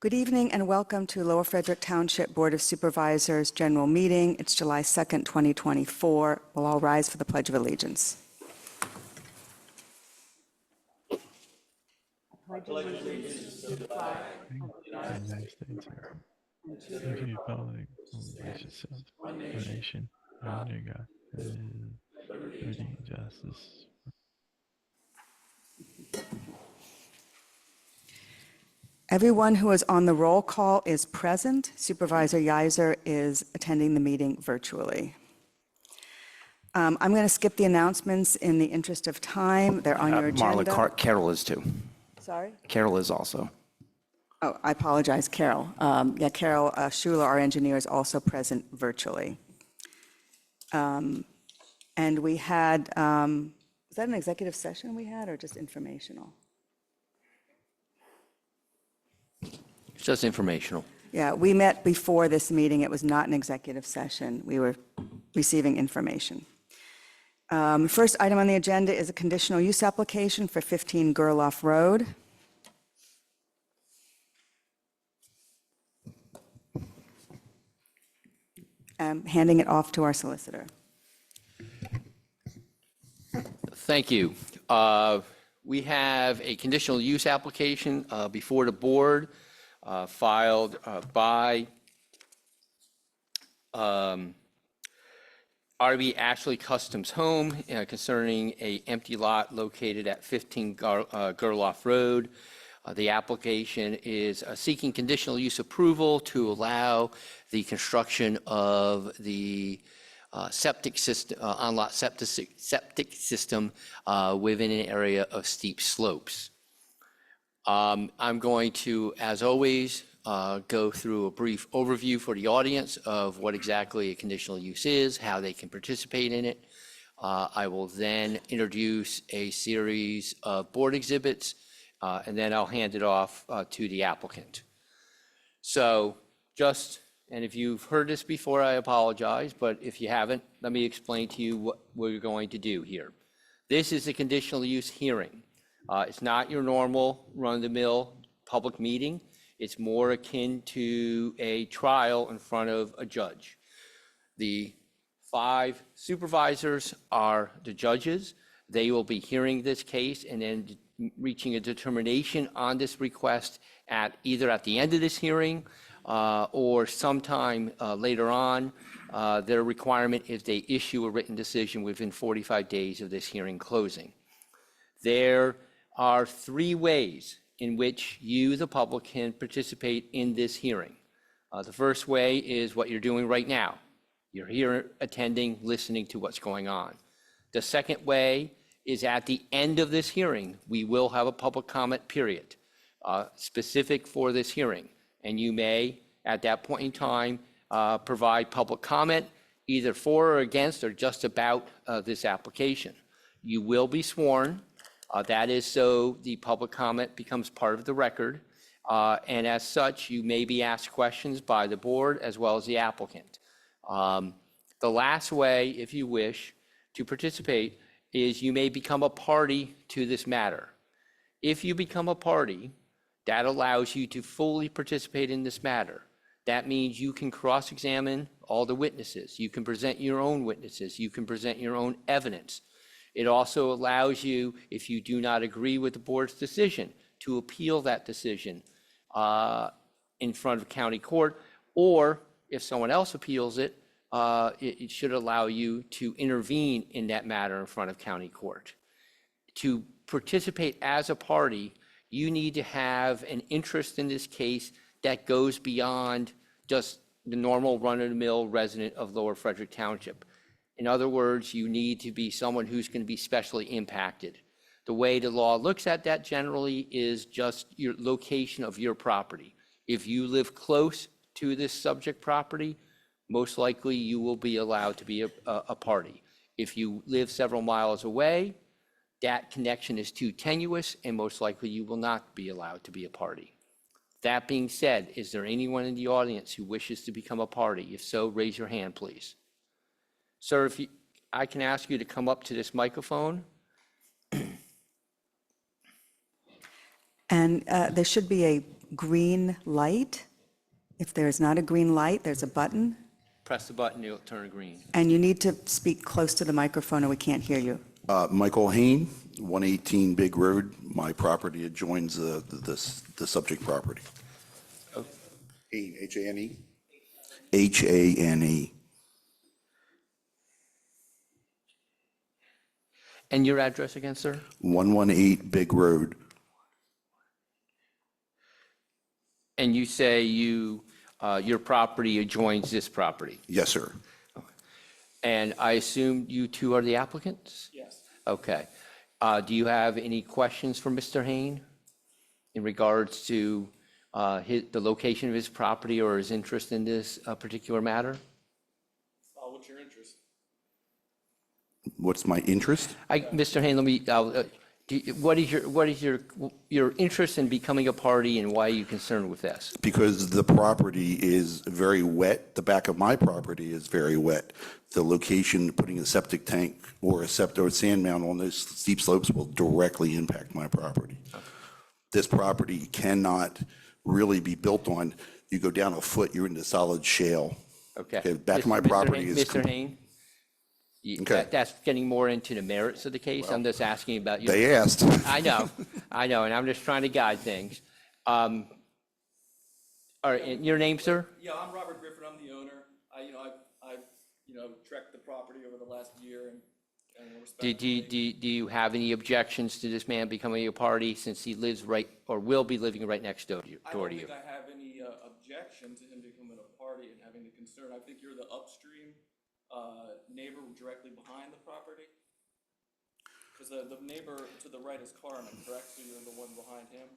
Good evening and welcome to Lower Frederick Township Board of Supervisors General Meeting. It's July 2nd, 2024. We'll all rise for the Pledge of Allegiance. I pledge allegiance to the flag of the United States and to the republic for which it stands, one nation, under God, liberty and justice. Everyone who is on the roll call is present. Supervisor Yiser is attending the meeting virtually. I'm going to skip the announcements in the interest of time. They're on your agenda. Marla, Carol is too. Sorry? Carol is also. Oh, I apologize, Carol. Carol Schuler, our engineer, is also present virtually. And we had, was that an executive session we had or just informational? It's just informational. Yeah, we met before this meeting. It was not an executive session. We were receiving information. First item on the agenda is a conditional use application for 15 Gerloff Road. I'm handing it off to our solicitor. Thank you. We have a conditional use application before the board filed by RB Ashley Customs Home concerning an empty lot located at 15 Gerloff Road. The application is seeking conditional use approval to allow the construction of the septic system, on-lot septic system within an area of steep slopes. I'm going to, as always, go through a brief overview for the audience of what exactly a conditional use is, how they can participate in it. I will then introduce a series of board exhibits, and then I'll hand it off to the applicant. So and if you've heard this before, I apologize, but if you haven't, let me explain to you what we're going to do here. This is a conditional use hearing. It's not your normal run-of-the-mill public meeting. It's more akin to a trial in front of a judge. The 5 supervisors are the judges. They will be hearing this case and then reaching a determination on this request either at the end of this hearing or sometime later on. Their requirement is they issue a written decision within 45 days of this hearing closing. There are 3 ways in which you, the public, can participate in this hearing. The first way is what you're doing right now. You're here attending, listening to what's going on. The second way is at the end of this hearing, we will have a public comment period specific for this hearing. And you may, at that point in time, provide public comment either for or against or just about this application. You will be sworn. That is so the public comment becomes part of the record. And as such, you may be asked questions by the board as well as the applicant. The last way, if you wish to participate, is you may become a party to this matter. If you become a party, that allows you to fully participate in this matter. That means you can cross-examine all the witnesses. You can present your own witnesses. You can present your own evidence. It also allows you, if you do not agree with the board's decision, to appeal that decision in front of county court, or if someone else appeals it, it should allow you to intervene in that matter in front of county court. To participate as a party, you need to have an interest in this case that goes beyond just the normal run-of-the-mill resident of Lower Frederick Township. In other words, you need to be someone who's going to be specially impacted. The way the law looks at that generally is just your location of your property. If you live close to this subject property, most likely you will be allowed to be a party. If you live several miles away, that connection is too tenuous and most likely you will not be allowed to be a party. That being said, is there anyone in the audience who wishes to become a party? If so, raise your hand, please. Sir, if I can ask you to come up to this microphone. And there should be a green light. If there is not a green light, there's a button, Press the button, it'll turn green. and you need to speak close to the microphone or we can't hear you. Michael Hain, 118 Big Road. My property adjoins the subject property. Oh. Hain, H-A-N-E? H-A-N-E. And your address again, sir? 118 Big Road. And you say your property adjoins this property? Yes, sir. And I assume you two are the applicants? Yes. Okay. Do you have any questions for Mr. Hain in regards to the location of his property or his interest in this particular matter? What's your interest? What's my interest? Mr. Hain, let me, what is your interest in becoming a party and why are you concerned with this? Because the property is very wet. The back of my property is very wet. The location, putting a septic tank or a sand mound on those steep slopes will directly impact my property. This property cannot really be built on. You go down a foot, you're into solid shale. Okay. Back of my Mr. property Hain- is. Mr. Hain? Okay. That's getting more into the merits of the case. I'm just asking about your. They asked. I know, and I'm just trying to guide things. All right, and your name, sir? Yeah, I'm Robert Griffin. I'm the owner. I've trekked the property over the last year and Do you have any objections to this man becoming a party since he lives right, or will be living right next door to you? I don't think I have any objection to him becoming a party and having the concern. I think you're the upstream neighbor directly behind the property. Because the neighbor to the right is Carmen, correct? So you're the one behind him?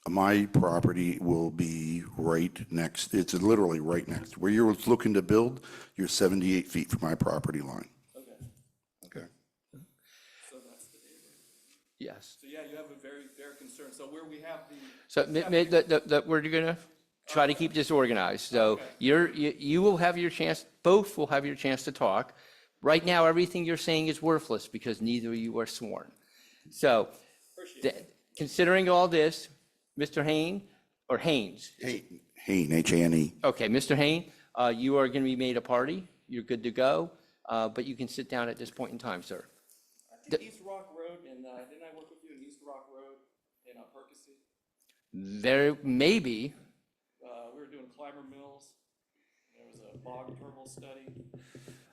My property will be right next, it's literally right next. Where you're looking to build, you're 78 feet from my property line. Okay, Okay. so that's the neighbor. Yes. So yeah, you have a very fair concern. So where we have the. So we're gonna try to keep this organized. So you will have your chance, both will have your chance to talk. Right now, everything you're saying is worthless because neither of you are sworn. So considering all this, Mr. Hain, or Haynes? Hain, H-A-N-E. Okay, Mr. Hain, you are going to be made a party. You're good to go, but you can sit down at this point in time, sir. I think East Rock Road, and didn't I work with you in East Rock Road in Percy? There may be, We were doing Clymer Mills. There was a bog turtle study.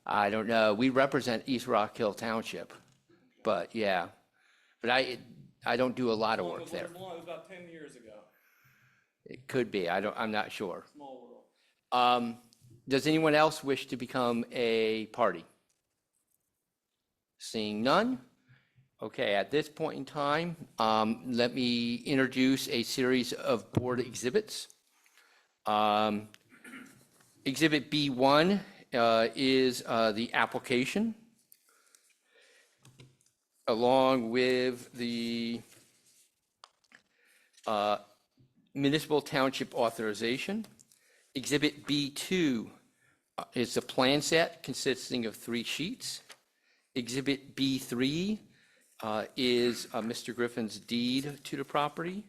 I don't know, we represent East Rock Hill Township, but yeah. But I don't do a lot of work there. It was about 10 years ago. It could be, I'm not sure. Small world. Does anyone else wish to become a party? Seeing none? Okay, at this point in time, let me introduce a series of board exhibits. Exhibit B1 is the application, along with the municipal township authorization. Exhibit B2 is a plan set consisting of 3 sheets. Exhibit B3 is Mr. Griffin's deed to the property.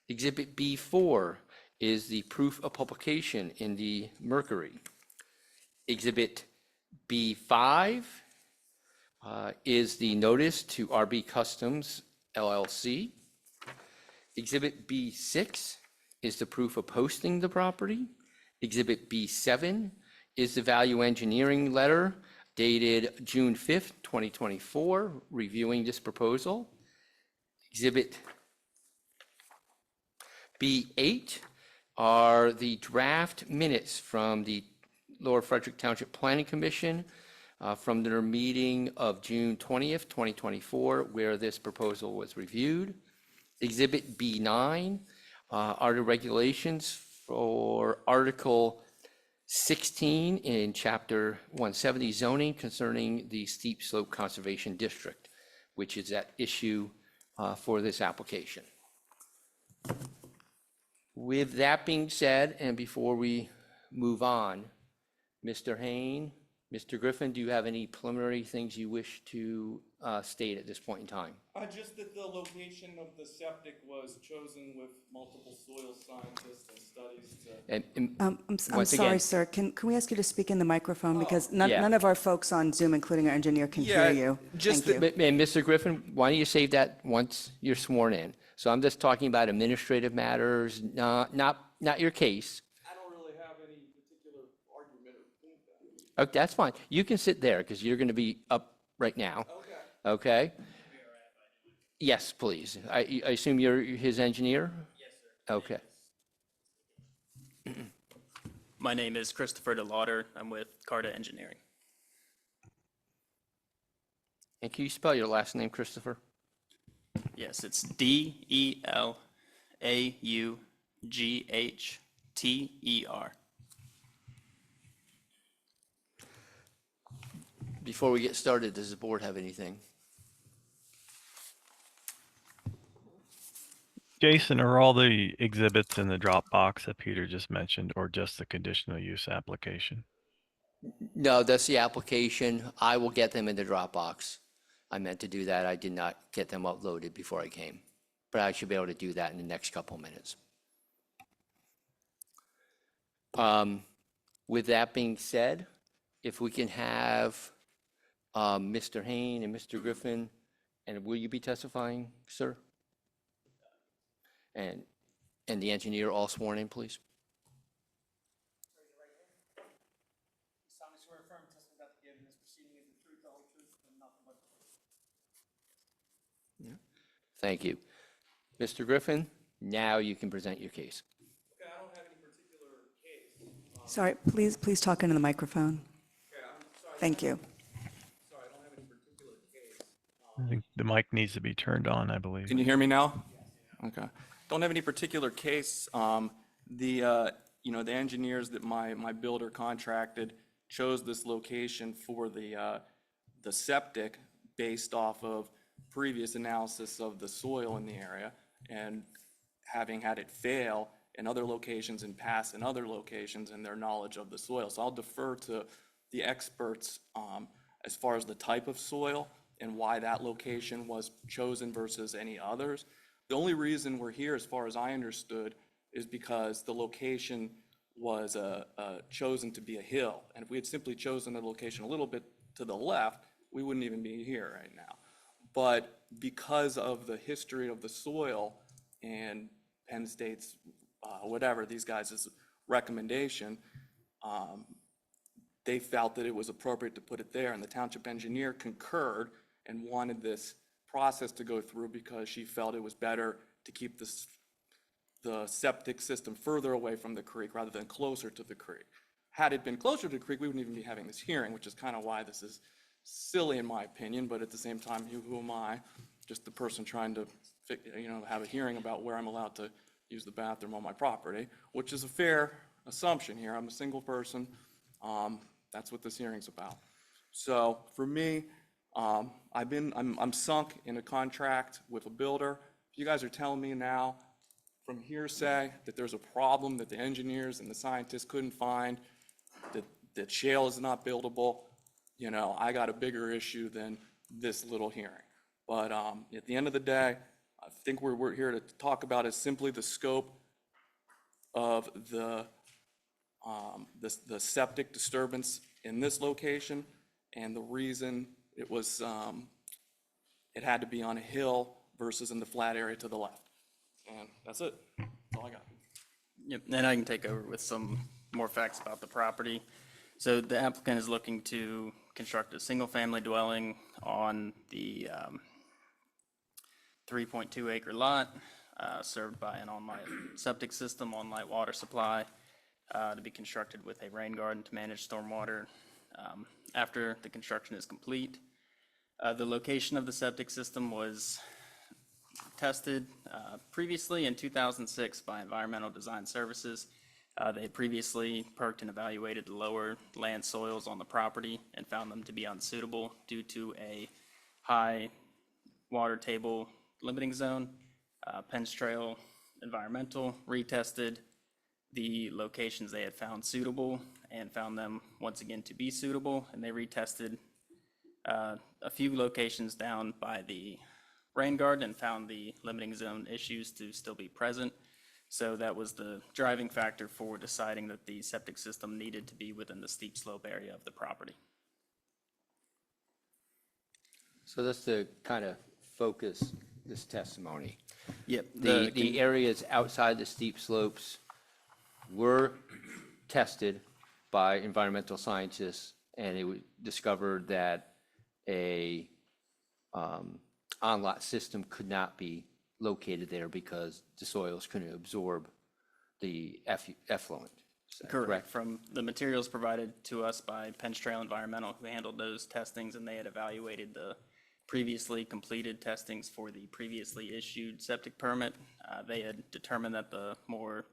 Exhibit B4 is the proof of publication in the Mercury. Exhibit B5 is the notice to RB Customs LLC. Exhibit B6 is the proof of posting the property. Exhibit B7 is the value engineering letter dated June 5th, 2024, reviewing this proposal. Exhibit B8 are the draft minutes from the Lower Frederick Township Planning Commission from their meeting of June 20th, 2024, where this proposal was reviewed. Exhibit B9 are the regulations for Article 16 in Chapter 170 zoning concerning the Steep Slope Conservation District, which is at issue for this application. With that being said, and before we move on, Mr. Hain, Mr. Griffin, do you have any preliminary things you wish to state at this point in time? Just that the location of the septic was chosen with multiple soil scientists and studies to. I'm Once sorry, again- sir. Can we ask you to speak in the microphone? Because Yeah. none of our folks on Zoom, including our engineer, can hear you. just Thank you. And Mr. Griffin, why don't you save that once you're sworn in? So I'm just talking about administrative matters, not your case. I don't really have any particular argument or point that. Okay, that's fine. You can sit there because you're going to be up right now. Okay. Okay? Yes, please. I assume you're his engineer? Yes, sir. Okay. My name is Christopher DeLauder. I'm with Carta Engineering. And can you spell your last name, Christopher? Yes, it's DELAUGHTER. Before we get started, does the board have anything? Jason, are all the exhibits in the Dropbox that Peter just mentioned, or just the conditional use application? No, that's the application. I will get them in the Dropbox. I meant to do that. I did not get them uploaded before I came, but I should be able to do that in the next couple of minutes. With that being said, if we can have Mr. Hain and Mr. Griffin, and will you be testifying, sir? And the engineer all sworn in, please? solemnly swear affirm testimony about to give in this proceeding is the truth, the whole truth, and nothing but the truth. Thank you. Mr. Griffin, now you can present your case. Okay, I don't have any particular case. Sorry, please talk into the microphone. Okay, I'm sorry. Thank you. Sorry, I don't have any particular case. I think the mic needs to be turned on, I believe. Can you hear me now? Okay. Don't have any particular case. The engineers that my builder contracted chose this location for the septic based off of previous analysis of the soil in the area and having had it fail in other locations and pass in other locations and their knowledge of the soil. So I'll defer to the experts as far as the type of soil and why that location was chosen versus any others. The only reason we're here, as far as I understood, is because the location was chosen to be a hill. And if we had simply chosen the location a little bit to the left, we wouldn't even be here right now. But because of the history of the soil and Penn State's, whatever, these guys' recommendation, they felt that it was appropriate to put it there. And the township engineer concurred and wanted this process to go through because she felt it was better to keep the septic system further away from the creek rather than closer to the creek. Had it been closer to the creek, we wouldn't even be having this hearing, which is kind of why this is silly in my opinion, but at the same time, who am I? Just the person trying to, have a hearing about where I'm allowed to use the bathroom on my property, which is a fair assumption here. I'm a single person. That's what this hearing's about. So for me, I'm sunk in a contract with a builder. If you guys are telling me now from hearsay that there's a problem that the engineers and the scientists couldn't find, that shale is not buildable, I got a bigger issue than this little hearing. But at the end of the day, I think we're here to talk about is simply the scope of the septic disturbance in this location and the reason it was, it had to be on a hill versus in the flat area to the left. And that's it. That's all I got. Yep, and I can take over with some more facts about the property. So the applicant is looking to construct a single-family dwelling on the 3.2 acre lot served by an on-light septic system, on-light water supply, to be constructed with a rain garden to manage stormwater after the construction is complete. The location of the septic system was tested previously in 2006 by Environmental Design Services. They had previously perked and evaluated the lower land soils on the property and found them to be unsuitable due to a high water table limiting zone. Penn's Trail Environmental retested the locations they had found suitable and found them once again to be suitable, and they retested a few locations down by the rain garden and found the limiting zone issues to still be present. So that was the driving factor for deciding that the septic system needed to be within the steep slope area of the property. So that's to kind of focus this testimony. Yep. The areas outside the steep slopes were tested by environmental scientists, and it was discovered that a on-lot system could not be located there because the soils couldn't absorb the effluent. Is that Correct. From the materials provided to us by Penns Trail Environmental, who handled those testings, and they had evaluated the previously completed testings for the previously issued septic permit. They had determined that the more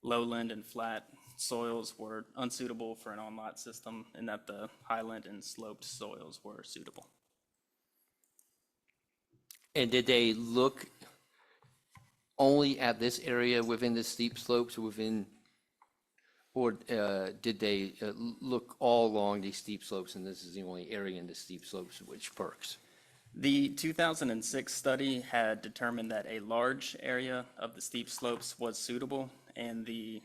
lowland and flat soils were unsuitable for an on-lot system, and that the highland and sloped soils were suitable. And did they look only at this area within the steep slopes or did they look all along these steep slopes, and this is the only area in the steep slopes which perks? The 2006 study had determined that a large area of the steep slopes was suitable, and the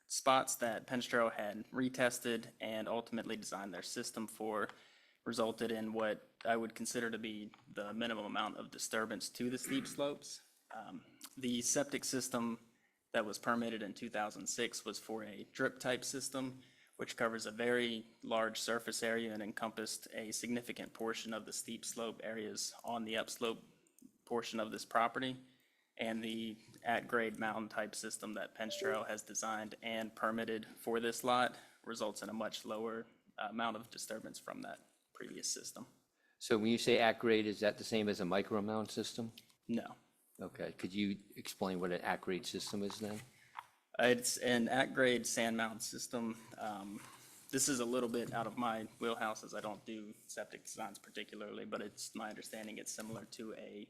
spots that Penns Trail had retested and ultimately designed their system for resulted in what I would consider to be the minimum amount of disturbance to the steep slopes. The septic system that was permitted in 2006 was for a drip type system, which covers a very large surface area and encompassed a significant portion of the steep slope areas on the upslope portion of this property. And the at-grade mountain type system that Penns Trail has designed and permitted for this lot results in a much lower amount of disturbance from that previous system. So when you say at-grade, is that the same as a micro-mound system? No. Okay, could you explain what an at-grade system is then? It's an at-grade sand mound system. This is a little bit out of my wheelhouse, as I don't do septic designs particularly, but it's my understanding it's similar to a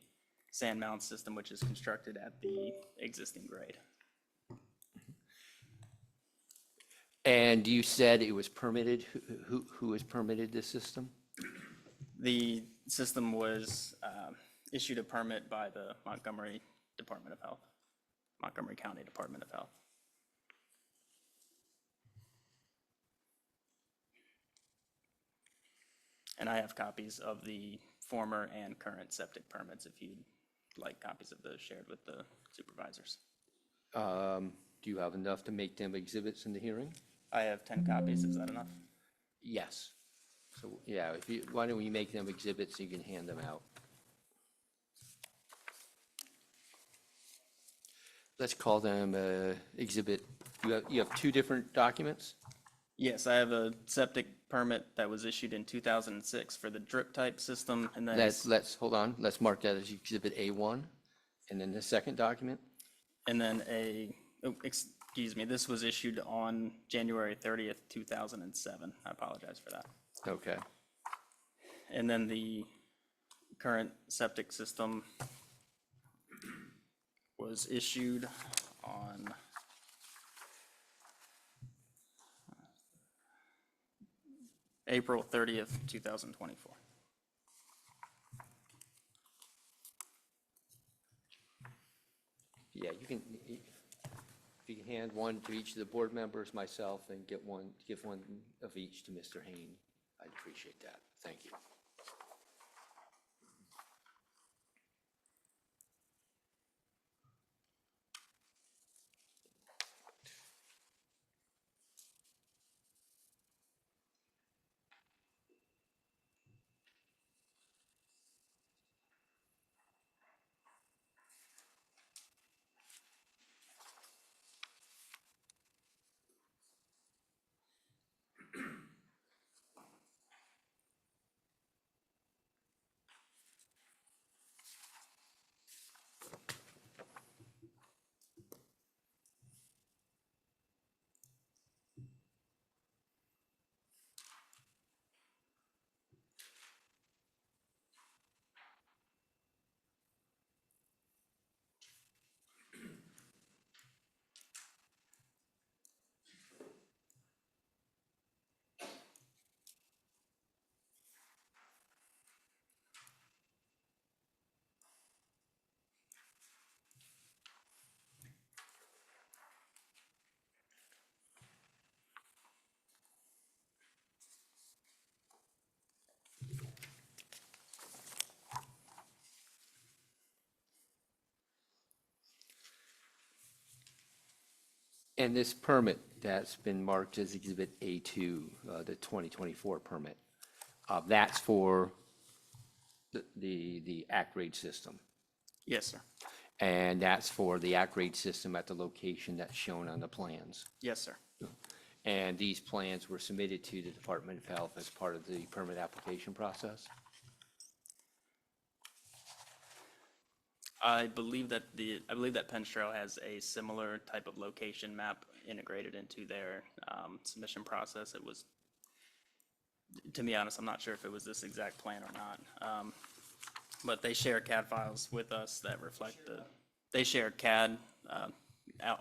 sand mound system which is constructed at the existing grade. And you said it was permitted. Who has permitted this system? The system was issued a permit by the Montgomery Department of Health, Montgomery County Department of Health. And I have copies of the former and current septic permits if you'd like copies of those shared with the supervisors. Do you have enough to make them exhibits in the hearing? I have 10 copies, is that enough? Yes. So, yeah, why don't we make them exhibits so you can hand them out? Let's call them exhibit. You have two different documents? Yes, I have a septic permit that was issued in 2006 for the drip type system, and then Hold on, let's mark that as exhibit A1. And then the second document? excuse me, this was issued on January 30th, 2007. I apologize for that. Okay. And then the current septic system was issued on April 30th, 2024. Yeah, you can, if you can hand one to each of the board members, myself, and give one of each to Mr. Hayne, I'd appreciate that. Thank you. And this permit that's been marked as Exhibit A2, the 2024 permit, that's for the ACRADE system. Yes, sir. And that's for the ACRADE system at the location that's shown on the plans. Yes, sir. And these plans were submitted to the Department of Health as part of the permit application process. I believe that Penn Trail has a similar type of location map integrated into their submission process. It was, to be honest, I'm not sure if it was this exact plan or not. But they share CAD files with us that reflect they share CAD,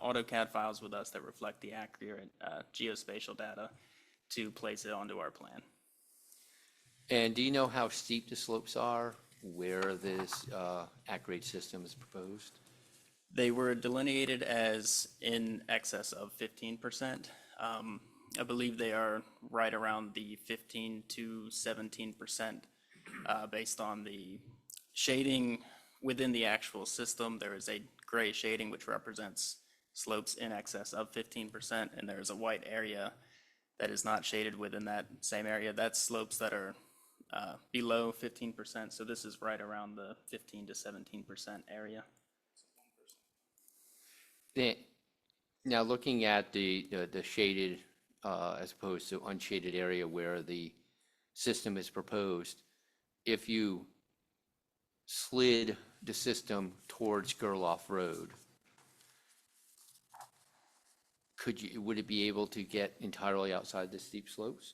AutoCAD files with us that reflect the accurate geospatial data to place it onto our plan. And do you know how steep the slopes are where this ACRADE system is proposed? They were delineated as in excess of 15%. I believe they are right around the 15 to 17% based on the shading within the actual system. There is a gray shading which represents slopes in excess of 15%, and there is a white area that is not shaded within that same area. That's slopes that are below 15%, so this is right around the 15 to 17% area. Now, looking at the shaded as opposed to unshaded area where the system is proposed, if you slid the system towards Gerloff Road, would it be able to get entirely outside the steep slopes?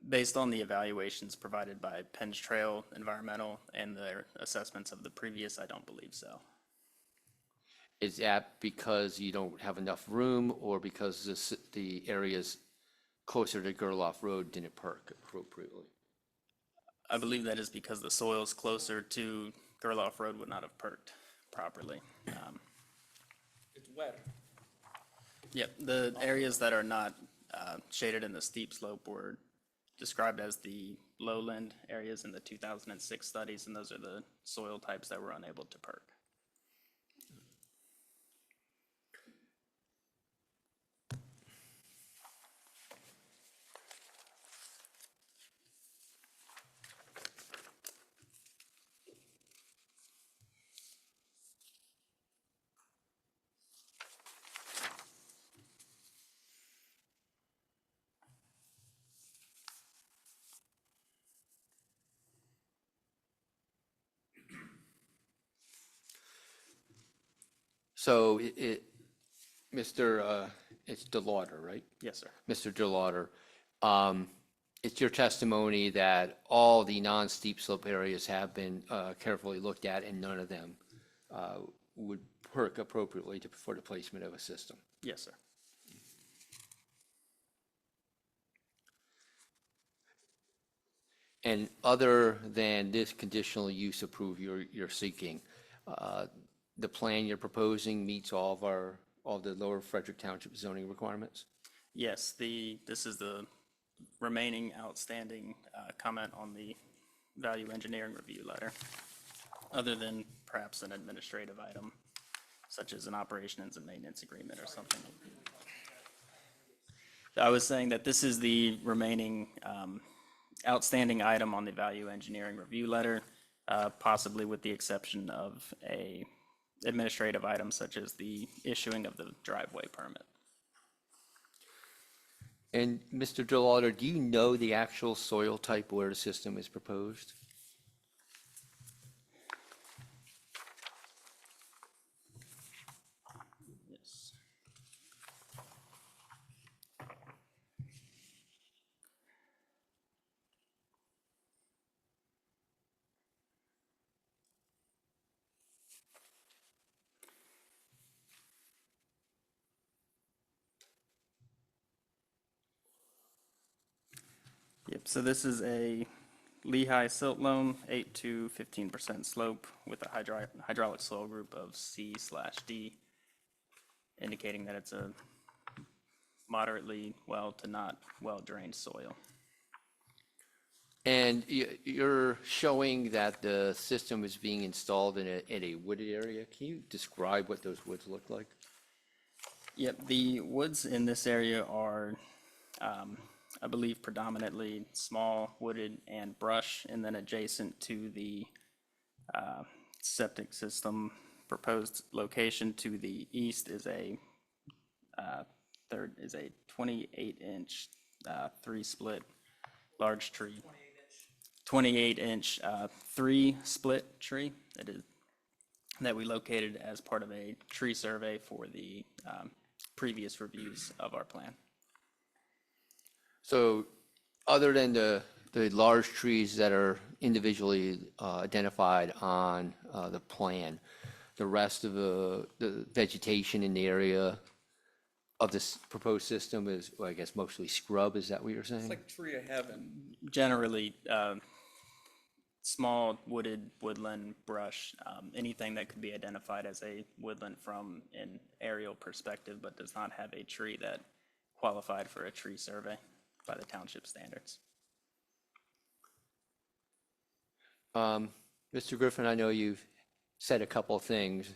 Based on the evaluations provided by Penn's Trail Environmental and their assessments of the previous, I don't believe so. Is that because you don't have enough room, or because the areas closer to Gerloff Road didn't perk appropriately? I believe that is because the soils closer to Gerloff Road would not have perked properly. It's wet. Yep, the areas that are not shaded in the steep slope were described as the lowland areas in the 2006 studies, and those are the soil types that were unable to perk. So it's DeLauder, right? Yes, sir. Mr. DeLauder, it's your testimony that all the non-steep slope areas have been carefully looked at, and none of them would perk appropriately for the placement of a system. Yes, sir. And other than this conditional use approval you're seeking, the plan you're proposing meets all the Lower Frederick Township zoning requirements? Yes, this is the remaining outstanding comment on the value engineering review letter, other than perhaps an administrative item, such as an operations and maintenance agreement or something. I was saying that this is the remaining outstanding item on the value engineering review letter, possibly with the exception of a administrative item such as the issuing of the driveway permit. And Mr. DeLauder, do you know the actual soil type where the system is proposed? Yes. Yep, so this is a Lehigh silt loam, 8 to 15% slope with a hydraulic soil group of C/D, indicating that it's a moderately well to not well drained soil. And you're showing that the system is being installed in a wooded area. Can you describe what those woods look like? Yep, the woods in this area are, I believe, predominantly small, wooded, and brush, and then adjacent to the septic system proposed location to the east is a 28-inch three split large tree. 28-inch three split tree that we located as part of a tree survey for the previous reviews of our plan. So other than the large trees that are individually identified on the plan, the rest of the vegetation in the area of this proposed system is, well, I guess, mostly scrub, is that what you're saying? It's like tree of heaven. Generally, small wooded, woodland, brush, anything that could be identified as a woodland from an aerial perspective, but does not have a tree that qualified for a tree survey by the township standards. Mr. Griffin, I know you've said a couple of things.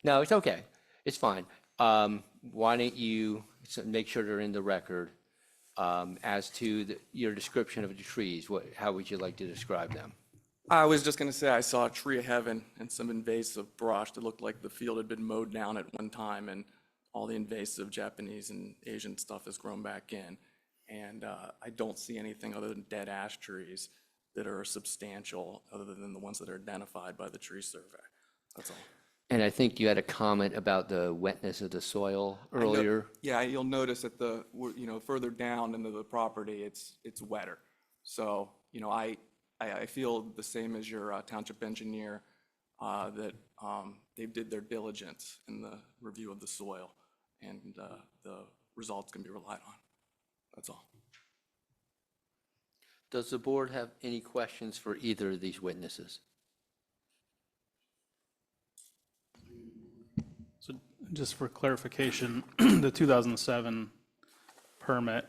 No, it's okay. It's fine. Why don't you make sure they're in the record as to your description of the trees? How would you like to describe them? I was just gonna say, I saw a tree of heaven and some invasive brush that looked like the field had been mowed down at one time, and all the invasive Japanese and Asian stuff has grown back in. And I don't see anything other than dead ash trees that are substantial, other than the ones that are identified by the tree survey. That's all. And I think you had a comment about the wetness of the soil earlier. Yeah, you'll notice that further down into the property, it's wetter. So, I feel the same as your township engineer, that they did their diligence in the review of the soil, and the results can be relied on. That's all. Does the board have any questions for either of these witnesses? So just for clarification, the 2007 permit,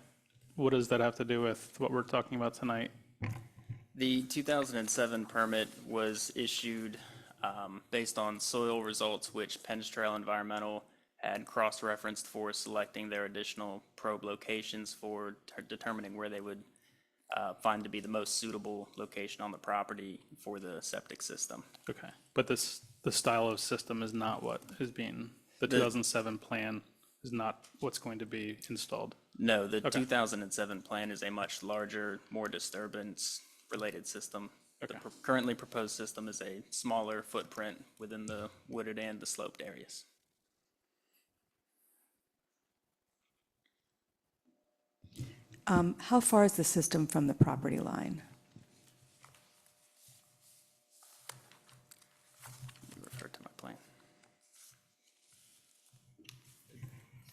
what does that have to do with what we're talking about tonight? The 2007 permit was issued based on soil results which Penns Trail Environmental had cross-referenced for selecting their additional probe locations for determining where they would find to be the most suitable location on the property for the septic system. Okay, but the style of system is not what is being, the 2007 plan is not what's going to be installed. No, the 2007 plan is a much larger, more disturbance-related system. The currently proposed system is a smaller footprint within the wooded and the sloped areas. How far is the system from the property line? Refer to my plan.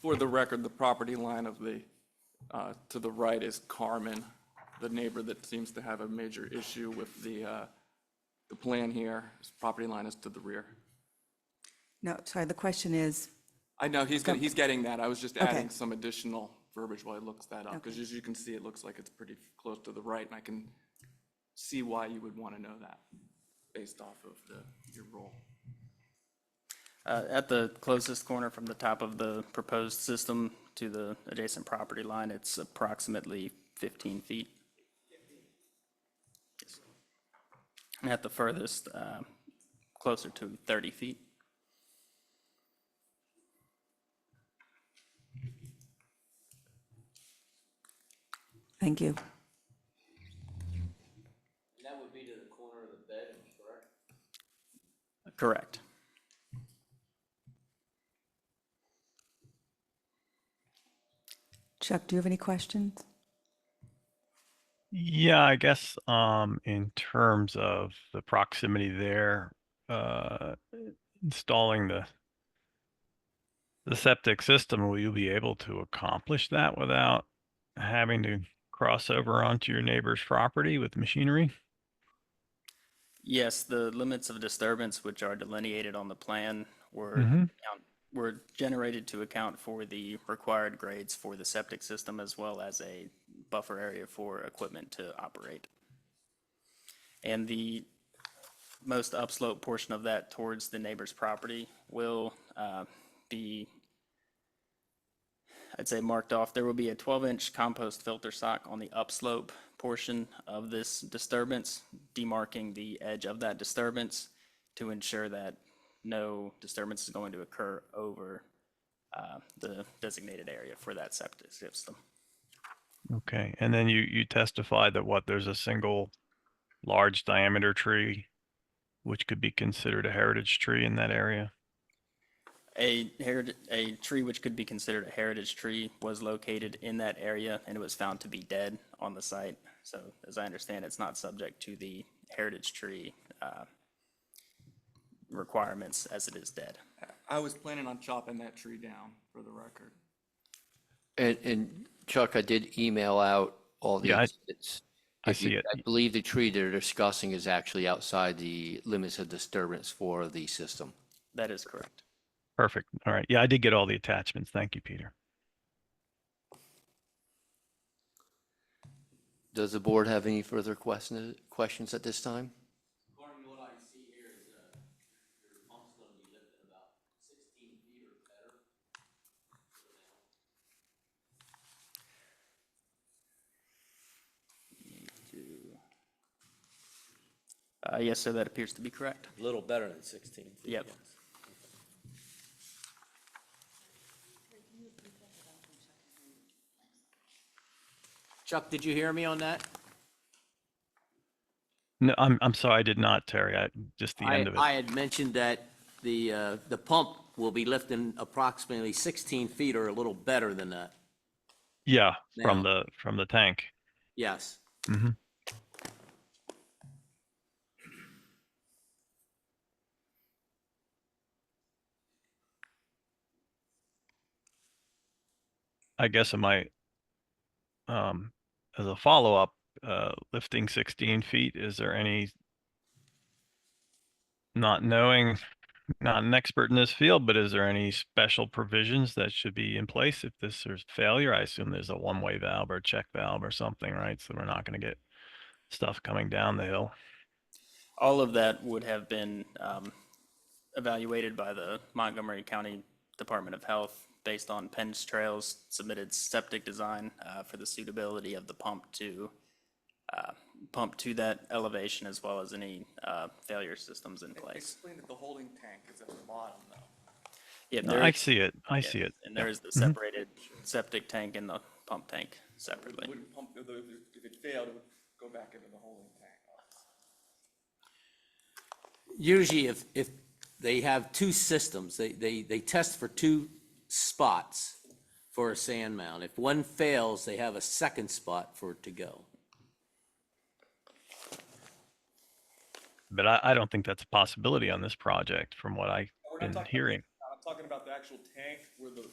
For the record, the property line of to the right is Carmen, the neighbor that seems to have a major issue with the plan here. His property line is to the rear. No, sorry, the question is, I know, he's getting that. I was just Okay. adding some additional verbiage while he looks that up, because as you can see, it looks like it's pretty close to the right, and I can see why you would want to know that based off of your role. At the closest corner from the top of the proposed system to the adjacent property line, it's approximately 15 feet. Yes. And at the furthest, closer to 30 feet. thank you. That would be to the corner of the bed, correct? Correct. Chuck, do you have any questions? Yeah, I guess in terms of the proximity there, installing the septic system, will you be able to accomplish that without having to cross over onto your neighbor's property with machinery? Yes, the limits of disturbance which are delineated on the plan Mhm. were generated to account for the required grades for the septic system, as well as a buffer area for equipment to operate. And the most upslope portion of that towards the neighbor's property will be I'd say marked off, there will be a 12-inch compost filter sock on the upslope portion of this disturbance, demarking the edge of that disturbance to ensure that no disturbance is going to occur over the designated area for that septic system. Okay, and then you testified that there's a single large diameter tree, which could be considered a heritage tree in that area? A tree which could be considered a heritage tree was located in that area, and it was found to be dead on the site. So as I understand, it's not subject to the heritage tree requirements as it is dead. I was planning on chopping that tree down, for the record. And Chuck, I did email out all the Yeah, exhibits. I If you- see it. I believe the tree they're discussing is actually outside the limits of disturbance for the system. That is correct. Perfect. All right. Yeah, I did get all the attachments. Thank you, Peter. Does the board have any further questions at this time? According to what I see here is, your pump's gonna be lifted about 16 feet or better. Yes, sir, that appears to be correct. A little better than 16 feet. Yep. yes. Chuck, did you hear me on that? No, I'm sorry, I did not, Terry. Just the end of it. I had mentioned that the pump will be lifting approximately 16 feet or a little better than that. Yeah, from Now- the tank. Yes. Hmm. I guess as a follow-up, lifting 16 feet, is there any, not an expert in this field, but is there any special provisions that should be in place if this is failure? I assume there's a one-way valve or check valve or something, right? So we're not going to get stuff coming down the hill. All of that would have been evaluated by the Montgomery County Department of Health based on Penn's Trails submitted septic design for the suitability of the pump to that elevation, as well as any failure systems in place. Explain that the holding tank is at the bottom, though. Yeah, No, there I is- see it. I yeah, see it. And there is the Mhm. separated septic tank and the pump tank separately. Wouldn't pump, if it failed, it would go back into the holding tank. Usually if they have two systems, they test for two spots for a sand mound. If one fails, they have a second spot for it to go. But I don't think that's a possibility on this project from what I've We're not been talking hearing. I'm talking about the actual tank where the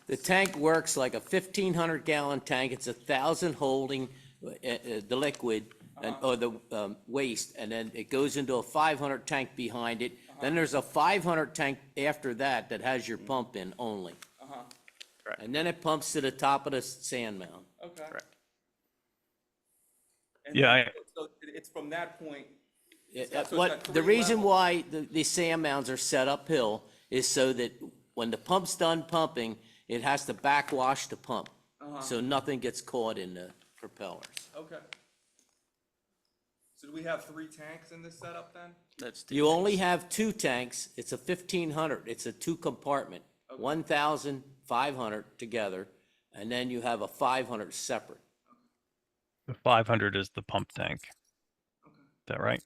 The tank works like a 1,500 gallon tank. It's 1,000 holding the liquid or the waste, and then it goes into a 500 tank behind it. Then there's a 500 tank after that that has your pump in only. Correct. And then it pumps to the top of the sand mound. Okay. Correct. And Yeah, then- so it's from that point. It- got- so it's got What, the three reason levels. why the sand mounds are set uphill is so that when the pump's done pumping, it has to backwash the pump. So nothing gets caught in the propellers. Okay. So do we have 3 tanks in this setup then? That's You only have two tanks. It's a 1,500. It's a two compartment, 1,500 together, and then you have a 500 separate. The 500 is the pump tank. Okay. Is that right?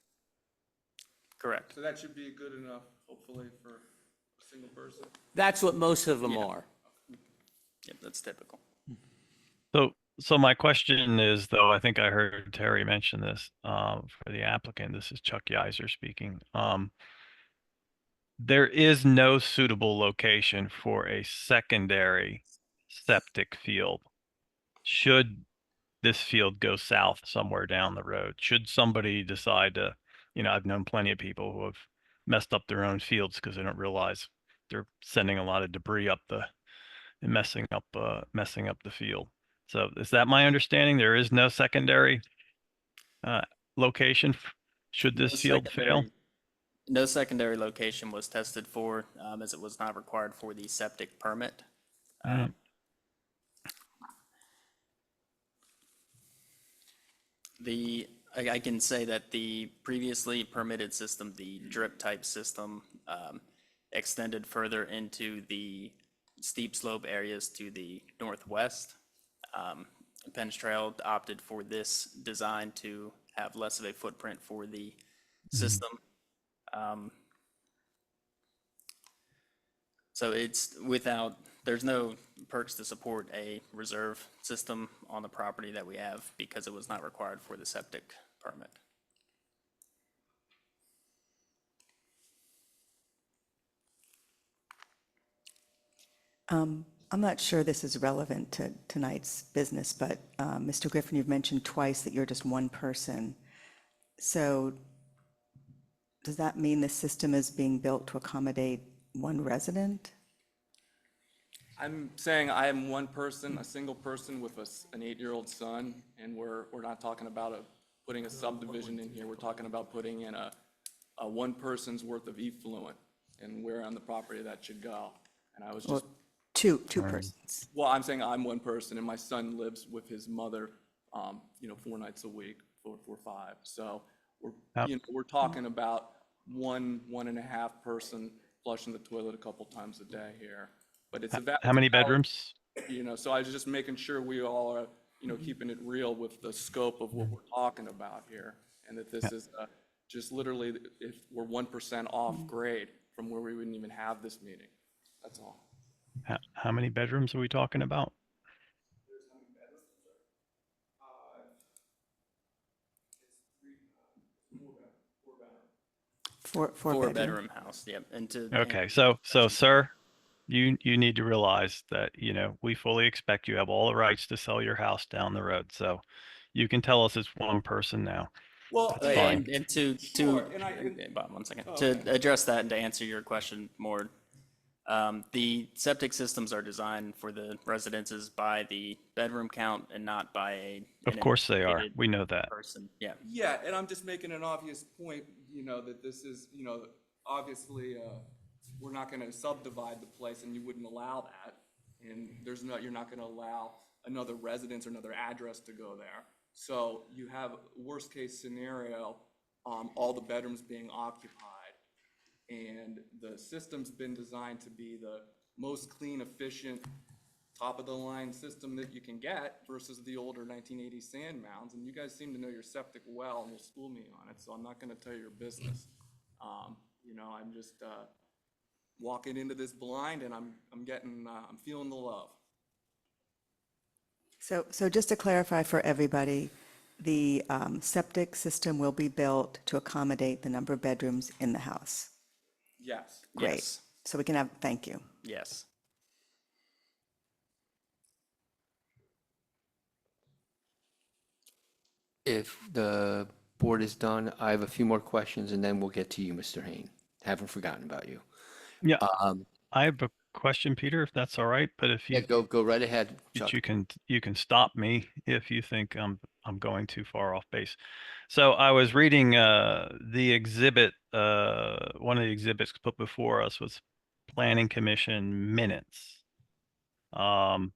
correct. So that should be good enough, hopefully, for a single person. That's what most of them Yeah. are. Yep, that's typical. So my question is, though, I think I heard Terry mention this, for the applicant, this is Chuck Yiser speaking. There is no suitable location for a secondary septic field. Should this field go south somewhere down the road? Should somebody decide to, I've known plenty of people who have messed up their own fields because they don't realize they're sending a lot of debris up and messing up the field. So is that my understanding? There is no secondary location should this field fail? No secondary location was tested for, as it was not required for the septic permit. Alright. I can say that the previously permitted system, the drip type system, extended further into the steep slope areas to the northwest. Penn's Trail opted for this design to have less of a footprint for the system. So it's without, there's no perks to support a reserve system on the property that we have because it was not required for the septic permit. I'm not sure this is relevant to tonight's business, but Mr. Griffin, you've mentioned twice that you're just one person. So does that mean the system is being built to accommodate one resident? I'm saying I am one person, a single person with an 8-year-old son, and we're not talking about putting a subdivision in here. We're talking about putting in a one person's worth of effluent and where on the property that should go. And I was just, Two persons. well, I'm saying I'm one person and my son lives with his mother, 4 nights a week, 4 or 5. So we're talking about one and a half person flushing the toilet a couple times a day here. But it's about How many bedrooms? So I was just making sure we all are, keeping it real with the scope of what we're talking about here. And that this is just literally, if we're 1% off grade from where we wouldn't even have this meeting. That's all. How many bedrooms are we talking about? Four Four bedroom. bedroom house, yep. And to. Okay, so sir, you need to realize that, we fully expect you have all the rights to sell your house down the road. So you can tell us it's one person now. Well, That's fine. And to, Sure, and Bob, 1 second. Oh, To okay. address that and to answer your question more, the septic systems are designed for the residences by the bedroom count and not by Of course they are. indicated We know that. person. Yeah. yeah, and I'm just making an obvious point, that this is, obviously, we're not gonna subdivide the place and you wouldn't allow that. And you're not gonna allow another residence or another address to go there. So you have worst case scenario, all the bedrooms being occupied. And the system's been designed to be the most clean, efficient, top-of-the-line system that you can get versus the older 1980 sand mounds. And you guys seem to know your septic well and will school me on it, so I'm not gonna tell you your business. I'm just walking into this blind and I'm feeling the love. So just to clarify for everybody, the septic system will be built to accommodate the number of bedrooms in the house. Yes. Great. Yes. So we can have, thank you. Yes. If the board is done, I have a few more questions and then we'll get to you, Mr. Hain. Haven't forgotten about you. Yeah, I have a question, Peter, if that's all right. But if Yeah, you go right ahead, Chuck. you can stop me if you think I'm going too far off base. So I was reading the exhibit, one of the exhibits put before us was Planning Commission minutes. And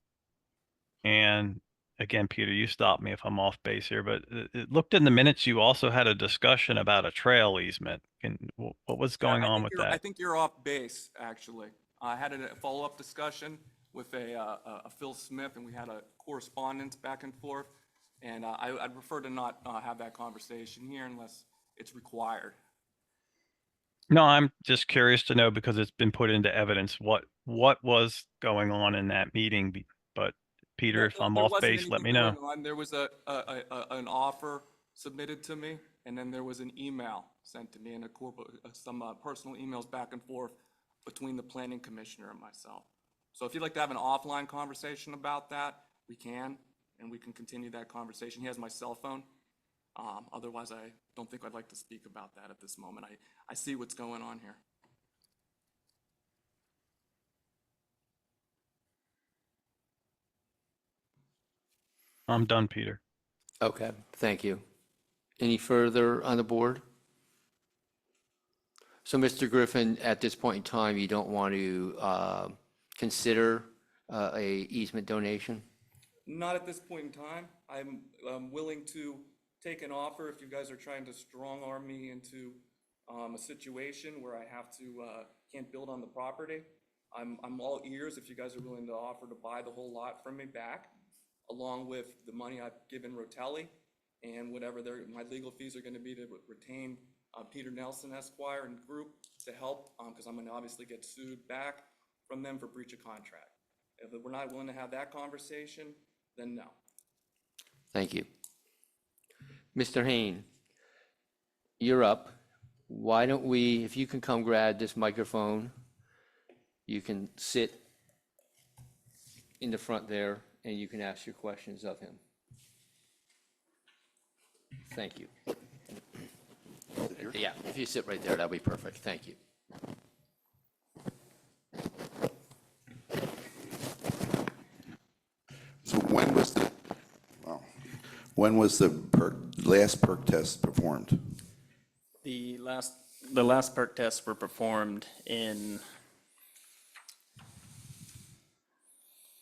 again, Peter, you stop me if I'm off base here, but it looked in the minutes you also had a discussion about a trail easement. What was going on with I that? think you're off base, actually. I had a follow-up discussion with a Phil Smith, and we had a correspondence back and forth. And I'd prefer to not have that conversation here unless it's required. No, I'm just curious to know because it's been put into evidence what was going on in that meeting. But Peter, if I'm There off wasn't base, let me anything know. going on. There was an offer submitted to me, and then there was an email sent to me and some personal emails back and forth between the planning commissioner and myself. So if you'd like to have an offline conversation about that, we can, and we can continue that conversation. He has my cell phone. Otherwise, I don't think I'd like to speak about that at this moment. I see what's going on here. I'm done, Peter. Okay, thank you. Any further on the board? So, Mr. Griffin, at this point in time, you don't want to consider a easement donation? Not at this point in time. I'm willing to take an offer if you guys are trying to strong arm me into a situation where I have to, can't build on the property. I'm all ears if you guys are willing to offer to buy the whole lot from me back, along with the money I've given Rotelli and whatever my legal fees are gonna be to retain Peter Nelson Esquire and group to help, because I'm gonna obviously get sued back from them for breach of contract. If we're not willing to have that conversation, then no. Thank you. Mr. Hain, you're up. Why don't we, if you can come grab this microphone, you can sit in the front there and you can ask your questions of him. Thank you. Yeah, if you sit right there, that'll be perfect. Thank you. So when was the last perk test performed? The last perk tests were performed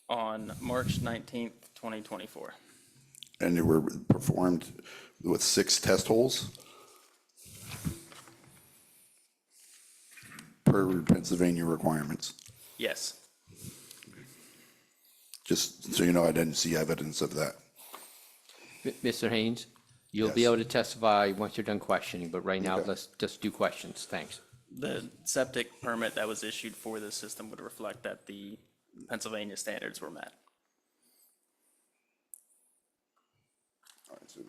on March 19th, 2024. And they were performed with 6 test holes per Pennsylvania requirements? Yes. Just so you know, I didn't see evidence of that. Mr. Haynes, you'll be Yes. able to testify once you're done questioning, but right now, Okay. let's just do questions. Thanks. The septic permit that was issued for this system would reflect that the Pennsylvania standards were met. All right, so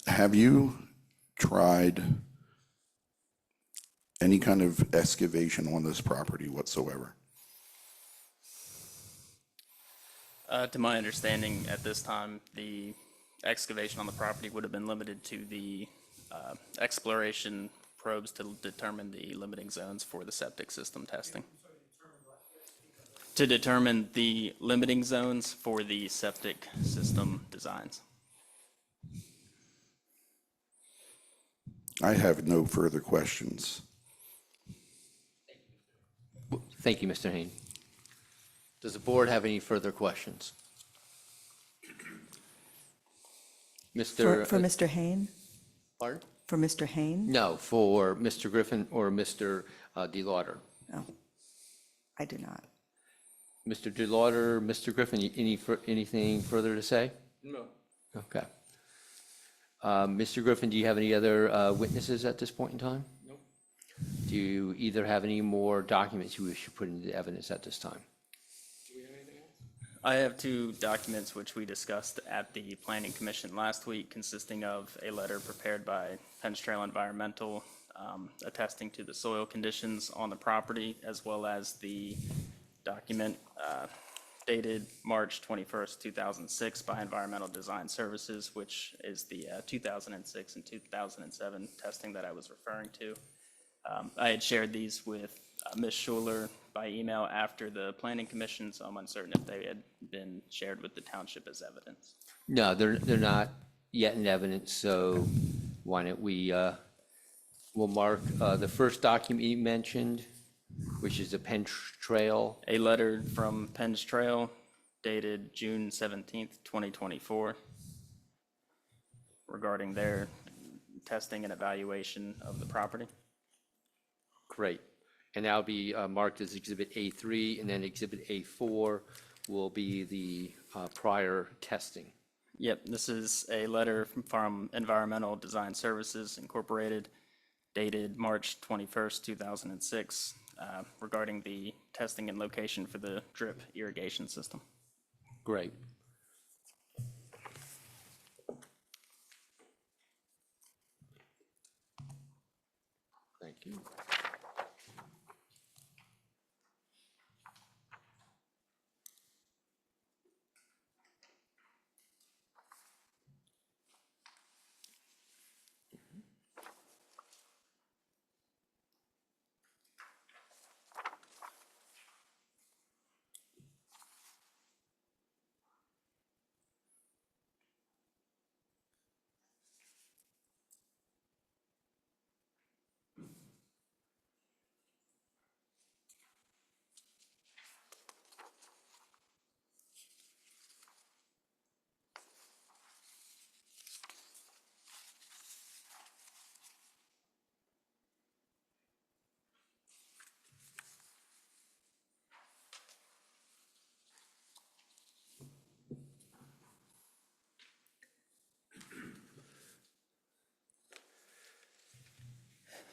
have you tried any kind of excavation on this property whatsoever? To my understanding, at this time, the excavation on the property would have been limited to the exploration probes to determine the limiting zones for the septic system testing. To determine the limiting zones for the septic system designs. I have no further questions. Thank you, Mr. Haynes. Does the board have any further questions? For Mr. Hain? Pardon? For Mr. Hain? No, for Mr. Griffin or Mr. DeLauder. No, I do not. Mr. DeLauder, Mr. Griffin, anything further to say? No. Okay. Mr. Griffin, do you have any other witnesses at this point in time? Nope. Do you either have any more documents you wish to put into evidence at this time? Do we have anything else? I have 2 documents which we discussed at the Planning Commission last week, consisting of a letter prepared by Penns Trail Environmental attesting to the soil conditions on the property, as well as the document dated March 21st, 2006 by Environmental Design Services, which is the 2006 and 2007 testing that I was referring to. I had shared these with Ms. Schuler by email after the Planning Commission, so I'm uncertain if they had been shared with the township as evidence. No, they're not yet in evidence, so why don't we'll mark the first document you mentioned, which is the Penn Trail. A letter from Penns Trail dated June 17th, 2024, regarding their testing and evaluation of the property. Great. And that'll be marked as Exhibit A3, and then Exhibit A4 will be the prior testing. Yep, this is a letter from Environmental Design Services Incorporated dated March 21st, 2006, regarding the testing and location for the drip irrigation system. Great. Thank you.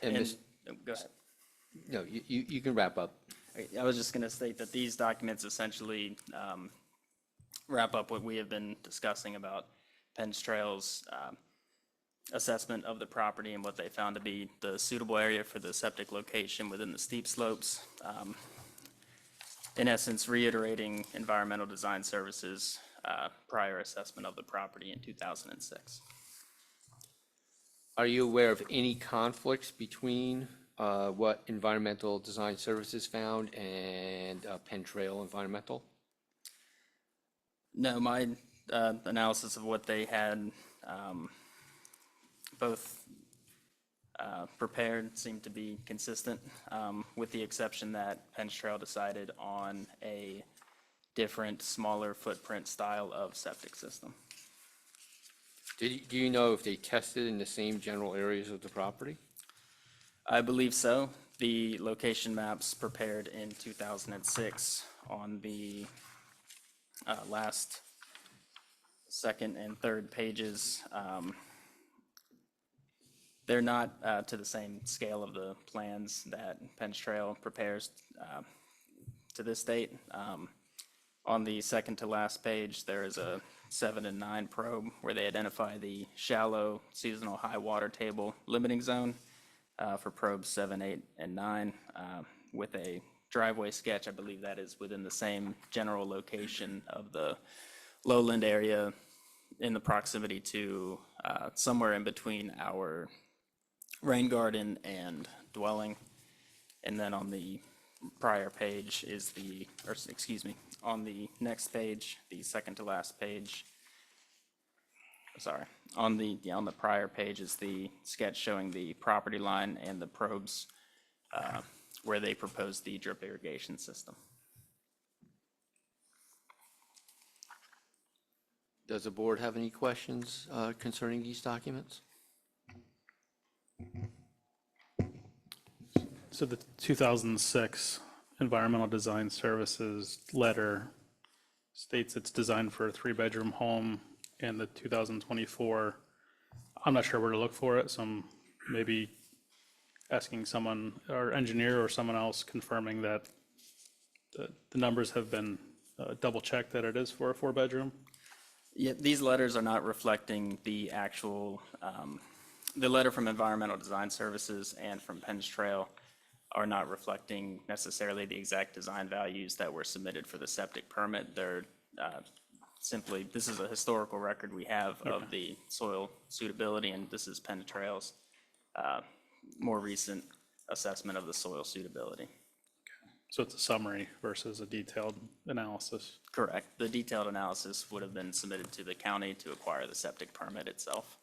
And And, Ms. go ahead. No, you can wrap up. I was just going to state that these documents essentially wrap up what we have been discussing about Penn's Trail's assessment of the property and what they found to be the suitable area for the septic location within the steep slopes. In essence, reiterating environmental design services prior assessment of the property in 2006. Are you aware of any conflicts between what Environmental Design Services found and Penn Trail Environmental? No, my analysis of what they had both prepared seemed to be consistent, with the exception that Penn's Trail decided on a different, smaller footprint style of septic system. Do you know if they tested in the same general areas of the property? I believe so. The location maps prepared in 2006 on the last second and third pages, they're not to the same scale of the plans that Penn's Trail prepares to this date. On the second to last page, there is a 7 and 9 probe where they identify the shallow seasonal high water table limiting zone for probes 7, 8, and 9 with a driveway sketch. I believe that is within the same general location of the lowland area in the proximity to somewhere in between our rain garden and dwelling. And then on the prior page is the, or excuse me, on the next page, the second to last page, sorry, on the prior page is the sketch showing the property line and the probes where they proposed the drip irrigation system. Does the board have any questions concerning these documents? So the 2006 Environmental Design Services letter states it's designed for a 3-bedroom home, and the 2024, I'm not sure where to look for it, so I'm maybe asking someone, our engineer or someone else, confirming that the numbers have been double-checked that it is for a 4-bedroom. Yeah, these letters are not reflecting the actual, the letter from Environmental Design Services and from Penn's Trail are not reflecting necessarily the exact design values that were submitted for the septic permit. They're simply, this is a historical record we have of the soil suitability, and this is Penn Trail's more recent assessment of the soil suitability. So it's a summary versus a detailed analysis. Correct. The detailed analysis would have been submitted to the county to acquire the septic permit itself.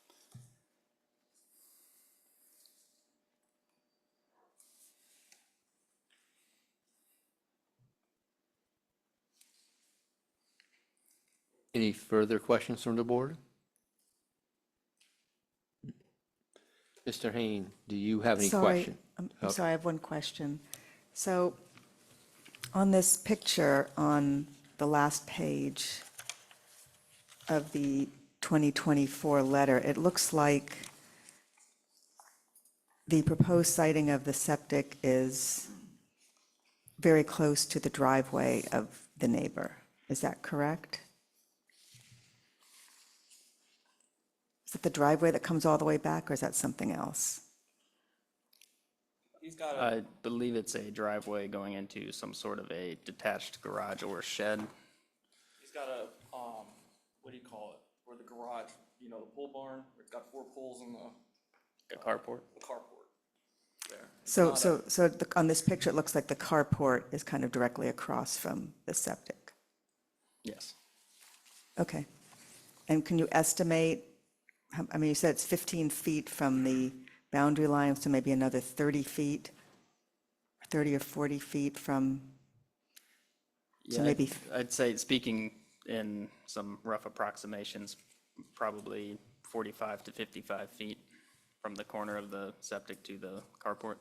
Any further questions from the board? Mr. Hain, do you have any question? I'm sorry, I have one question. So on this picture on the last page of the 2024 letter, it looks like the proposed siting of the septic is very close to the driveway of the neighbor. Is that correct? Is it the driveway that comes all the way back, or is that something else? He's got a, I believe it's a driveway going into some sort of a detached garage or shed. he's got a, what do you call it? Where the garage, you know, the pole barn, it's got 4 poles in A carport? the carport there. It's So, not a- on this picture, it looks like the carport is kind of directly across from the septic. Yes. Okay. And can you estimate, I mean, you said it's 15 feet from the boundary line, so maybe another 30 feet, 30 or 40 feet from, so Yeah, maybe, I'd say, speaking in some rough approximations, probably 45 to 55 feet from the corner of the septic to the carport.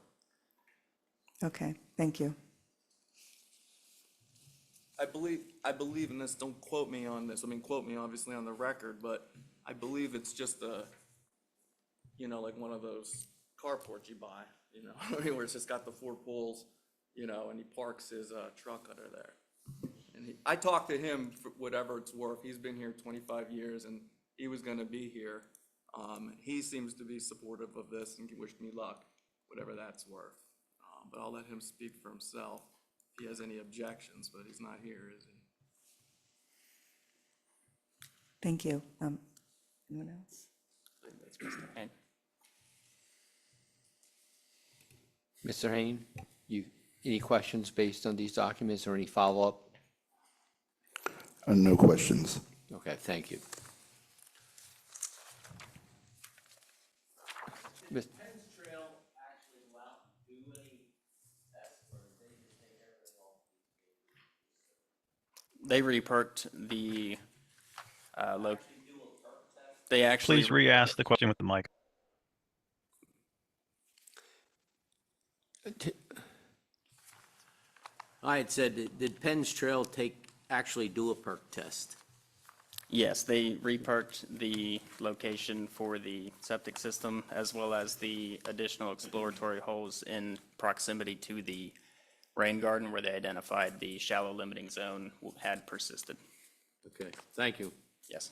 okay, thank you. I believe in this, don't quote me on this, I mean, quote me obviously on the record, but I believe it's just a, you know, like one of those carports you buy. you know, I mean, where it's just got the 4 pools, you know, and he parks his truck under there. And I talked to him for whatever it's worth. He's been here 25 years and he was gonna be here. He seems to be supportive of this and wished me luck, whatever that's worth. But I'll let him speak for himself if he has any objections, but he's not here, is he? Thank you. Anyone else? And Mr. Hain, any questions based on these documents or any follow-up? No questions. Okay, thank you. Mis- Penn's Trail actually allow do any tests, or did they just take everything off? they re-perked the, they actually. Please re-ask the question with the mic. I had said, did Penn's Trail actually do a perk test? Yes, they re-perked the location for the septic system as well as the additional exploratory holes in proximity to the rain garden where they identified the shallow limiting zone had persisted. Okay, thank you. Yes.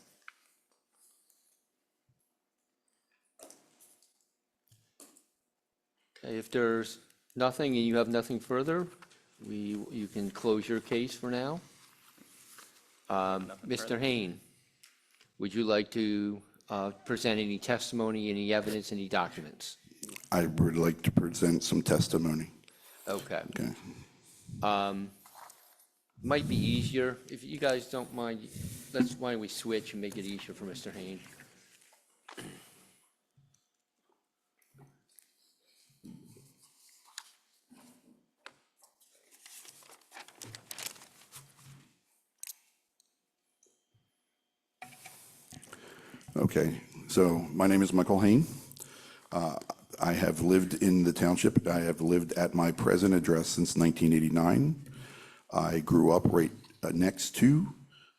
Okay, if there's nothing and you have nothing further, you can close your case for now. Mr. Hain, would you like to present any testimony, any evidence, any documents? I would like to present some testimony. Okay. Okay. Might be easier, if you guys don't mind, why don't we switch and make it easier for Mr. Hain? Okay, so my name is Michael Hain. I have lived in the township. I have lived at my present address since 1989. I grew up right next to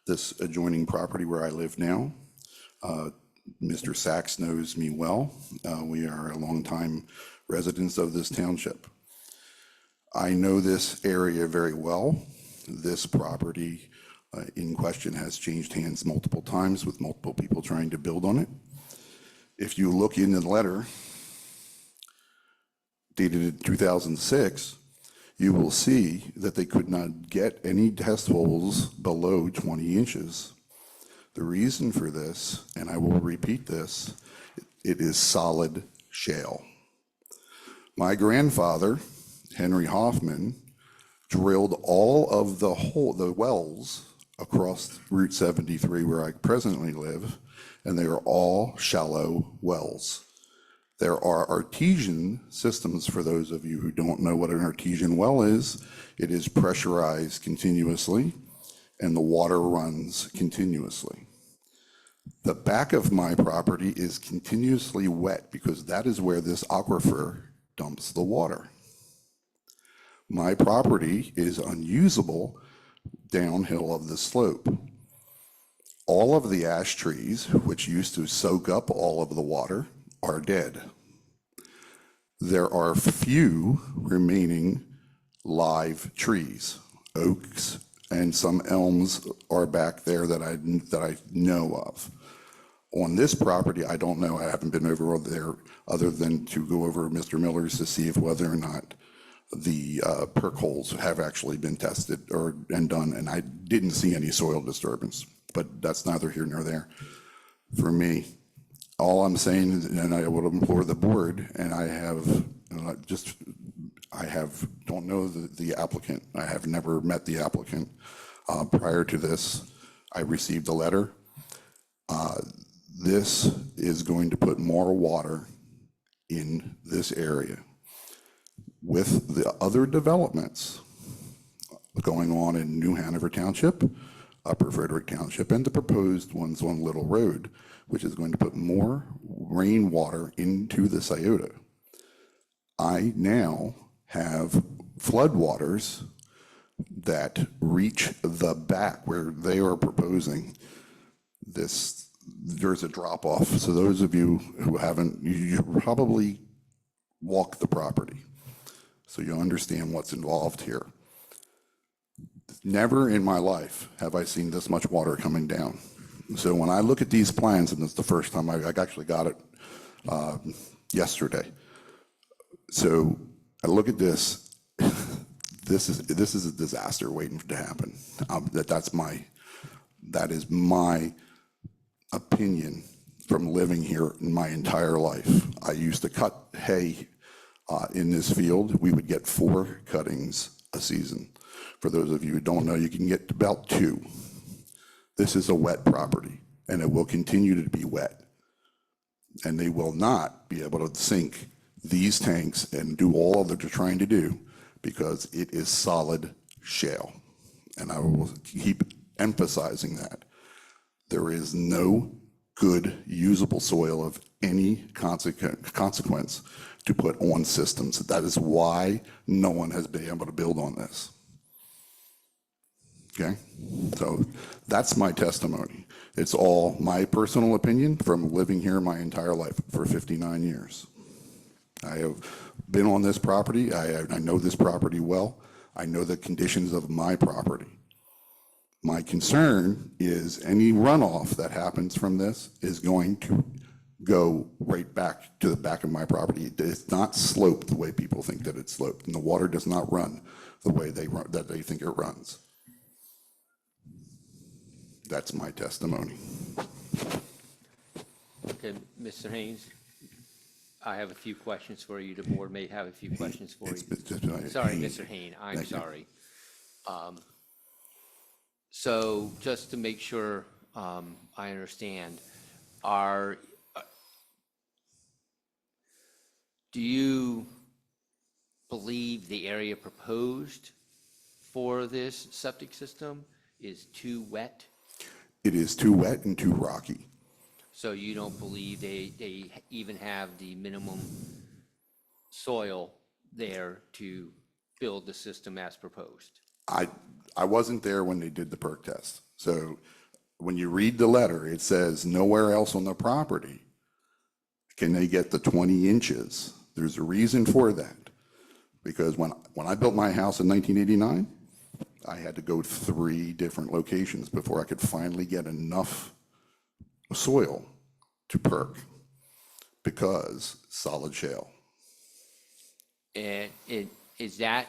this adjoining property where I live now. Mr. Sachs knows me well. We are longtime residents of this township. I know this area very well. This property in question has changed hands multiple times with multiple people trying to build on it. If you look in the letter dated in 2006, you will see that they could not get any test holes below 20 inches. The reason for this, and I will repeat this, it is solid shale. My grandfather, Henry Hoffman, drilled all of the wells across Route 73 where I presently live, and they are all shallow wells. There are artesian systems, for those of you who don't know what an artesian well is. It is pressurized continuously, and the water runs continuously. The back of my property is continuously wet because that is where this aquifer dumps the water. My property is unusable downhill of the slope. All of the ash trees, which used to soak up all of the water, are dead. There are few remaining live trees. Oaks and some elms are back there that I know of. On this property, I don't know. I haven't been over there other than to go over Mr. Miller's to see if whether or not the perk holes have actually been tested and done, and I didn't see any soil disturbance, but that's neither here nor there for me. All I'm saying is, and I would implore the board, and I don't know the applicant. I have never met the applicant. Prior to this, I received a letter. This is going to put more water in this area. With the other developments going on in New Hanover Township, Upper Frederick Township, and the proposed ones on Little Road, which is going to put more rainwater into the Scioto. I now have floodwaters that reach the back where they are proposing this. There's a drop off. So those of you who haven't, you probably walk the property, so you understand what's involved here. Never in my life have I seen this much water coming down. So when I look at these plans, and it's the first time I actually got it yesterday. So I look at this. This is a disaster waiting to happen. That is my opinion from living here my entire life. I used to cut hay in this field. We would get 4 cuttings a season. For those of you who don't know, you can get about 2. This is a wet property, and it will continue to be wet. And they will not be able to sink these tanks and do all that they're trying to do because it is solid shale. And I will keep emphasizing that. There is no good usable soil of any consequence to put on systems. That is why no one has been able to build on this. Okay? So that's my testimony. It's all my personal opinion from living here my entire life for 59 years. I have been on this property. I know this property well. I know the conditions of my property. My concern is any runoff that happens from this is going to go right back to the back of my property. It's not sloped the way people think that it's sloped, and the water does not run the way that they think it runs. That's my testimony. Okay, Mr. Haynes, I have a few questions for you. The board may have a few questions for you. Sorry, Mr. Haynes, I'm sorry. So just to make sure I understand, do you believe the area proposed for this septic system is too wet? It is too wet and too rocky. So you don't believe they even have the minimum soil there to build the system as proposed? I wasn't there when they did the perk test. So when you read the letter, it says nowhere else on the property can they get the 20 inches. There's a reason for that. Because when I built my house in 1989, I had to go to 3 different locations before I could finally get enough soil to perk because solid shale. And is that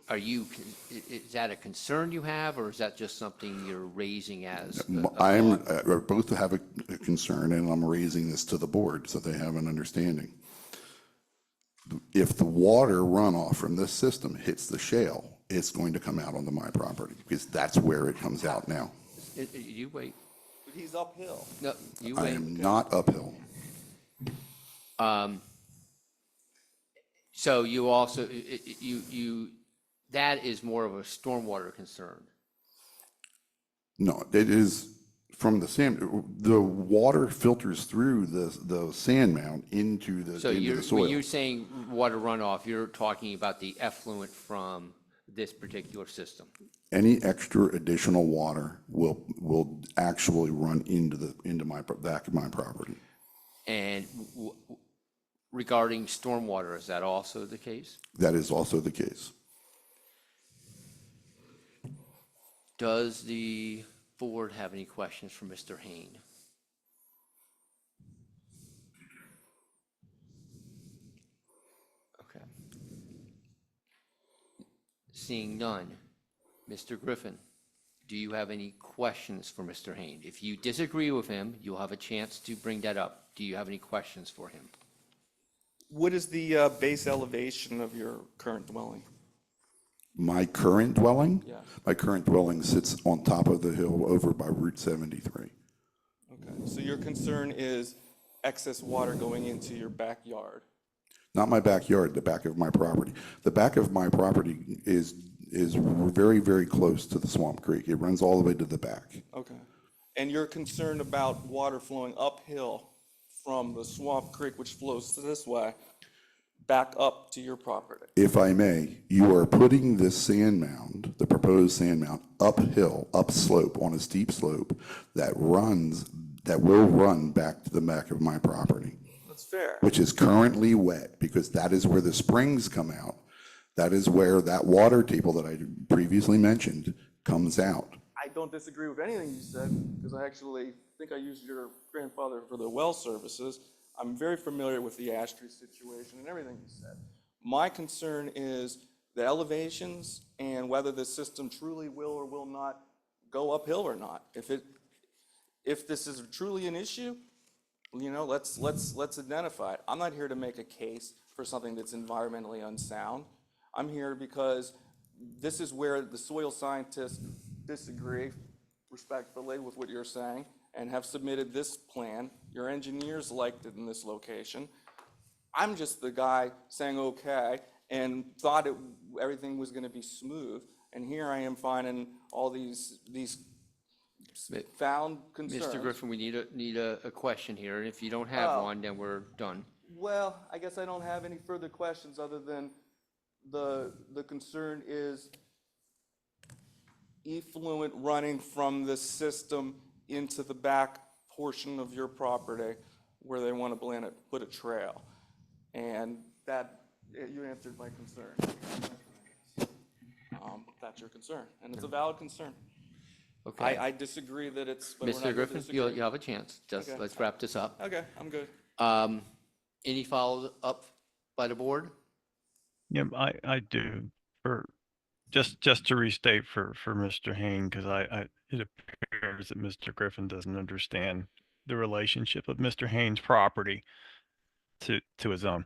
a concern you have, or is that just something you're raising as? I both have a concern, and I'm raising this to the board so they have an understanding. If the water runoff from this system hits the shale, it's going to come out onto my property because that's where it comes out now. You wait. But he's uphill. No, you I wait. am not uphill. So you also, that is more of a stormwater concern. No, it is from the sand. The water filters through the sand mound into the So into the when soil. you're saying water runoff, you're talking about the effluent from this particular system. Any extra additional water will actually run into my back of my property. And regarding stormwater, is that also the case? That is also the case. Does the board have any questions for Mr. Hayne? Okay. Seeing none, Mr. Griffin, do you have any questions for Mr. Hayne? If you disagree with him, you'll have a chance to bring that up. Do you have any questions for him? What is the base elevation of your current dwelling? My current dwelling? Yeah. My current dwelling sits on top of the hill over by Route 73. Okay, so your concern is excess water going into your backyard? Not my backyard, the back of my property. The back of my property is very, very close to the Swamp Creek. It runs all the way to the back. Okay. And you're concerned about water flowing uphill from the Swamp Creek, which flows this way, back up to your property? If I may, you are putting this sand mound, the proposed sand mound, uphill, upslope, on a steep slope that will run back to the back of my property. That's fair. which is currently wet, because that is where the springs come out. That is where that water table that I previously mentioned comes out. I don't disagree with anything you said, because I actually think I used your grandfather for the well services. I'm very familiar with the ash tree situation and everything you said. My concern is the elevations and whether the system truly will or will not go uphill or not. If this is truly an issue, let's identify it. I'm not here to make a case for something that's environmentally unsound. I'm here because this is where the soil scientists disagree respectfully with what you're saying and have submitted this plan. Your engineers liked it in this location. I'm just the guy saying okay and thought everything was going to be smooth. And here I am finding all these found concerns. Mr. Griffin, we need a question here, and if you don't have Oh. one, then we're done. Well, I guess I don't have any further questions other than the concern is effluent running from the system into the back portion of your property where they want to put a trail. And that, you answered my concern. That's your concern, and it's a valid concern. Okay. I disagree that it's, but we're not Mr. going to Griffin, disagree. you have a chance. Just Okay. let's wrap this up. Okay, I'm good. Any follow-up by the board? Yeah, I do. For just to restate for Mr. Hain, because it appears that Mr. Griffin doesn't understand the relationship of Mr. Hain's property to his own.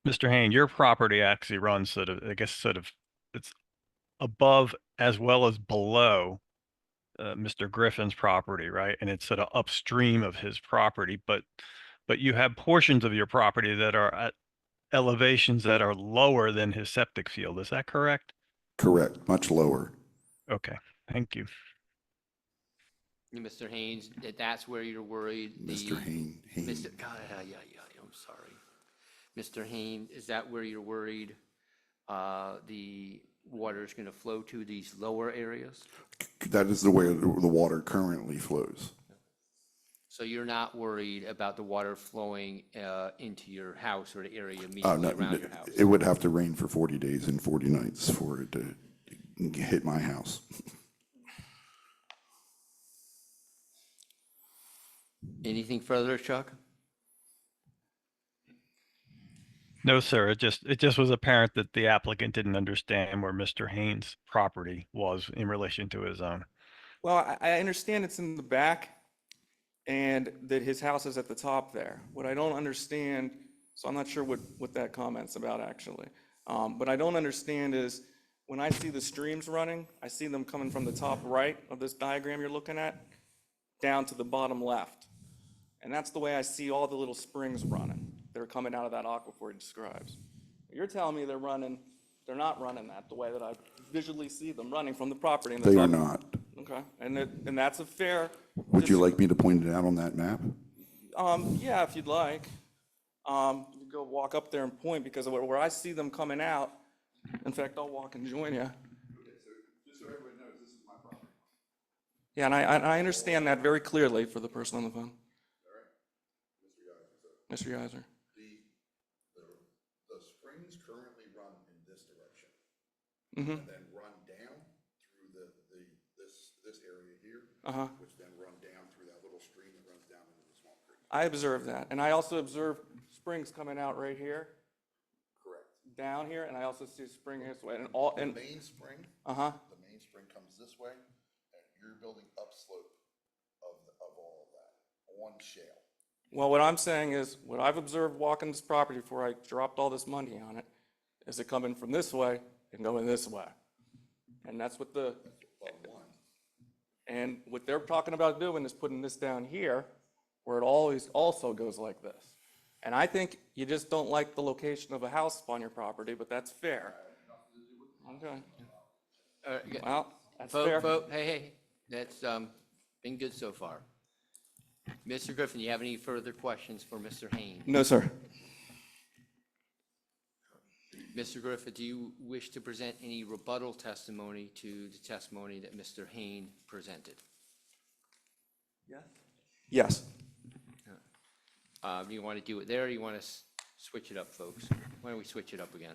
Mr. Hain, your property actually runs it's above as well as below Mr. Griffin's property, right? And it's sort of upstream of his property, but you have portions of your property that are at elevations that are lower than his septic field. Is that correct? Correct, much lower. Okay, thank you. Mr. Haynes, that's where you're worried? Mr. Hain. Mr. God, yeah, I'm sorry. Mr. Hain, is that where you're worried the water is going to flow to these lower areas? That is the way the water currently flows. So you're not worried about the water flowing into your house or the area No, immediately around your house? it would have to rain for 40 days and 40 nights for it to hit my house. Anything further, Chuck? No, sir. It just was apparent that the applicant didn't understand where Mr. Hain's property was in relation to his own. Well, I understand it's in the back and that his house is at the top there. What I don't understand, so I'm not sure what that comment's about actually. But I don't understand is when I see the streams running, I see them coming from the top right of this diagram you're looking at down to the bottom left. And that's the way I see all the little springs running. They're coming out of that aquifer he describes. You're telling me they're not running that the way that I visually see them running from the property. In the They are top. not. Okay, and that's a fair. Would you like me to point it out on that map? Yeah, if you'd like. You go walk up there and point, because where I see them coming out, in fact, I'll walk and join you. Just so everybody knows, this is my property. Yeah, and I understand that very clearly for the person on the phone. Mr. Geiser. The springs currently run in this direction. Mm-hmm. And then run down through this area here. Uh-huh. Which then run down through that little stream that runs down into the Swamp Creek. I observe that, and I also observe springs coming out right here, Correct. down here, and I also see a spring here, so, and The main spring. uh-huh. The main spring comes this way, and you're building upslope of all of that on shale. Well, what I'm saying is, what I've observed walking this property before I dropped all this money on it, is it coming from this way and going this way. And that's what and what they're talking about doing is putting this down here, where it always also goes like this. And I think you just don't like the location of a house on your property, but that's fair. Okay. Well, that's fair. Hey, that's been good so far. Mr. Griffin, you have any further questions for Mr. Hain? No, sir. Mr. Griffin, do you wish to present any rebuttal testimony to the testimony that Mr. Hain presented? Yes. Do you want to do it there, or you want to switch it up, folks? Why don't we switch it up again?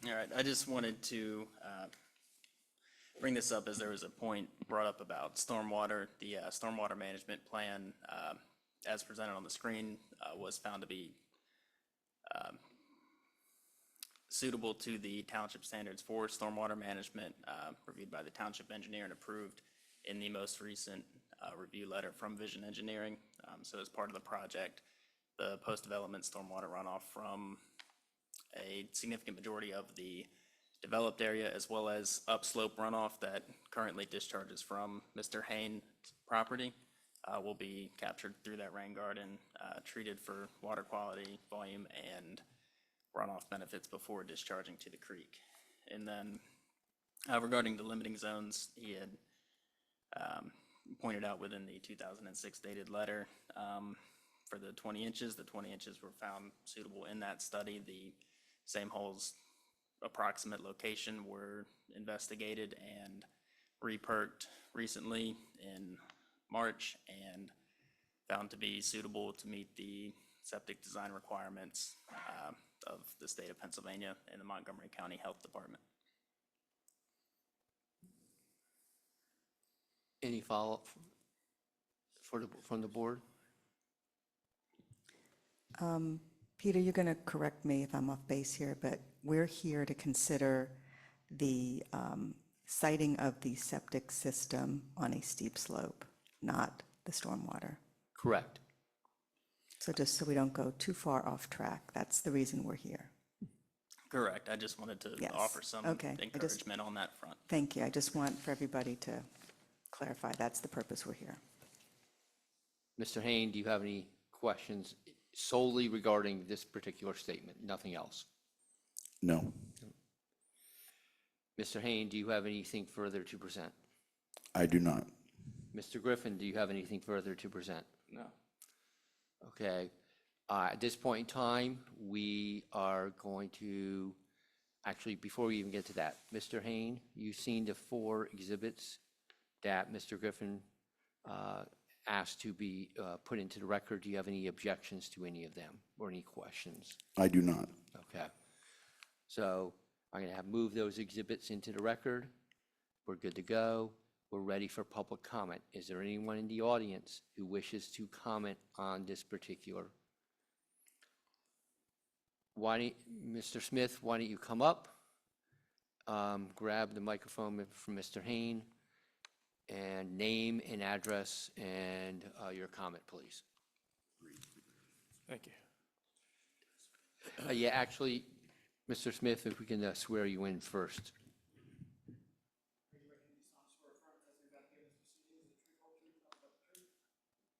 All right, I just wanted to bring this up as there was a point brought up about stormwater. The stormwater management plan, as presented on the screen, was found to be suitable to the township standards for stormwater management, reviewed by the township engineer and approved in the most recent review letter from Vision Engineering. So as part of the project, the post-development stormwater runoff from a significant majority of the developed area, as well as upslope runoff that currently discharges from Mr. Haynes' property, will be captured through that rain garden, treated for water quality, volume, and runoff benefits before discharging to the creek. And then regarding the limiting zones, he had pointed out within the 2006 dated letter, for the 20 inches were found suitable in that study. The same holes, approximate location, were investigated and re-perked recently in March and found to be suitable to meet the septic design requirements of the state of Pennsylvania and the Montgomery County Health Department. Any follow-up from the board? Peter, you're going to correct me if I'm off base here, but we're here to consider the siting of the septic system on a steep slope, not the stormwater. Correct. So just so we don't go too far off track, that's the reason we're here. Correct. I just wanted to Yes. offer some Okay. encouragement on that front. Thank you. I just want for everybody to clarify, that's the purpose we're here. Mr. Haynes, do you have any questions solely regarding this particular statement, nothing else? No, Mr. Haynes, do you have anything further to present? I do not. Mr. Griffin, do you have anything further to present? No. Okay. At this point in time, we are going to, actually, before we even get to that, Mr. Haynes, you've seen the 4 exhibits that Mr. Griffin asked to be put into the record. Do you have any objections to any of them or any questions? I do not. Okay. So I'm going to have moved those exhibits into the record. We're good to go. We're ready for public comment. Is there anyone in the audience who wishes to comment on this particular? Mr. Smith, why don't you come up, grab the microphone from Mr. Haynes, and name and address and your comment, please. Thank you. Yeah, actually, Mr. Smith, if we can swear you in first.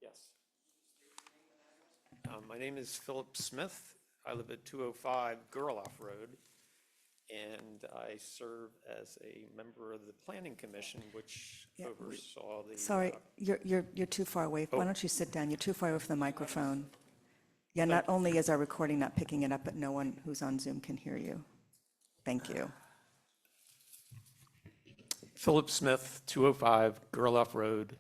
Yes. My name is Philip Smith. I live at 205 Gerloff Road, and I serve as a member of the Planning Commission, which oversaw the... Sorry, you're too far away. Why don't you sit down? You're too far away from the microphone. Yeah, not only is our recording not picking it up, but no one who's on Zoom can hear you. Thank you. Philip Smith, 205 Gerloff Road,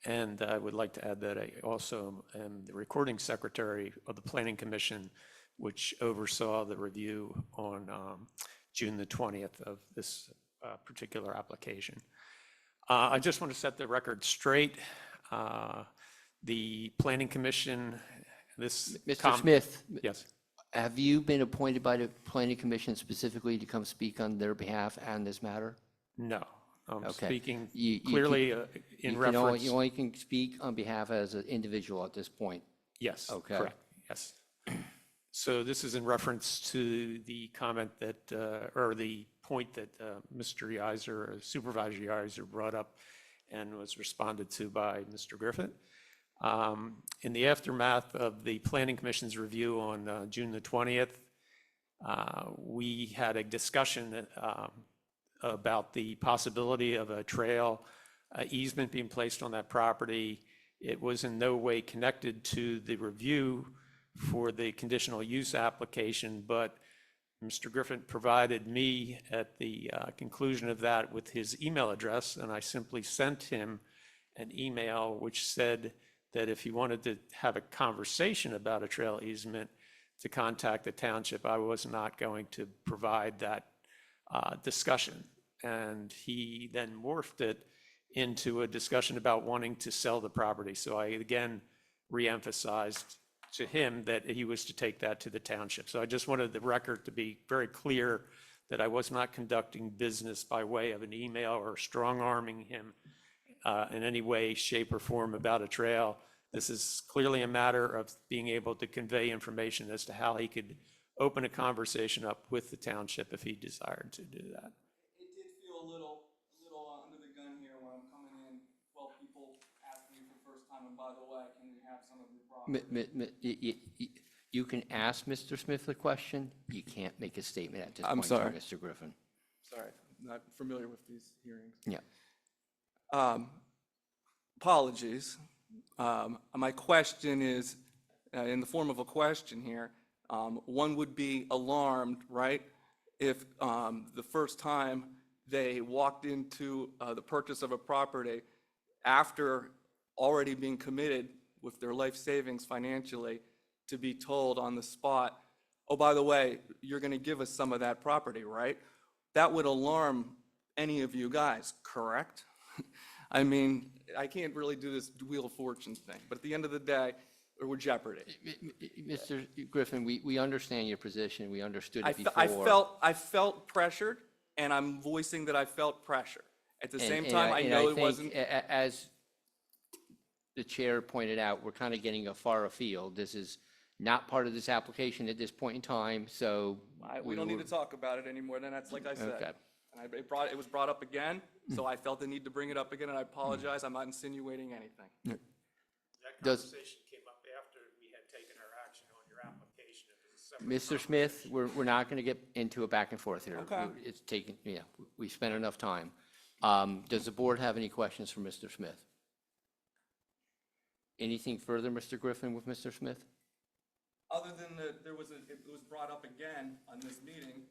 and I would like to add that I also am the recording secretary of the Planning Commission, which oversaw the review on June the 20th of this particular application. I just want to set the record straight. The Planning Commission, Mr. Smith, Yes. have you been appointed by the Planning Commission specifically to come speak on their behalf on this matter? No. I'm Okay. speaking You clearly can- in You can reference. you only can speak on behalf as an individual at this point. Yes, Okay. correct, yes. So this is in reference to the comment that, or the point that Mr. Yiser, Supervisor Yiser brought up and was responded to by Mr. Griffin. In the aftermath of the Planning Commission's review on June the 20th, we had a discussion about the possibility of a trail easement being placed on that property. It was in no way connected to the review for the conditional use application, but Mr. Griffin provided me at the conclusion of that with his email address, and I simply sent him an email which said that if he wanted to have a conversation about a trail easement, to contact the township. I was not going to provide that discussion. And he then morphed it into a discussion about wanting to sell the property. So I again reemphasized to him that he was to take that to the township. So I just wanted the record to be very clear that I was not conducting business by way of an email or strong-arming him in any way, shape, or form about a trail. This is clearly a matter of being able to convey information as to how he could open a conversation up with the township if he desired to do that. It did feel a little under the gun here when I'm coming in. 12 people asking me for the first time, and by the way, can we have some of your property? You can ask Mr. Smith a question. You can't make a statement at this I'm point in time, sorry. Mr. Griffin. Sorry, I'm not familiar with these hearings. Yeah. Apologies. My question is, in the form of a question here, one would be alarmed, right, if the first time they walked into the purchase of a property after already being committed with their life savings financially to be told on the spot, oh, by the way, you're going to give us some of that property, right? That would alarm any of you guys, correct? I mean, I can't really do this Wheel of Fortune thing, but at the end of the day, we're jeopardy. Mr. Griffin, we understand your position. We understood I it before. I felt pressured, and I'm voicing that I felt pressure. At the same And time, I know it think, wasn't. As the chair pointed out, we're kind of getting far afield. This is not part of this application at this point in time, so. We don't need to talk about it anymore, then that's like I said. Okay. And it was brought up again, so I felt the need to bring it up again, and I apologize. I'm not insinuating anything. That Does- conversation came up after we had taken our action on your application. It was a separate Mr. Smith, we're not going to get into a back and forth here. Okay. It's taken, we spent enough time. Does the board have any questions for Mr. Smith? Anything further, Mr. Griffin, with Mr. Smith? Other than it was brought up again on this meeting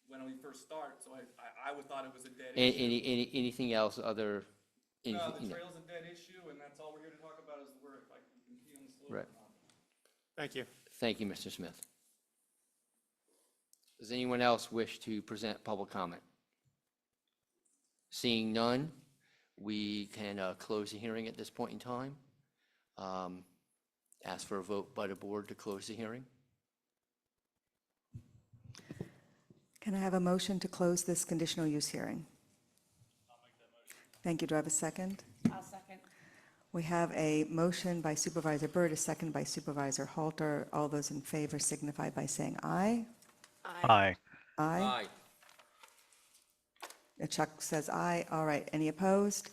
when we first started, so I thought it was a dead issue. Anything else other? No, the anything- trail's a dead issue, and that's all we're here to talk about is where, if I can be on the slope. Right. Thank you. Thank you, Mr. Smith. Does anyone else wish to present public comment? Seeing none, we can close the hearing at this point in time. Ask for a vote by the board to close the hearing. Can I have a motion to close this conditional use hearing? Thank you. Do I have a second? I'll second. We have a motion by Supervisor Byrd, a second by Supervisor Halter. All those in favor signify by saying aye. Aye. Aye. Chuck says aye. All right. Any opposed?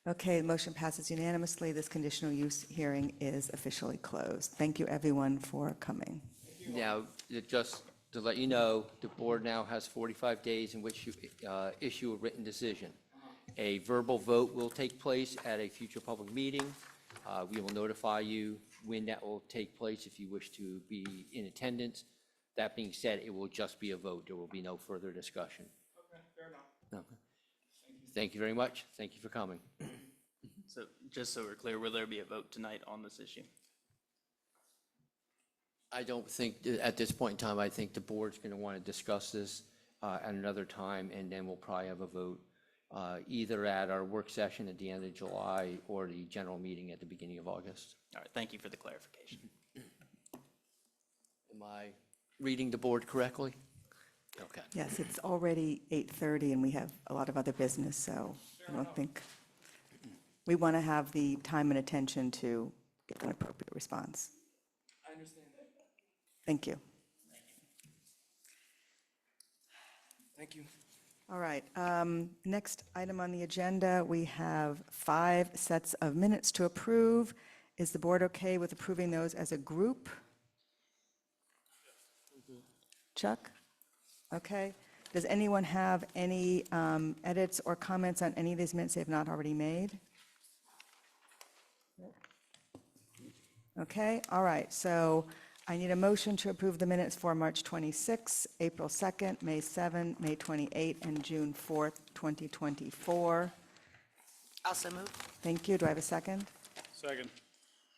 Okay, the motion passes unanimously. This conditional use hearing is officially closed. Thank you, everyone, for coming. Now, just to let you know, the board now has 45 days in which to issue a written decision. A verbal vote will take place at a future public meeting. We will notify you when that will take place if you wish to be in attendance. That being said, it will just be a vote. There will be no further discussion. Okay, fair enough. Okay. Thank you very much. Thank you for coming. So just so we're clear, will there be a vote tonight on this issue? I don't think, at this point in time, I think the board's going to want to discuss this at another time, and then we'll probably have a vote either at our work session at the end of July or the general meeting at the beginning of August. All right, thank you for the clarification. Am I reading the board correctly? Okay. Yes, it's already 8:30 and we have a lot of other business, so I don't think, we want to have the time and attention to get an appropriate response. I understand. Thank you. Thank you. All right, next item on the agenda, we have 5 sets of minutes to approve. Is the board okay with approving those as a group? Chuck? Okay. Does anyone have any edits or comments on any of these minutes they have not already made? Okay, all right, so I need a motion to approve the minutes for March 26, April 2nd, May 7, May 28, and June 4th, 2024. Also move. Thank you. Do I have a second? Second.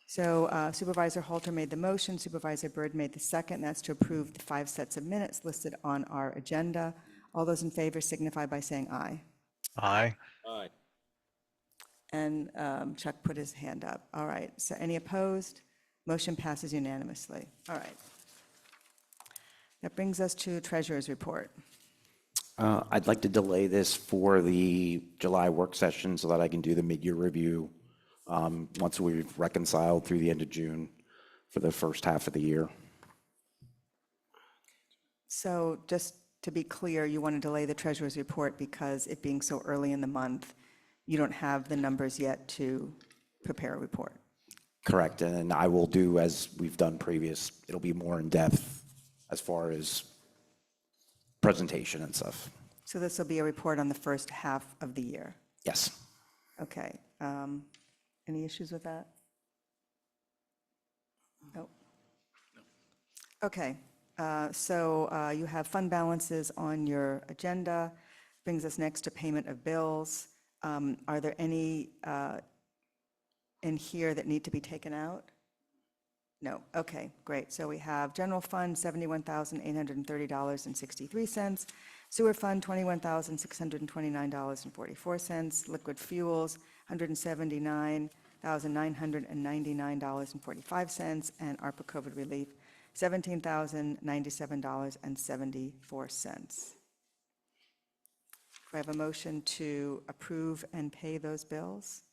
So Supervisor Halter made the motion, Supervisor Byrd made the second. That's to approve the 5 sets of minutes listed on our agenda. All those in favor signify by saying aye. Aye. Aye. And Chuck put his hand up. All right, so any opposed? Motion passes unanimously. All right. That brings us to Treasurer's Report. I'd like to delay this for the July work session so that I can do the mid-year review once we've reconciled through the end of June for the first half of the year. So just to be clear, you want to delay the Treasurer's Report because it being so early in the month, you don't have the numbers yet to prepare a report. Correct, and I will do as we've done previous. It'll be more in-depth as far as presentation and stuff. So this will be a report on the first half of the year. Yes. Okay. Any issues with that? Nope. Okay. So you have fund balances on your agenda. Brings us next to payment of bills. Are there any in here that need to be taken out? No. Okay, great. So we have general fund, $71,830.63. Sewer fund, $21,629.44. Liquid fuels, $179,999.45. And ARPA COVID relief, $17,097.74. Do I have a motion to approve and pay those bills?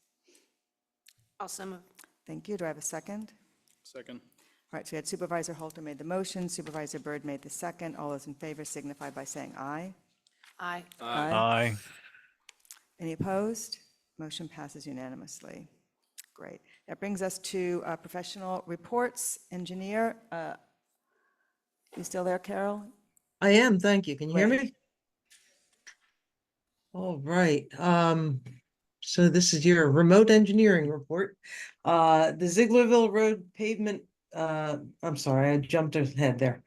Also move. Thank you. Do I have a second? Second. All right, so we had Supervisor Holter made the motion, Supervisor Byrd made the second. All those in favor signify by saying aye. Aye. Aye. Any opposed? Motion passes unanimously. Great. That brings us to professional reports. Engineer, you still there, Carol? I am, thank you. Can you hear Great. me? All right, so this is your remote engineering report. The Zieglerville Road pavement, I'm sorry, I jumped ahead there.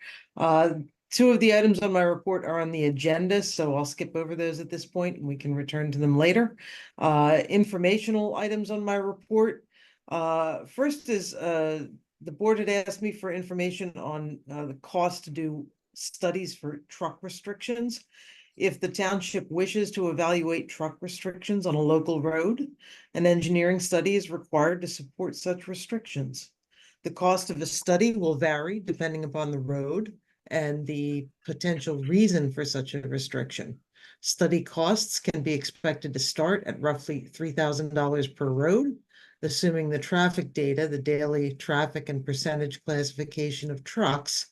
Two of the items on my report are on the agenda, so I'll skip over those at this point and we can return to them later. Informational items on my report. First is, the board had asked me for information on the cost to do studies for truck restrictions. If the township wishes to evaluate truck restrictions on a local road, an engineering study is required to support such restrictions. The cost of a study will vary depending upon the road and the potential reason for such a restriction. Study costs can be expected to start at roughly $3,000 per road, assuming the traffic data, the daily traffic and percentage classification of trucks,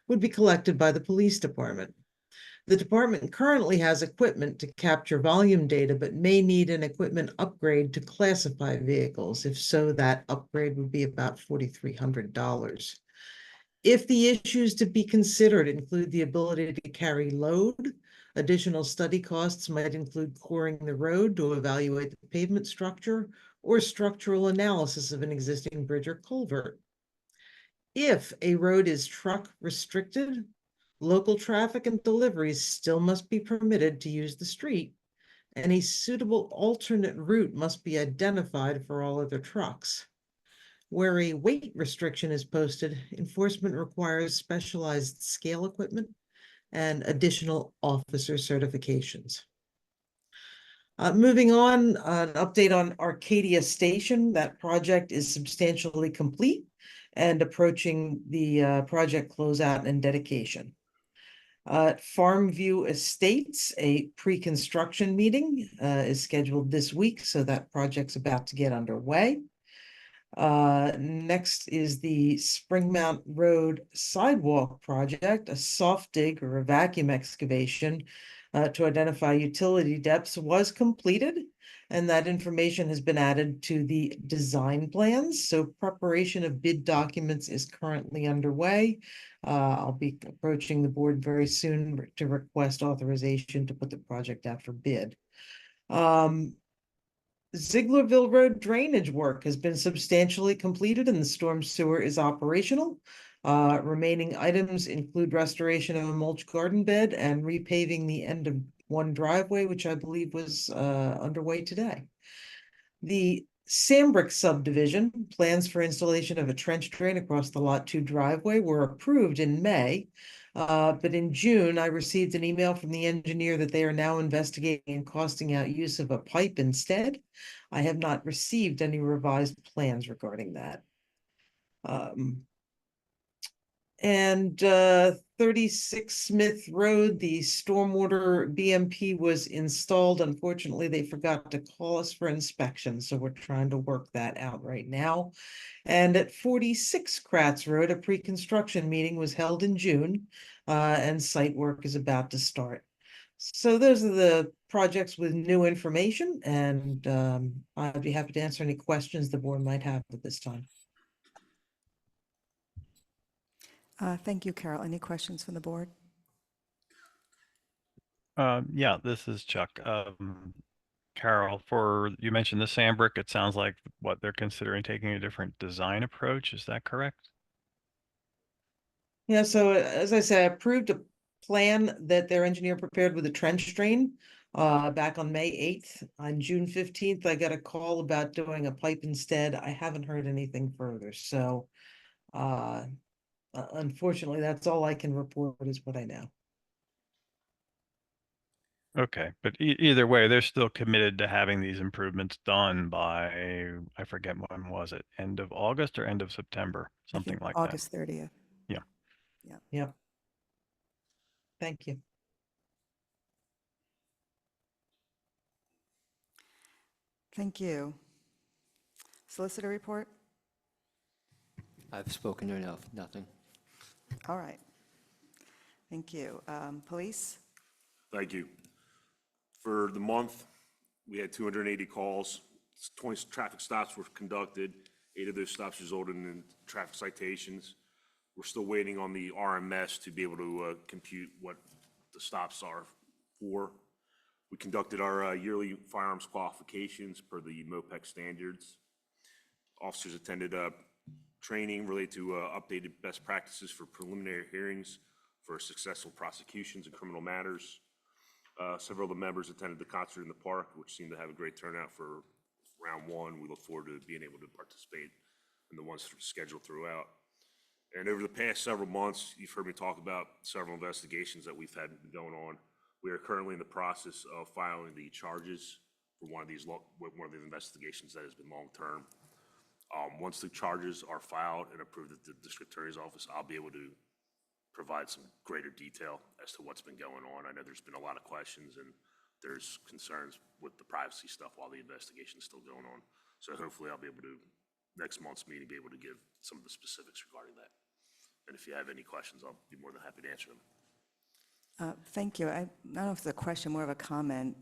would be collected by the police department. The department currently has equipment to capture volume data, but may need an equipment upgrade to classify vehicles. If so, that upgrade would be about $4,300. If the issues to be considered include the ability to carry load, additional study costs might include coring the road to evaluate the pavement structure or structural analysis of an existing bridge or culvert. If a road is truck restricted, local traffic and deliveries still must be permitted to use the street, and a suitable alternate route must be identified for all other trucks. Where a weight restriction is posted, enforcement requires specialized scale equipment and additional officer certifications. Moving on, an update on Arcadia Station. That project is substantially complete and approaching the project closeout and dedication. Farmview Estates, a pre-construction meeting is scheduled this week, so that project's about to get underway. Next is the Springmount Road Sidewalk Project, a soft dig or a vacuum excavation to identify utility depths was completed, and that information has been added to the design plans. So preparation of bid documents is currently underway. I'll be approaching the board very soon to request authorization to put the project out for bid. Zieglerville Road drainage work has been substantially completed and the storm sewer is operational. Remaining items include restoration of a mulch garden bed and repaving the end of one driveway, which I believe was underway today. The Sandbrick subdivision, plans for installation of a trench drain across the Lot 2 driveway were approved in May. But in June, I received an email from the engineer that they are now investigating and costing out use of a pipe instead. I have not received any revised plans regarding that. And 36 Smith Road, the stormwater BMP was installed. Unfortunately, they forgot to call us for inspection, so we're trying to work that out right now. And at 46 Kratz Road, a pre-construction meeting was held in June, and site work is about to start. So those are the projects with new information, and I'd be happy to answer any questions the board might have at this time. Thank you, Carol. Any questions from the board? Yeah, this is Chuck. Carol, you mentioned the Sandbrick, it sounds like what they're considering taking a different design approach. Is that correct? Yeah, so as I said, I approved a plan that their engineer prepared with a trench drain back on May 8th. On June 15th, I got a call about doing a pipe instead. I haven't heard anything further, so unfortunately, that's all I can report is what I know. Okay, but either way, they're still committed to having these improvements done by, I forget when was it, end of August or end of September, I something think like that. August 30th. Yeah. Yep. Thank you. Thank you. Solicitor report? I've spoken to enough, nothing. All right. Thank you. Police? Thank you. For the month, we had 280 calls, 20 traffic stops were conducted, 8 of those stops resulted in traffic citations. We're still waiting on the RMS to be able to compute what the stops are for. We conducted our yearly firearms qualifications per the MOPEC standards. Officers attended training related to updated best practices for preliminary hearings for successful prosecutions in criminal matters. Several of the members attended the concert in the park, which seemed to have a great turnout for round one. We look forward to being able to participate in the ones scheduled throughout. And over the past several months, you've heard me talk about several investigations that we've had going on. We are currently in the process of filing the charges for one of the investigations that has been long-term. Once the charges are filed and approved at the district attorney's office, I'll be able to provide some greater detail as to what's been going on. I know there's been a lot of questions and there's concerns with the privacy stuff while the investigation is still going on. So hopefully I'll be able to, next month's meeting, be able to give some of the specifics regarding that. And if you have any questions, I'll be more than happy to answer them. Thank you. I don't know if it's a question, more of a comment.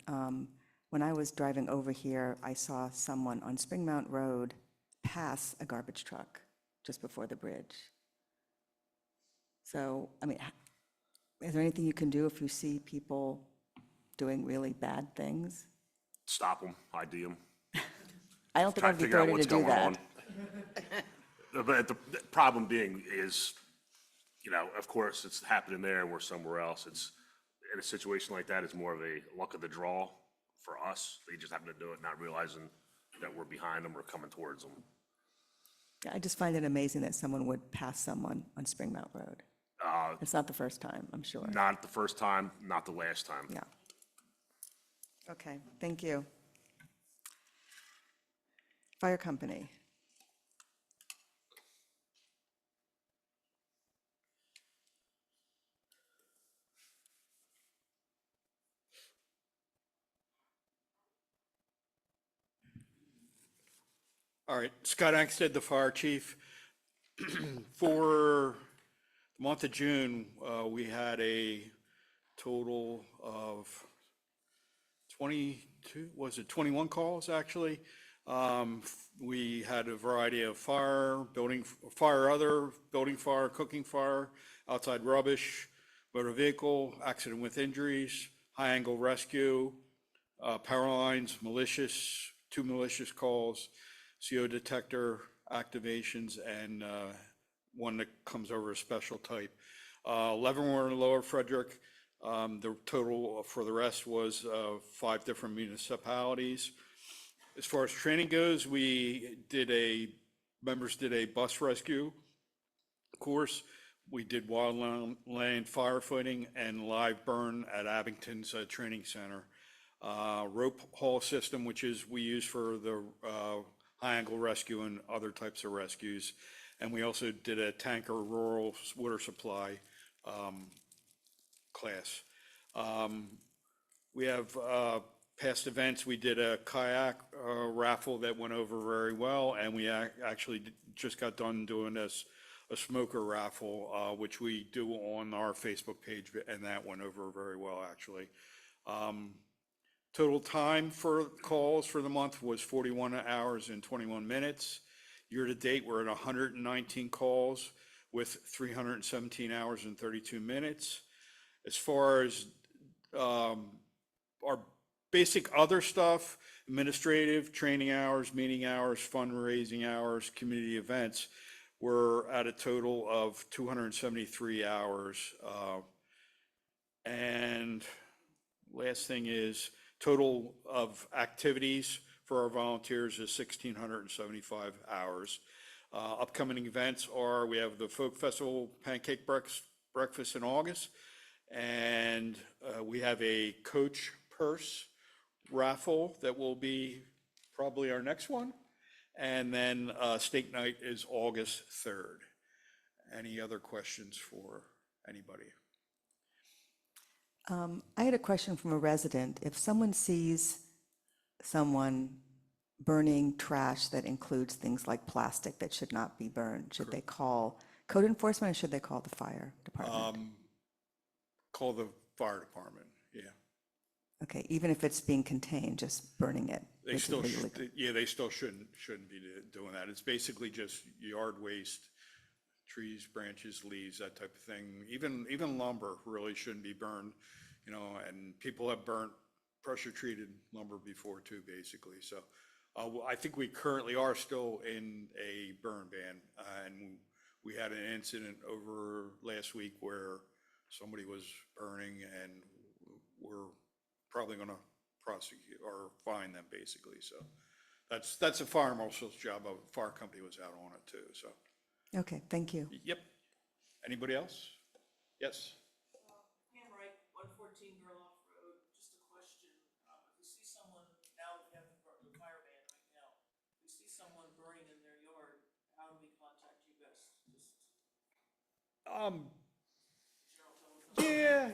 When I was driving over here, I saw someone on Springmount Road pass a garbage truck just before the bridge. So, I mean, is there anything you can do if you see people doing really bad things? Stop them, ID them. I don't think Try I'd to be figure out authority what's to do going that. on. But the problem being is, you know, of course, it's happening there and we're somewhere else. It's, in a situation like that, it's more of a luck of the draw for us. They just happen to do it, not realizing that we're behind them or coming towards them. Yeah, I just find it amazing that someone would pass someone on Springmount Road. It's not the first time, I'm sure. Not the first time, not the last time. Yeah. Okay, thank you. Fire company. All right, Scott Angsted, the fire chief. For the month of June, we had a total of 22, was it 21 calls, actually? We had a variety of fire, building fire, cooking fire, outside rubbish, motor vehicle, accident with injuries, high-angle rescue, power lines, malicious, 2 malicious calls, CO detector activations, and one that comes over a special type. 11 were in Lower Frederick. The total for the rest was 5 different municipalities. As far as training goes, members did a bus rescue course. We did wildland firefighting and live burn at Abington's training center. Rope haul system, which we use for the high angle rescue and other types of rescues. And we also did a tanker rural water supply class. We have past events. We did a kayak raffle that went over very well, and we actually just got done doing a smoker raffle, which we do on our Facebook page, and that went over very well, actually. Total time for calls for the month was 41 hours and 21 minutes. Year to date, we're at 119 calls with 317 hours and 32 minutes. As far as our basic other stuff, administrative, training hours, meeting hours, fundraising hours, community events, we're at a total of 273 hours. And last thing is total of activities for our volunteers is 1,675 hours. Upcoming events are, we have the Folk Festival Pancake Breakfast in August, and we have a coach purse raffle that will be probably our next one. And then Steak Night is August 3rd. Any other questions for anybody? I had a question from a resident. If someone sees someone burning trash that includes things like plastic that should not be burned, should they call code enforcement or should they call the fire department? Call the fire department, yeah. Okay, even if it's being contained, just burning it. They which is still, legally- they still shouldn't be doing that. It's basically just yard waste, trees, branches, leaves, that type of thing. Even lumber really shouldn't be burned, and people have burnt pressure treated lumber before too, basically. So I think we currently are still in a burn ban, and we had an incident over last week where somebody was burning, and we're probably going to prosecute or fine them, basically. So that's a fire marshal's job. A fire company was out on it too. So. Okay, thank you. Yep. Anybody else? Yes. Pam Wright, 114 Gerloff Road. Just a question. If we see someone, now we have the fire ban right now, if we see someone burning in their yard, how do we contact you best?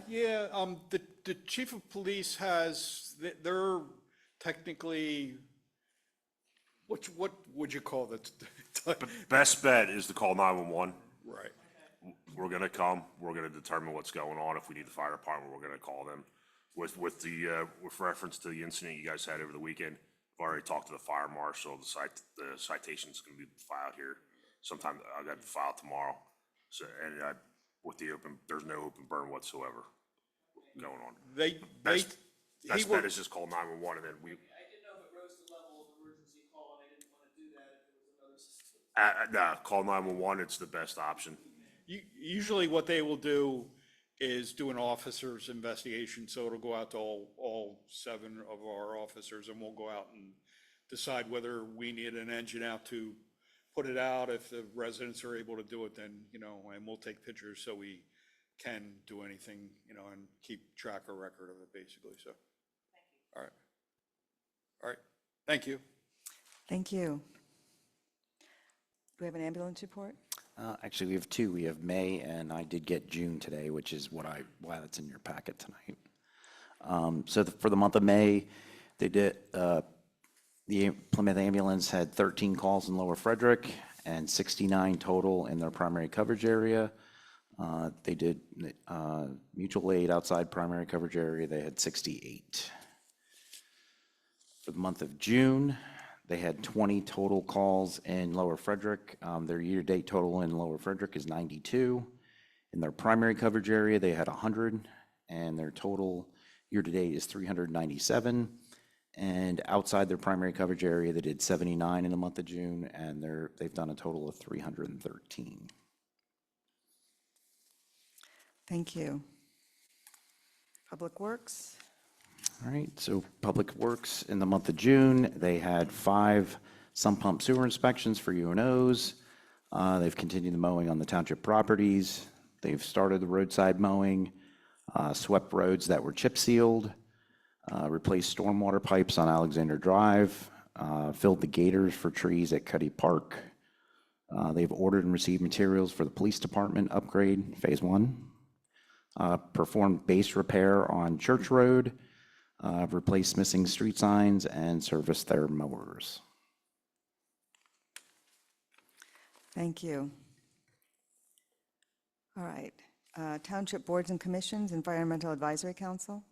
Yeah. The chief of police they're technically, what would you call that? Best bet is to call 911. Right. We're gonna come, we're gonna determine what's going on. If we need the fire department, we're gonna call them. With reference to the incident you guys had over the weekend, I've already talked to the fire marshal. The citation's gonna be filed here sometime. I got to file tomorrow. So, and there's no open burn whatsoever going on. Best bet is just call 911, and then we. I didn't know if it rose to the level of emergency call, and I didn't want to do that if it was another. Nah, call 911. It's the best option. Usually what they will do is do an officer's investigation, so it'll go out to all 7 of our officers, and we'll go out and decide whether we need an engine out to put it out. If the residents are able to do it, then, and we'll take pictures so we can do anything, and keep track or record of it, basically, so. Thank you. All right. Thank you. Thank you. Do we have an ambulance report? Actually, we have 2. We have May, and I did get June today, which is why that's in your packet tonight. So for the month of May, they did, the Plymouth ambulance had 13 calls in Lower Frederick and 69 total in their primary coverage area. They did mutual aid outside primary coverage area. They had 68. For the month of June, they had 20 total calls in Lower Frederick. Their year-to-date total in Lower Frederick is 92. In their primary coverage area, they had 100, and their total year-to-date is 397. And outside their primary coverage area, they did 79 in the month of June, and they've done a total of 313. Thank you. Public Works? All right, so Public Works in the month of June, they had 5 sump pump sewer inspections for UNOs. They've continued the mowing on the township properties. They've started the roadside mowing, swept roads that were chip sealed, replaced stormwater pipes on Alexander Drive, filled the gators for trees at Cuddy Park. They've ordered and received materials for the police department upgrade, phase 1. Performed base repair on Church Road, replaced missing street signs, and serviced their mowers. Thank you. All right. Township Boards and Commissions, Environmental Advisory Council?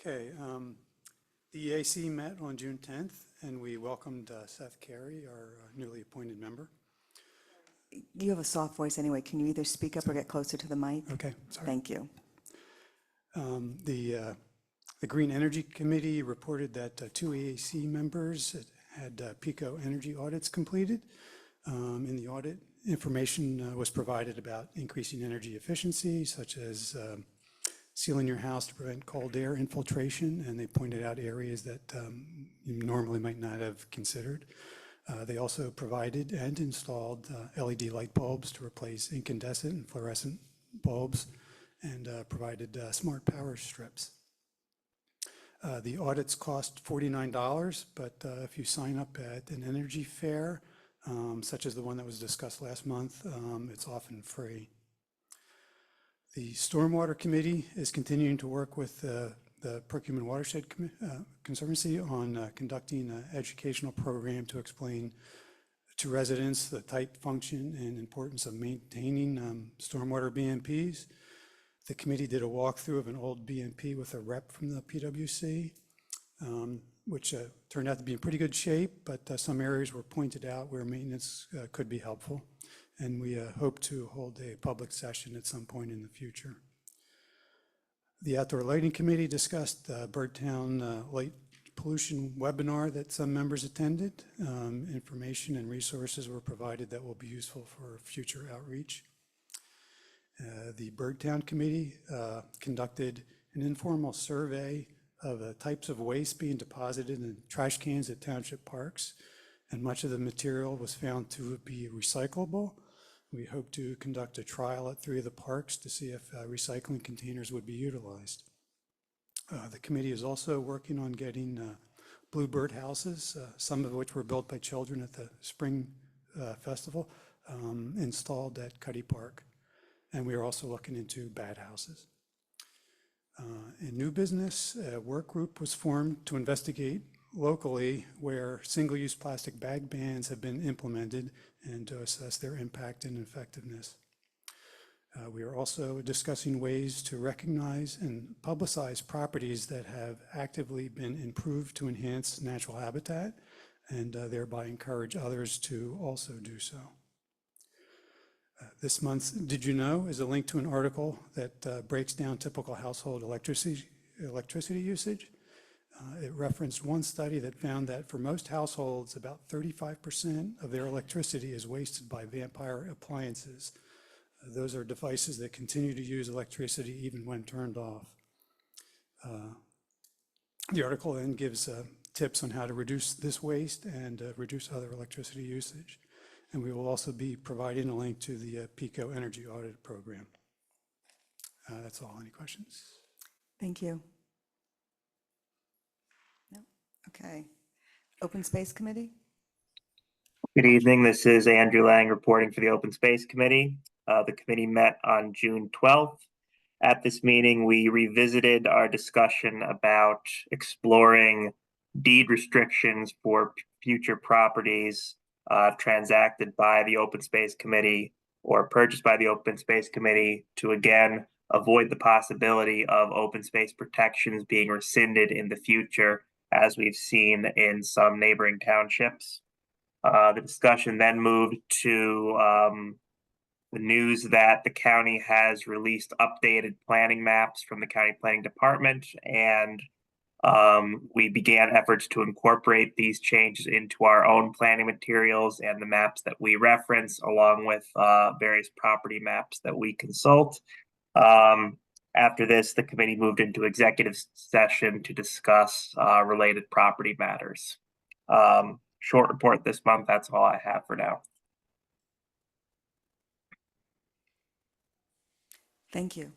Okay, the EAC met on June 10th, and we welcomed Seth Carey, our newly appointed member. You have a soft voice anyway. Can you either speak up or get closer to the mic? Okay, sorry. Thank you. The Green Energy Committee reported that 2 EAC members had PICO energy audits completed. In the audit, information was provided about increasing energy efficiency, such as sealing your house to prevent cold air infiltration, and they pointed out areas that you normally might not have considered. They also provided and installed LED light bulbs to replace incandescent and fluorescent bulbs, and provided smart power strips. The audits cost $49, but if you sign up at an energy fair, such as the one that was discussed last month, it's often free. The Stormwater Committee is continuing to work with the Perkins Watershed Conservancy on conducting an educational program to explain to residents the type, function, and importance of maintaining stormwater BMPs. The committee did a walkthrough of an old BMP with a rep from the PWC, which turned out to be in pretty good shape, but some areas were pointed out where maintenance could be helpful. And we hope to hold a public session at some point in the future. The Outdoor Lighting Committee discussed the Birdtown Light Pollution webinar that some members attended. Information and resources were provided that will be useful for future outreach. The Birdtown Committee conducted an informal survey of the types of waste being deposited in trash cans at township parks, and much of the material was found to be recyclable. We hope to conduct a trial at 3 of the parks to see if recycling containers would be utilized. The committee is also working on getting bluebird houses, some of which were built by children at the Spring Festival, installed at Cuddy Park. And we are also looking into bat houses. In new business, a work group was formed to investigate locally where single-use plastic bag bans have been implemented and to assess their impact and effectiveness. We are also discussing ways to recognize and publicize properties that have actively been improved to enhance natural habitat and thereby encourage others to also do so. This month's Did You Know is a link to an article that breaks down typical household electricity usage. It referenced one study that found that for most households, about 35% of their electricity is wasted by vampire appliances. Those are devices that continue to use electricity even when turned off. The article then gives tips on how to reduce this waste and reduce other electricity usage. And we will also be providing a link to the PICO Energy Audit Program. That's all. Any questions? Thank you. No? Okay. Open Space Committee? Good evening. This is Andrew Lang reporting for the Open Space Committee. The committee met on June 12th. At this meeting, we revisited our discussion about exploring deed restrictions for future properties transacted by the Open Space Committee or purchased by the Open Space Committee to again avoid the possibility of open space protections being rescinded in the future, as we've seen in some neighboring townships. The discussion then moved to the news that the county has released updated planning maps from the county planning department, and we began efforts to incorporate these changes into our own planning materials and the maps that we reference, along with various property maps that we consult. After this, the committee moved into executive session to discuss related property matters. Short report this month. That's all I have for now. Thank you.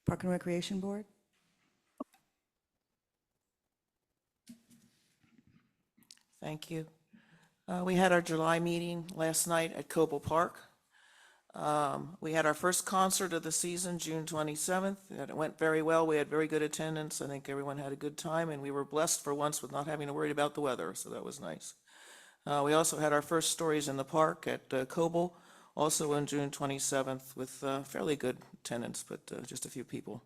Park and Recreation Board? Thank you. We had our July meeting last night at Coble Park. We had our first concert of the season, June 27th, and it went very well. We had very good attendance. I think everyone had a good time, and we were blessed for once with not having to worry about the weather, so that was nice. We also had our first Stories in the Park at Coble, also on June 27th, with fairly good attendance, but just a few people.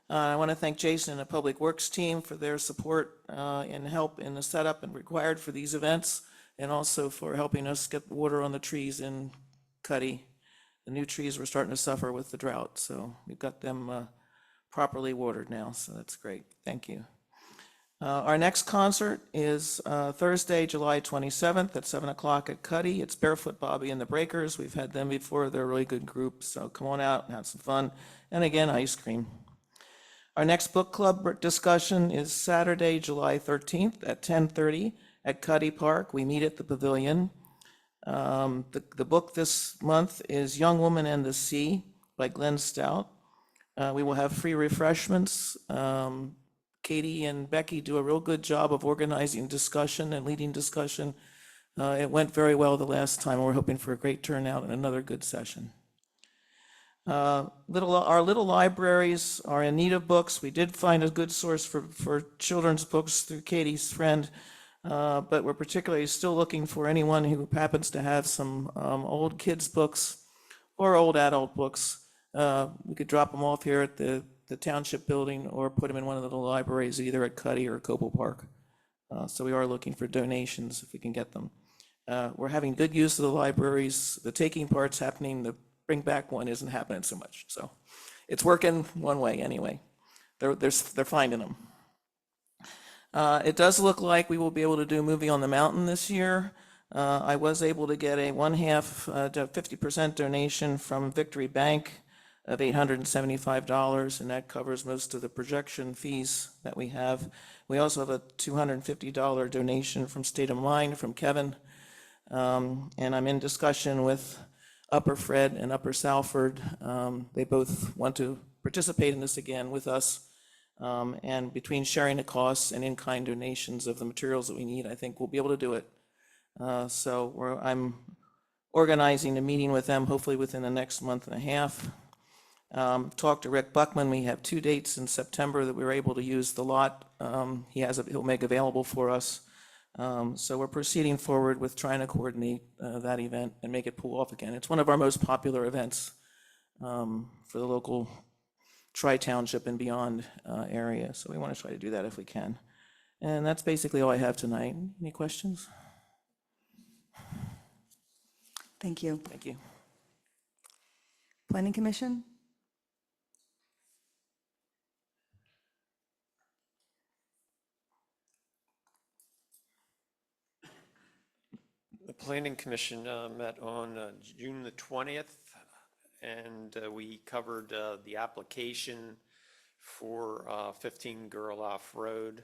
I want to thank Jason and the Public Works team for their support and help in the setup and required for these events, and also for helping us get water on the trees in Cuddy. The new trees were starting to suffer with the drought, so we've got them properly watered now, so that's great. Thank you. Our next concert is Thursday, July 27th at 7 o'clock at Cuddy. It's Barefoot Bobby and the Breakers. We've had them before. They're a really good group, so come on out and have some fun. And again, ice cream. Our next book club discussion is Saturday, July 13th at 10:30 at Cuddy Park. We meet at the Pavilion. The book this month is Young Woman and the Sea by Glenn Stout. We will have free refreshments. Katie and Becky do a real good job of organizing discussion and leading discussion. It went very well the last time. We're hoping for a great turnout and another good session. Our little libraries are in need of books. We did find a good source for children's books through Katie's friend, but we're particularly still looking for anyone who happens to have some old kids' books or old adult books. We could drop them off here at the township building or put them in one of the little libraries, either at Cuddy or Coble Park. So we are looking for donations if we can get them. We're having good use of the libraries. The taking part's happening. The bring back one isn't happening so much. So it's working one way anyway. They're finding them. It does look like we will be able to do a movie on the mountain this year. I was able to get a 50% donation from Victory Bank of $875, and that covers most of the projection fees that we have. We also have a $250 donation from State of Mind from Kevin, and I'm in discussion with Upper Fred and Upper Salford. They both want to participate in this again with us, and between sharing the costs and in-kind donations of the materials that we need, I think we'll be able to do it. So I'm organizing a meeting with them, hopefully within the next month and a half. Talked to Rick Buckman. We have 2 dates in September that we were able to use the lot he'll make available for us. So we're proceeding forward with trying to coordinate that event and make it pull off again. It's one of our most popular events for the local Tri-Township and beyond area. So we want to try to do that if we can. And that's basically all I have tonight. Any questions? Thank you. Thank you. Planning Commission? The Planning Commission met on June the 20th, and we covered the application for 15 Gerloff Road.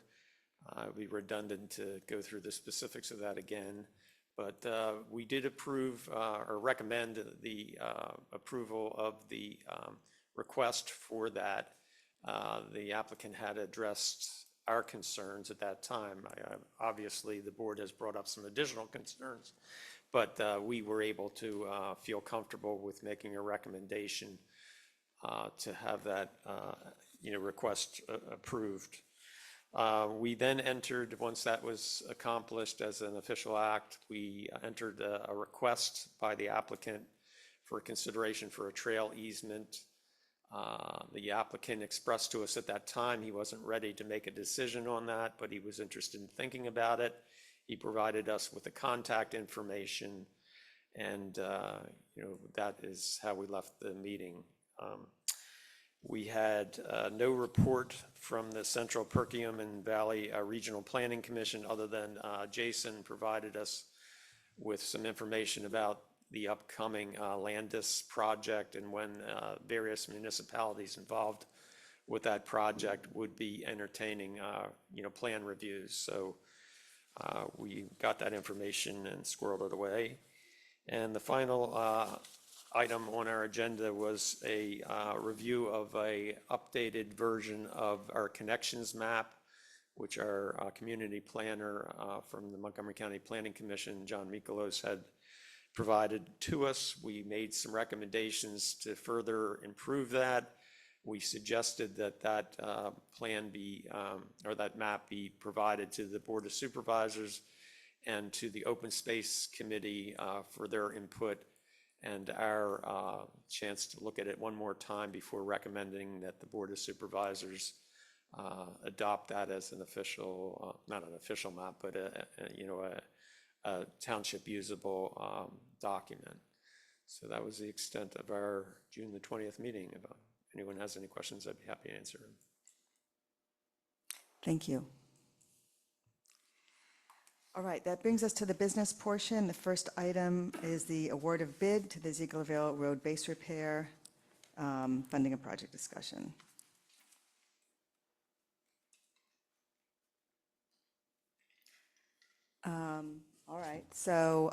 It would be redundant to go through the specifics of that again, but we did approve or recommend the approval of the request for that. The applicant had addressed our concerns at that time. Obviously, the board has brought up some additional concerns, but we were able to feel comfortable with making a recommendation to have that request approved. We then entered, once that was accomplished as an official act, we entered a request by the applicant for consideration for a trail easement. The applicant expressed to us at that time he wasn't ready to make a decision on that, but he was interested in thinking about it. He provided us with the contact information, And, that is how we left the meeting. We had no report from the Central Perkiomen Valley Regional Planning Commission, other than Jason provided us with some information about the upcoming Landis project and when various municipalities involved with that project would be entertaining, plan reviews. So we got that information and squirreled it away. And the final item on our agenda was a review of a updated version of our connections map, which our community planner from the Montgomery County Planning Commission, John Mikolos, had provided to us. We made some recommendations to further improve that. We suggested that that plan be, or that map be provided to the Board of Supervisors and to the Open Space Committee for their input and our chance to look at it one more time before recommending that the Board of Supervisors adopt that as an official, not an official map, but a township usable document. So that was the extent of our June the 20th meeting. If anyone has any questions, I'd be happy to answer them. Thank you. All right, that brings us to the business portion. The first item is the award of bid to the Zieglerville Road Base Repair, funding and project discussion. All right, so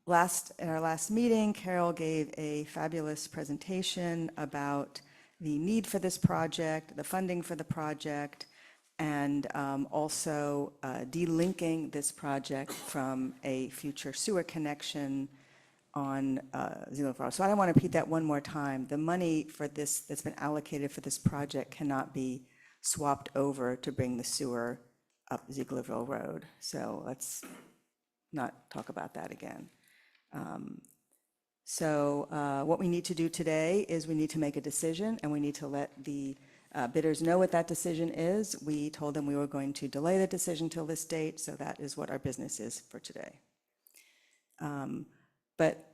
in our last meeting, Carol gave a fabulous presentation about the need for this project, the funding for the project, and also delinking this project from a future sewer connection on Zieglerville. So I don't want to repeat that one more time. The money for this that's been allocated for this project cannot be swapped over to bring the sewer up Zieglerville Road. So let's not talk about that again. What we need to do today is we need to make a decision, and we need to let the bidders know what that decision is. We told them we were going to delay the decision till this date, so that is what our business is for today. But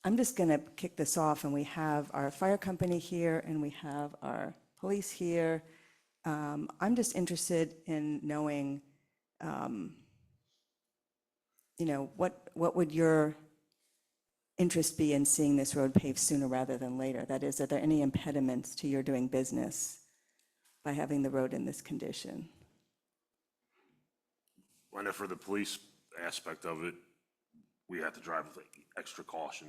I'm just going to kick this off, and we have our fire company here, and we have our police here. I'm just interested in knowing, what would your interest be in seeing this road paved sooner rather than later? That is, are there any impediments to your doing business by having the road in this condition? I know for the police aspect of it, we have to drive with extra caution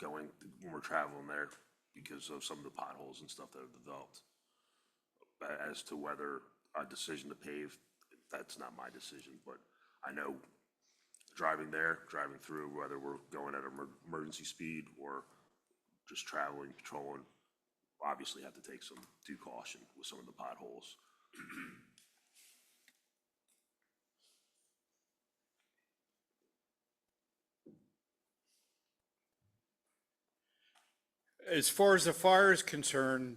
when we're traveling there because of some of the potholes and stuff that have developed. As to whether a decision to pave, that's not my decision, but I know driving through, whether we're going at emergency speed or just traveling, patrolling, obviously have to take some due caution with some of the potholes. As far as the fire is concerned,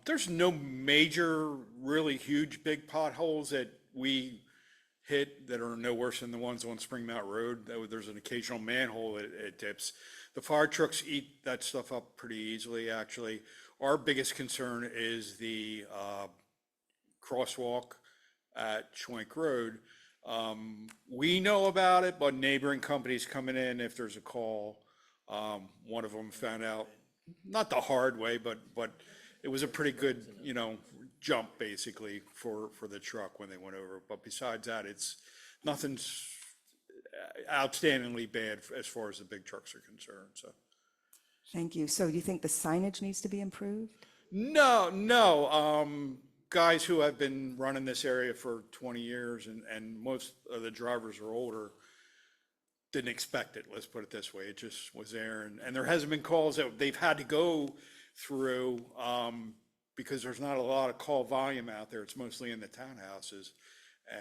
there's no major, really huge, big potholes that we hit that are no worse than the ones on Spring Mount Road. There's an occasional manhole that it dips. The fire trucks eat that stuff up pretty easily, actually. Our biggest concern is the crosswalk at Schwenk Road. We know about it, but neighboring companies coming in, if there's a call, one of them found out, not the hard way, but it was a pretty good, jump basically for the truck when they went over. But besides that, nothing's outstandingly bad as far as the big trucks are concerned, so. Thank you. So do you think the signage needs to be improved? No. Guys who have been running this area for 20 years and most of the drivers are older, didn't expect it, let's put it this way. It just was there. And there hasn't been calls that they've had to go through because there's not a lot of call volume out there. It's mostly in the townhouses.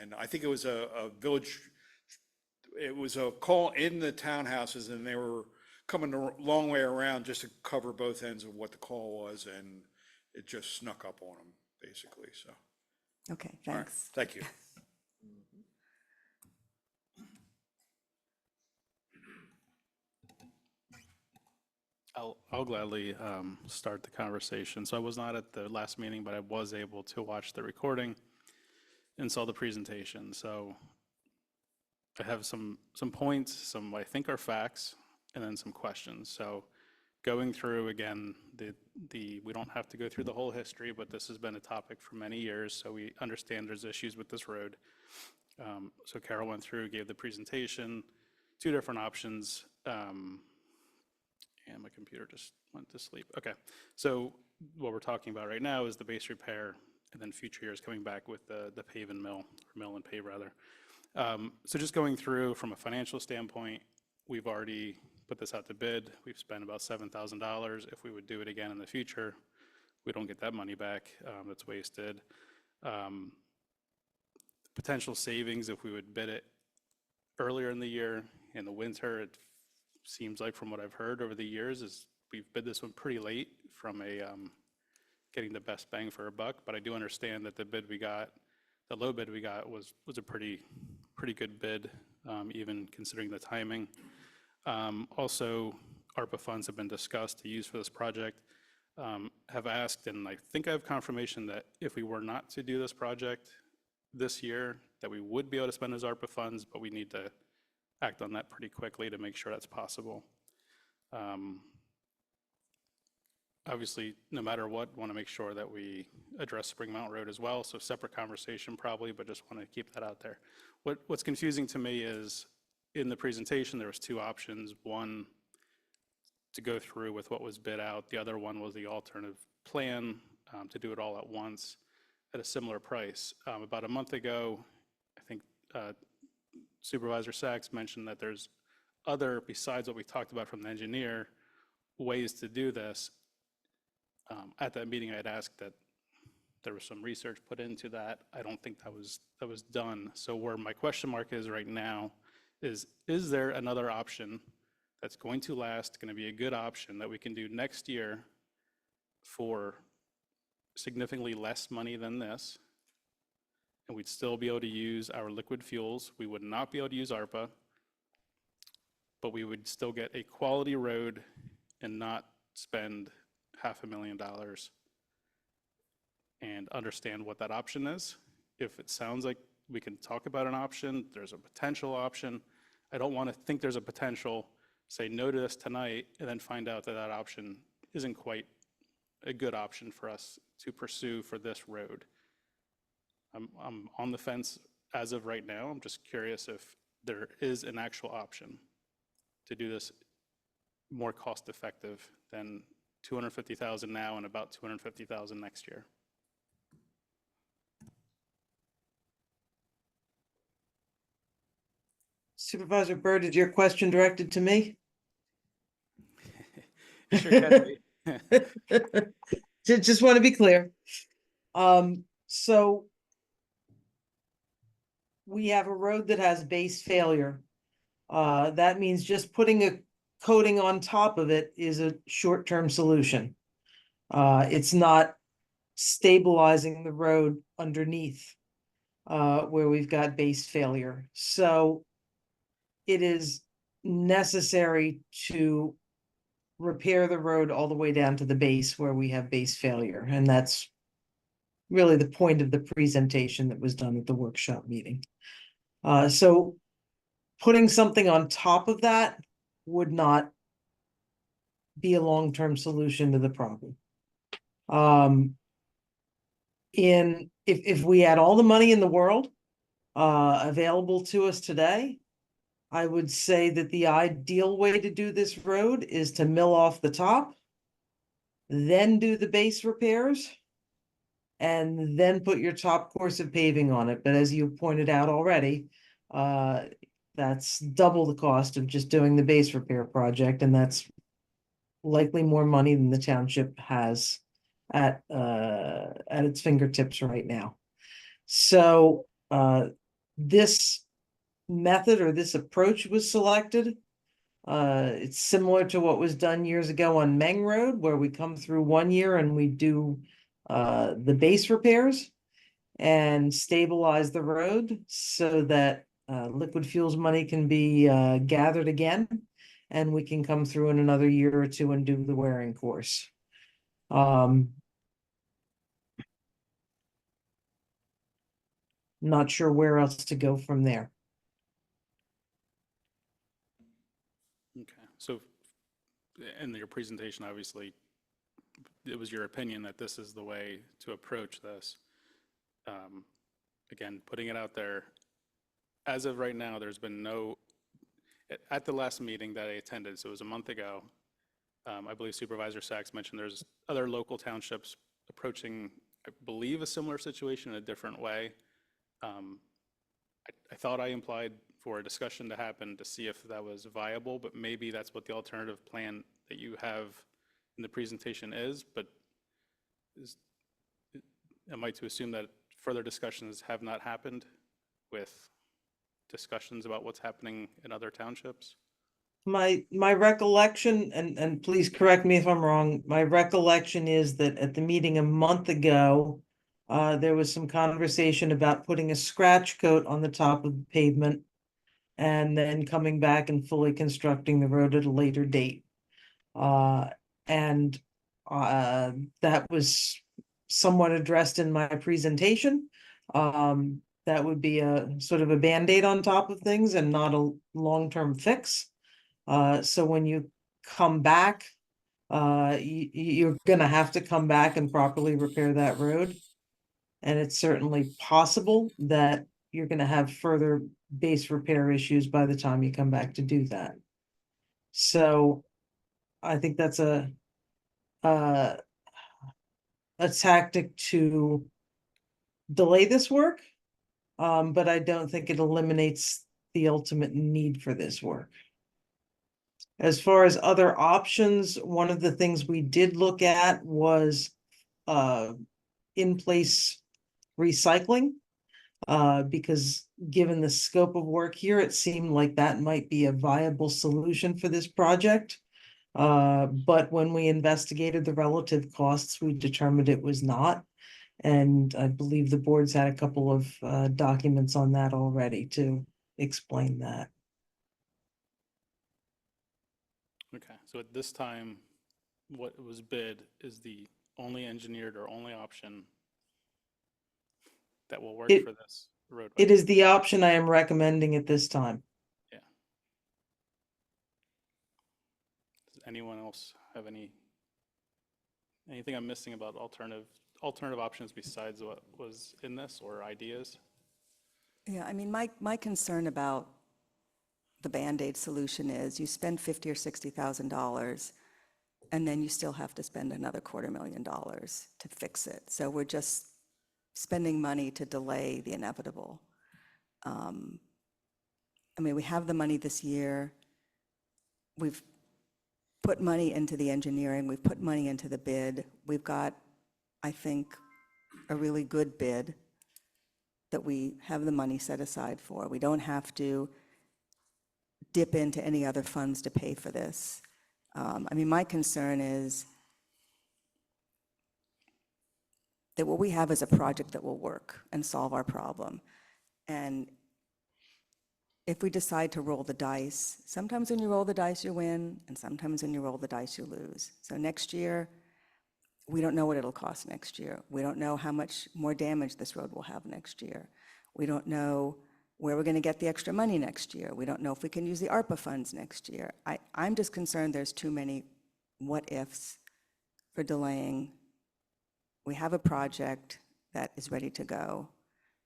And I think it was a call in the townhouses, and they were coming a long way around just to cover both ends of what the call was, and it just snuck up on them, basically, so. Okay, thanks. Thank you. I'll gladly start the conversation. So I was not at the last meeting, but I was able to watch the recording and saw the presentation. So I have some points, some I think are facts, and then some questions. So going through again, we don't have to go through the whole history, but this has been a topic for many years, so we understand there's issues with this road. So Carol went through, gave the presentation, two different options. And my computer just went to sleep. Okay, so what we're talking about right now is the base repair, and then future years coming back with the pave and mill, or mill and pave rather. So just going through from a financial standpoint, we've already put this out to bid. We've spent about $7,000. If we would do it again in the future, we don't get that money back. That's wasted. Potential savings if we would bid it earlier in the year, in the winter, it seems like from what I've heard over the years is we've bid this one pretty late from a getting the best bang for our buck. But I do understand that the bid we got, the low bid we got was a pretty good bid, even considering the timing. Also, ARPA funds have been discussed to use for this project. Have asked, and I think I have confirmation that if we were not to do this project this year, that we would be able to spend those ARPA funds, but we need to act on that pretty quickly to make sure that's possible. Obviously, no matter what, want to make sure that we address Spring Mountain Road as well, so separate conversation probably, but just want to keep that out there. What's confusing to me is in the presentation, there was two options. One, to go through with what was bid out. The other one was the alternative plan to do it all at once at a similar price. About a month ago, I think Supervisor Sachs mentioned that there's other, besides what we talked about from the engineer, ways to do this. At that meeting, I had asked that there was some research put into that. I don't think that was done. So where my question mark is right now is there another option that's going to last, going to be a good option that we can do next year for significantly less money than this, and we'd still be able to use our liquid fuels. We would not be able to use ARPA, but we would still get a quality road and not spend $500,000 and understand what that option is. If it sounds like we can talk about an option, there's a potential option. I don't want to think there's a potential, say no to this tonight, and then find out that that option isn't quite a good option for us to pursue for this road. I'm on the fence as of right now. I'm just curious if there is an actual option to do this more cost effective than $250,000 now and about $250,000 next year. Supervisor Byrd, is your question directed to me? Sure can be. Just want to be clear. So we have a road that has base failure. That means just putting a coating on top of it is a short-term solution. It's not stabilizing the road underneath where we've got base failure. So it is necessary to repair the road all the way down to the base where we have base failure. And that's really the point of the presentation that was done at the workshop meeting. So putting something on top of that would not be a long-term solution to the problem. If we had all the money in the world available to us today, I would say that the ideal way to do this road is to mill off the top, then do the base repairs, and then put your top course of paving on it. But as you pointed out already, that's double the cost of just doing the base repair project, and that's likely more money than the township has at its fingertips right now. So this method or this approach was selected. It's similar to what was done years ago on Meng Road, where we come through one year and we do the base repairs and stabilize the road so that liquid fuels money can be gathered again. and we can come through in another year or two and do the wearing course. Not sure where else to go from there. Okay, so in your presentation, obviously, it was your opinion that this is the way to approach this. Again, putting it out there, as of right now, there's been no, at the last meeting that I attended, so it was a month ago, I believe Supervisor Sachs mentioned there's other local townships approaching, I believe, a similar situation in a different way. I thought I implied for a discussion to happen to see if that was viable, but maybe that's what the alternative plan that you have in the presentation is, but am I to assume that further discussions have not happened with discussions about what's happening in other townships? My recollection, and please correct me if I'm wrong, my recollection is that at the meeting a month ago, there was some conversation about putting a scratch coat on the top of the pavement and then coming back and fully constructing the road at a later date. And that was somewhat addressed in my presentation. That would be a sort of a Band-Aid on top of things and not a long-term fix. So when you come back, you're gonna have to come back and properly repair that road. And it's certainly possible that you're gonna have further base repair issues by the time you come back to do that. So I think that's a tactic to delay this work. But I don't think it eliminates the ultimate need for this work. As far as other options, one of the things we did look at was in-place recycling. Because given the scope of work here, it seemed like that might be a viable solution for this project. But when we investigated the relative costs, we determined it was not. And I believe the board's had a couple of documents on that already to explain that. Okay, so at this time, what was bid is the only engineered or only option that will work for this roadway. It is the option I am recommending at this time. Yeah. Does anyone else have anything I'm missing about alternative options besides what was in this, or ideas? Yeah, I mean, my concern about the Band-Aid solution is you spend $50,000 or $60,000, and then you still have to spend another $250,000 to fix it. So we're just spending money to delay the inevitable. I mean, we have the money this year. We've put money into the engineering. We've put money into the bid. We've got, I think, a really good bid that we have the money set aside for. We don't have to dip into any other funds to pay for this. I mean, my concern is that what we have is a project that will work and solve our problem. And if we decide to roll the dice, sometimes when you roll the dice, you win, and sometimes when you roll the dice, you lose. So next year, we don't know what it'll cost next year. We don't know how much more damage this road will have next year. We don't know where we're going to get the extra money next year. We don't know if we can use the ARPA funds next year. I'm just concerned there's too many what-ifs for delaying. We have a project that is ready to go,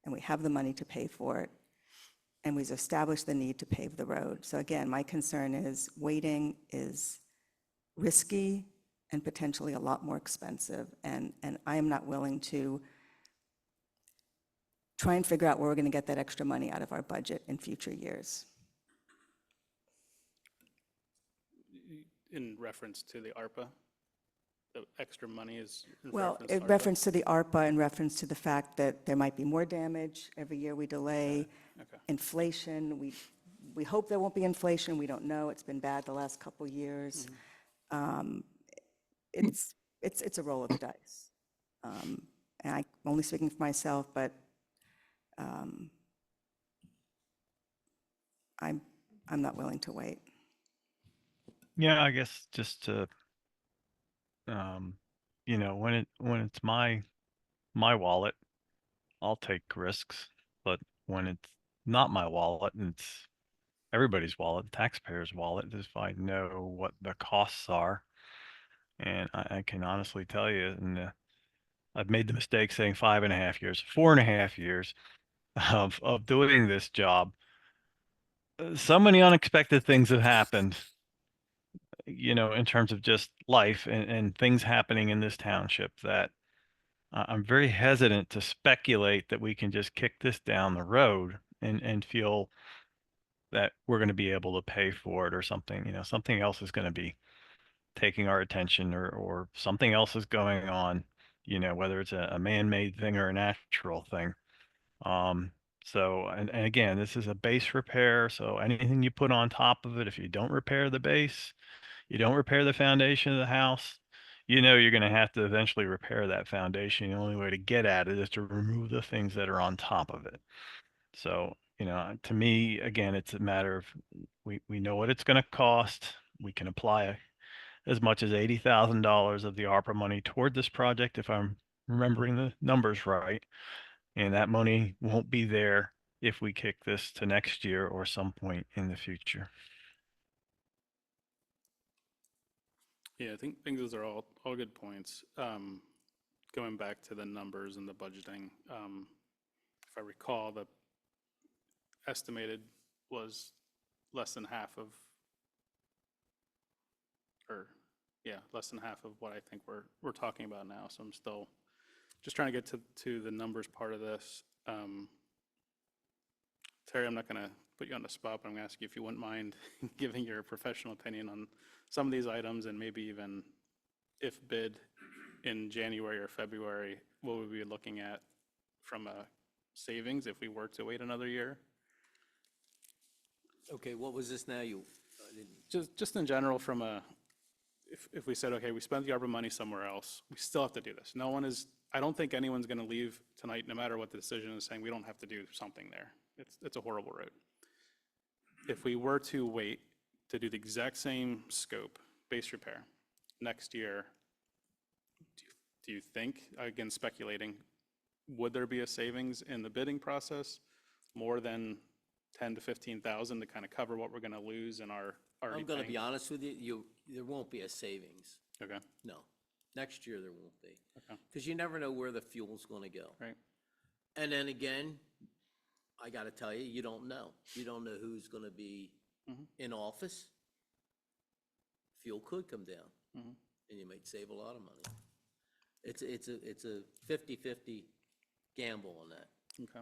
and we have the money to pay for it, and we've established the need to pave the road. So again, my concern is waiting is risky and potentially a lot more expensive, and I am not willing to try and figure out where we're going to get that extra money out of our budget in future years. In reference to the ARPA, the extra money is in Well, reference to in ARPA? reference to the ARPA, in reference to the fact that there might be more damage every year we delay, Okay. inflation, we hope there won't be inflation, we don't know, it's been bad the last couple years. It's a roll of the dice. And I'm only speaking for myself, but I'm not willing to wait. Yeah, I guess just to, when it's my wallet, I'll take risks. But when it's not my wallet and it's everybody's wallet, taxpayers' wallet, if I know what the costs are, and I can honestly tell you, and I've made the mistake saying 5.5 years, 4.5 years of doing this job. So many unexpected things have happened, in terms of just life and things happening in this township that I'm very hesitant to speculate that we can just kick this down the road and feel that we're going to be able to pay for it or something. Something else is going to be taking our attention or something else is going on, whether it's a man-made thing or a natural thing. Um, and again, this is a base repair. So anything you put on top of it, if you don't repair the base, you don't repair the foundation of the house, you're going to have to eventually repair that foundation. The only way to get at it is to remove the things that are on top of it. So, to me, again, it's a matter of we know what it's going to cost. We can apply as much as $80,000 of the ARPA money toward this project, if I'm remembering the numbers right. And that money won't be there if we kick this to next year or some point in the future. Yeah, I think those are all good points. Going back to the numbers and the budgeting, if I recall, the estimated was less than half of, less than half of what I think we're talking about now. So I'm still just trying to get to the numbers part of this. Terry, I'm not going to put you on the spot, but I'm going to ask you if you wouldn't mind giving your professional opinion on some of these items, and maybe even if bid in January or February, what would we be looking at from a savings if we were to wait another year? Okay, what was this now? Just in general, from if we said, okay, we spent the ARPA money somewhere else, we still have to do this. I don't think anyone's going to leave tonight, no matter what the decision is, saying we don't have to do something there. It's a horrible road. If we were to wait to do the exact same scope, base repair, next year, do you think, again speculating, would there be a savings in the bidding process more than 10 to 15,000 to kind of cover what we're going to lose in our already I'm going to paying? be honest with you, there won't be a savings. Okay. No, next year there won't be. Okay. Because you never know where the fuel's going to go. Right. And then again, I got to tell you, you don't know. You don't know who's going to be in office. Fuel could come down, and you might save a lot of money. It's a 50-50 gamble on that. Okay.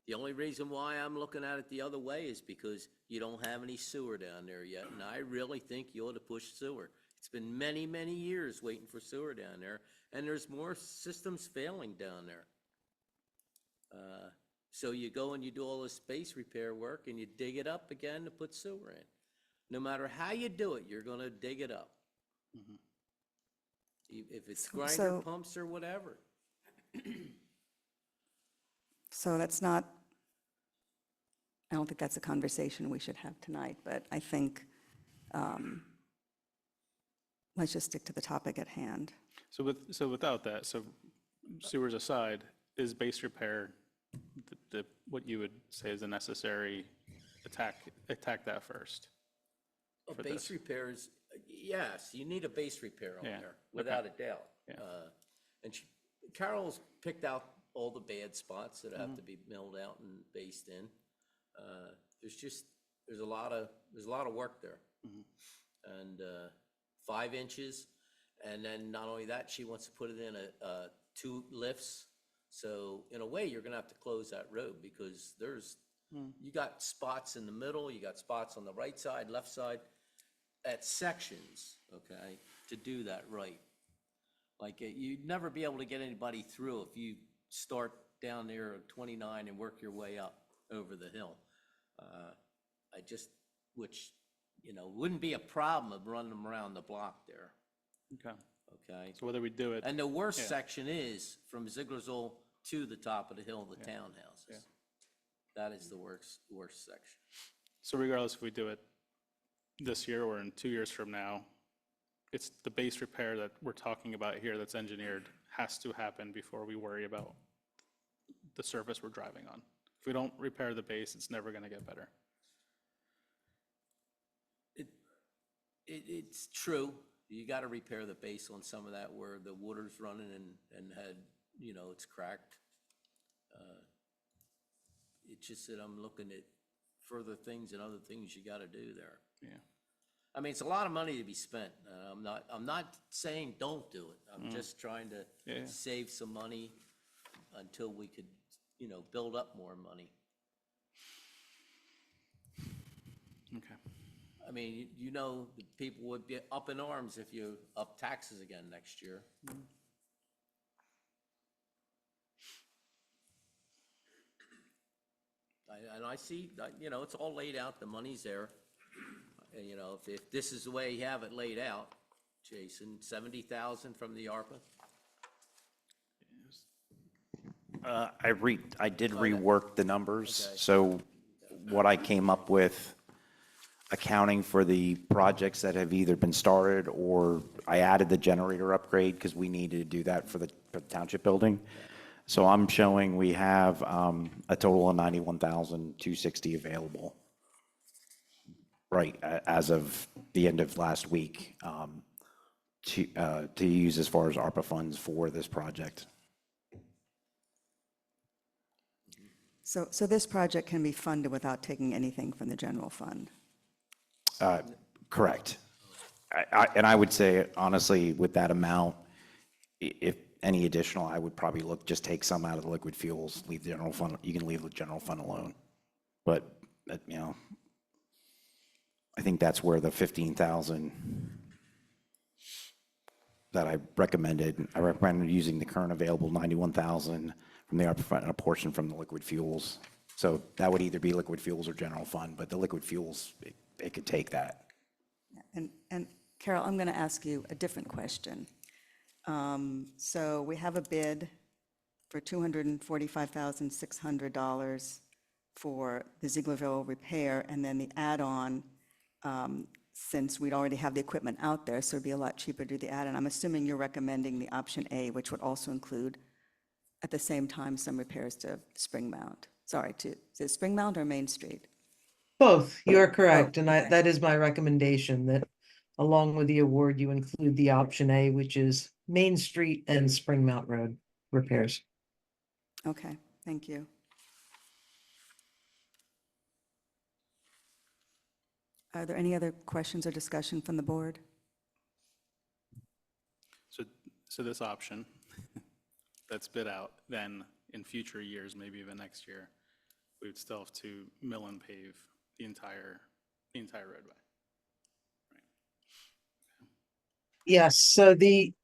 The only reason why I'm looking at it the other way is because you don't have any sewer down there yet, and I really think you ought to push sewer. It's been many, many years waiting for sewer down there, and there's more systems failing down there. So you go and you do all this space repair work, and you dig it up again to put sewer in. No matter how you do it, you're going to dig it up. If it's grinder pumps or whatever. So that's not, I don't think that's a conversation we should have tonight, but I think let's just stick to the topic at hand. So without that, so sewers aside, is base repair what you would say is a necessary attack that first? Base repairs, yes, you need a base repair on there, without a doubt. Yeah. And Carol's picked out all the bad spots that have to be milled out and based in. There's a lot of work there. And 5 inches, and then not only that, she wants to put it in 2 lifts. So in a way, you're gonna have to close that road because you got spots in the middle, you got spots on the right side, left side, at sections, okay, to do that right. Like, you'd never be able to get anybody through if you start down there at 29 and work your way up over the hill. Which, wouldn't be a problem of running them around the block there. Okay. So whether we do it. And the worst section is from Zieglersville to the top of the hill, the townhouses. Yeah. That is the worst section. So regardless if we do it this year or in 2 years from now, it's the base repair that we're talking about here that's engineered has to happen before we worry about the surface we're driving on. If we don't repair the base, it's never going to get better. It's true. You got to repair the base on some of that where the water's running and had, you know, it's cracked. It's just that I'm looking at further things and other things you got to do there. Yeah. I mean, it's a lot of money to be spent. I'm not saying don't do it. I'm just trying to Yeah. save some money until we could, you know, build up more money. Okay. I mean, you know, the people would be up in arms if you up taxes again next year. And I see, you know, it's all laid out, the money's there. And, you know, if this is the way you have it laid out, Jason, 70,000 from the ARPA? I did rework the numbers. Okay. So what I came up with, accounting for the projects that have either been started or I added the generator upgrade because we needed to do that for the township building. So I'm showing we have a total of 91,260 available. Right, as of the end of last week, to use as far as ARPA funds for this project. So this project can be funded without taking anything from the general fund? Correct. And I would say, honestly, with that amount, if any additional, I would probably just take some out of the liquid fuels, leave the general fund, you can leave the general fund alone. But, you know, I think that's where the 15,000 that I recommended using the current available 91,000 from the ARPA fund and a portion from the liquid fuels. So that would either be liquid fuels or general fund, but the liquid fuels, it could take that. And Carol, I'm going to ask you a different question. So we have a bid for $245,600 for the Zieglerville repair, and then the add-on, since we'd already have the equipment out there, so it'd be a lot cheaper to do the add-on. I'm assuming you're recommending the option A, which would also include, at the same time, some repairs to Spring Mount. Sorry, is it Spring Mount or Main Street? Both, you are correct, Oh, and okay. that is my recommendation, that along with the award, you include the option A, which is Main Street and Spring Mount Road repairs. Okay, thank you. Are there any other questions or discussion from the board? So this option that's bid out, then in future years, maybe even next year, we would still have to mill and pave the entire roadway. Yes, so the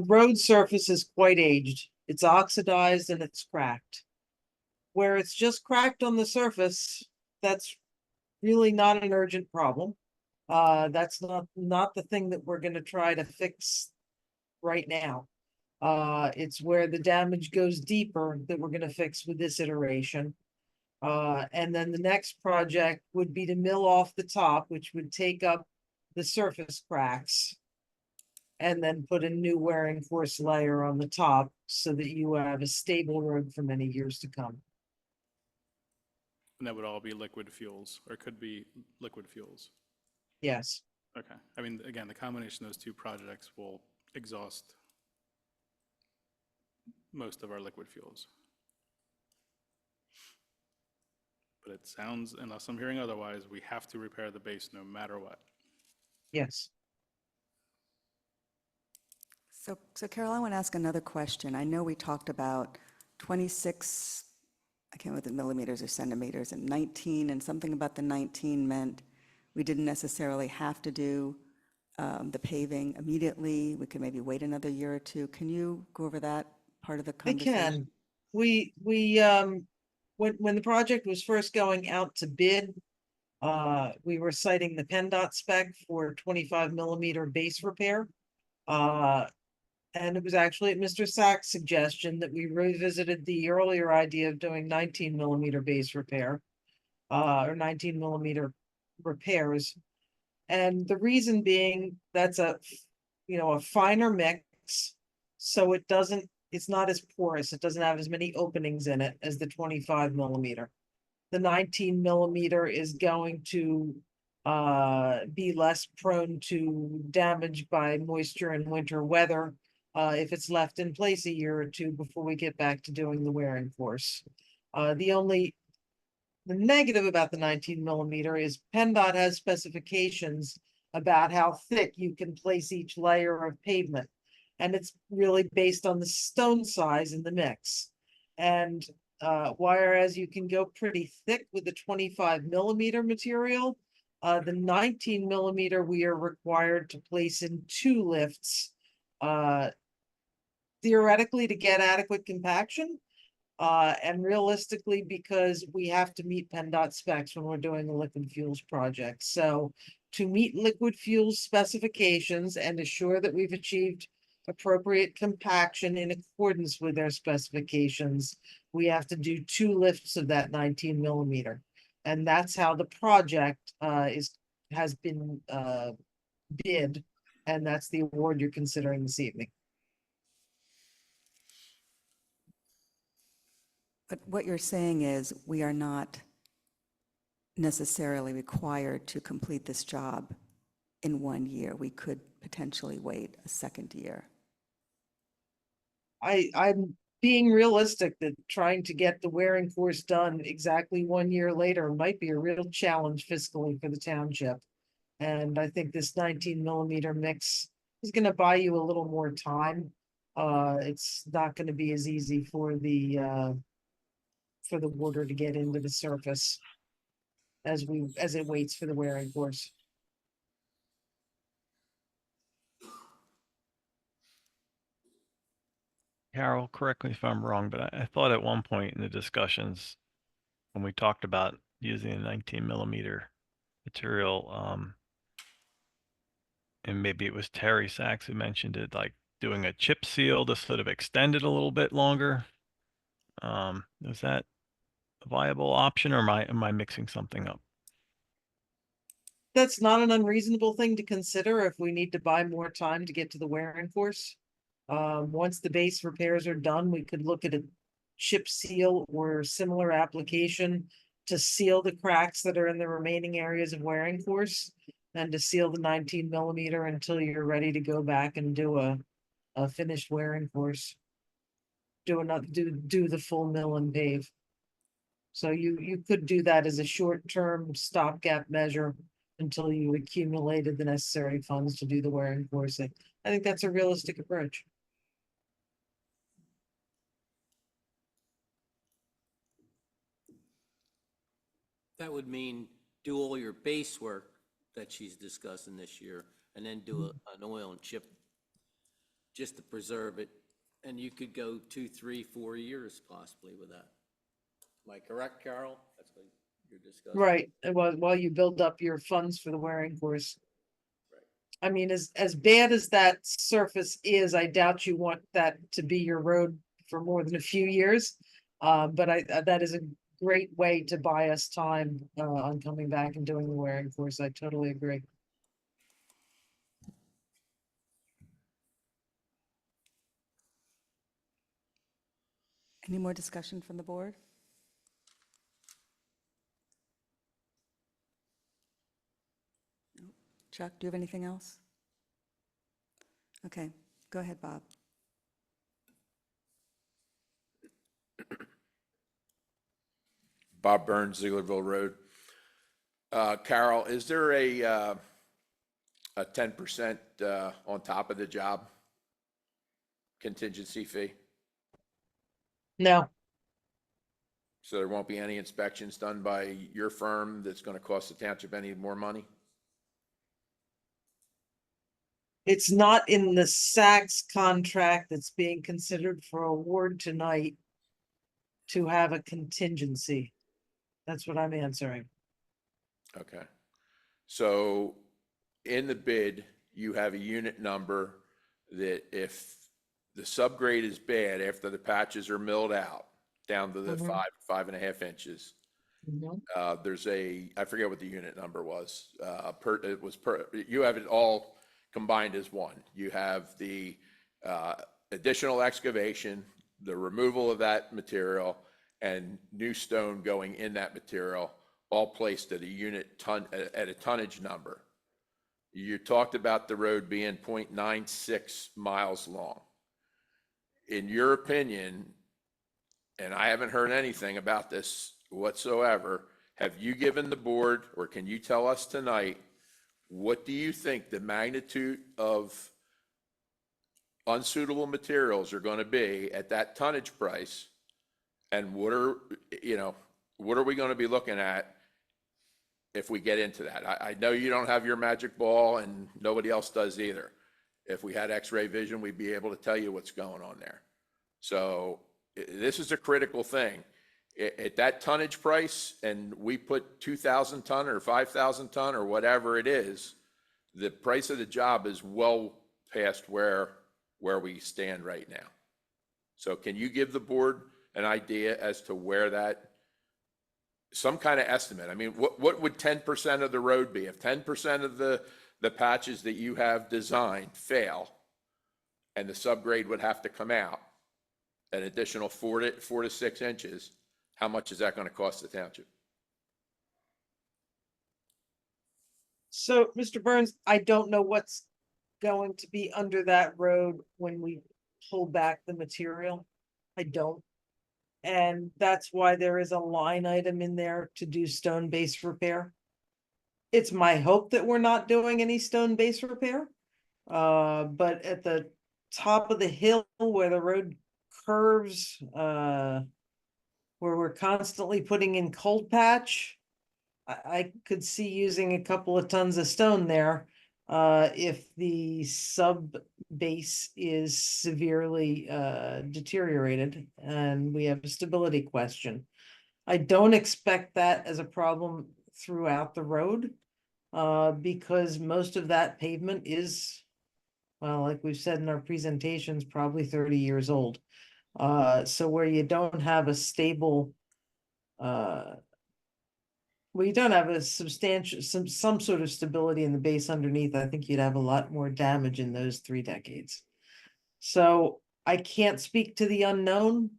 road surface is quite aged. It's oxidized and it's cracked. Where it's just cracked on the surface, that's really not an urgent problem. That's not the thing that we're gonna try to fix right now. It's where the damage goes deeper that we're gonna fix with this iteration. And then the next project would be to mill off the top, which would take up the surface cracks. And then put a new wearing force layer on the top so that you have a stable road for many years to come. And that would all be liquid fuels, or could be liquid fuels. Yes. Okay, I mean, again, the combination of those two projects will exhaust most of our liquid fuels. But it sounds, unless I'm hearing otherwise, we have to repair the base no matter what. Yes. So Carol, I want to ask another question. I know we talked about 26, I can't remember the millimeters or centimeters, and 19, and something about the 19 meant we didn't necessarily have to do the paving immediately. We could maybe wait another year or two. Can you go over that part of the I conversation? can. We when the project was first going out to bid, we were citing the PennDOT spec for 25 millimeter base repair. And it was actually at Mr. Sachs' suggestion that we revisited the earlier idea of doing 19 millimeter base repair. or 19 millimeter repairs. And the reason being, that's a, a finer mix. So it's not as porous. It doesn't have as many openings in it as the 25 millimeter. The 19 millimeter is going to be less prone to damage by moisture and winter weather if it's left in place a year or two before we get back to doing the wearing course. The negative about the 19 millimeter is PennDOT has specifications about how thick you can place each layer of pavement. And it's really based on the stone size in the mix. And whereas you can go pretty thick with the 25 millimeter material, the 19 millimeter we are required to place in 2 lifts, theoretically to get adequate compaction. And realistically, because we have to meet PennDOT specs when we're doing a liquid fuels project. So to meet liquid fuels specifications and assure that we've achieved appropriate compaction in accordance with their specifications, we have to do 2 lifts of that 19 millimeter. And that's how the project has been bid, and that's the award you're considering this evening. But what you're saying is we are not necessarily required to complete this job in 1 year. We could potentially wait a second year. I'm being realistic that trying to get the wearing course done exactly 1 year later might be a real challenge fiscally for the township. And I think this 19 millimeter mix is going to buy you a little more time. It's not going to be as easy for the water to get into the surface as it waits for the wearing course. Carol, correct me if I'm wrong, but I thought at one point in the discussions, when we talked about using a 19 millimeter material, and maybe it was Terry Sachs who mentioned it, like doing a chip seal to sort of extend it a little bit longer. Is that a viable option, or am I mixing something up? That's not an unreasonable thing to consider if we need to buy more time to get to the wearing course. Once the base repairs are done, we could look at a chip seal or similar application to seal the cracks that are in the remaining areas of wearing course, and to seal the 19 millimeter until you're ready to go back and do a finished wearing course. Do the full mill and pave. So you could do that as a short-term stopgap measure until you accumulated the necessary funds to do the wearing course. I think that's a realistic approach. That would mean do all your base work that she's discussing this year, and then do an oil and chip just to preserve it. And you could go 2, 3, 4 years possibly with that. Am I correct, Carol? That's what you're discussing. Right, and while you build up your funds for the wearing course. I mean, as bad as that surface is, I doubt you want that to be your road for more than a few years. But that is a great way to buy us time on coming back and doing the wearing course. I totally agree. Any more discussion from the board? Chuck, do you have anything else? Okay, go ahead, Bob. Bob Burns, Zieglerville Road. Carol, is there a 10% on top of the job contingency fee? No, So there won't be any inspections done by your firm that's going to cost the township any more money? it's not in the Saks contract that's being considered for award tonight to have a contingency. That's what I'm answering. Okay. So in the bid, you have a unit number that if the subgrade is bad after the patches are milled out down to the 5.5 inches, There's I forget what the unit number was. You have it all combined as one. You have the additional excavation, the removal of that material, and new stone going in that material, all placed at at a tonnage number. You talked about the road being 0.96 miles long. In your opinion, and I haven't heard anything about this whatsoever, have you given the board, or can you tell us tonight, what do you think the magnitude of unsuitable materials are going to be at that tonnage price? And what are we going to be looking at if we get into that? I know you don't have your magic ball and nobody else does either. If we had x-ray vision, we'd be able to tell you what's going on there. So this is a critical thing. At that tonnage price, and we put 2,000 ton or 5,000 ton or whatever it is, the price of the job is well past where we stand right now. So can you give the board an idea as to where some kind of estimate? I mean, what would 10% of the road be? If 10% of the patches that you have designed fail, and the subgrade would have to come out an additional 4 to 6 inches, how much is that going to cost the township? So, Mr. Burns, I don't know what's going to be under that road when we pull back the material. I don't. And that's why there is a line item in there to do stone base repair. It's my hope that we're not doing any stone base repair. But at the top of the hill where the road curves, where we're constantly putting in cold patch, I could see using a couple of tons of stone there. If the sub base is severely deteriorated and we have a stability question. I don't expect that as a problem throughout the road, because most of that pavement is, well, like we've said in our presentations, probably 30 years old. So where you don't have a stable, well, you don't have a substantial, some sort of stability in the base underneath, I think you'd have a lot more damage in those 3 decades. So I can't speak to the unknown.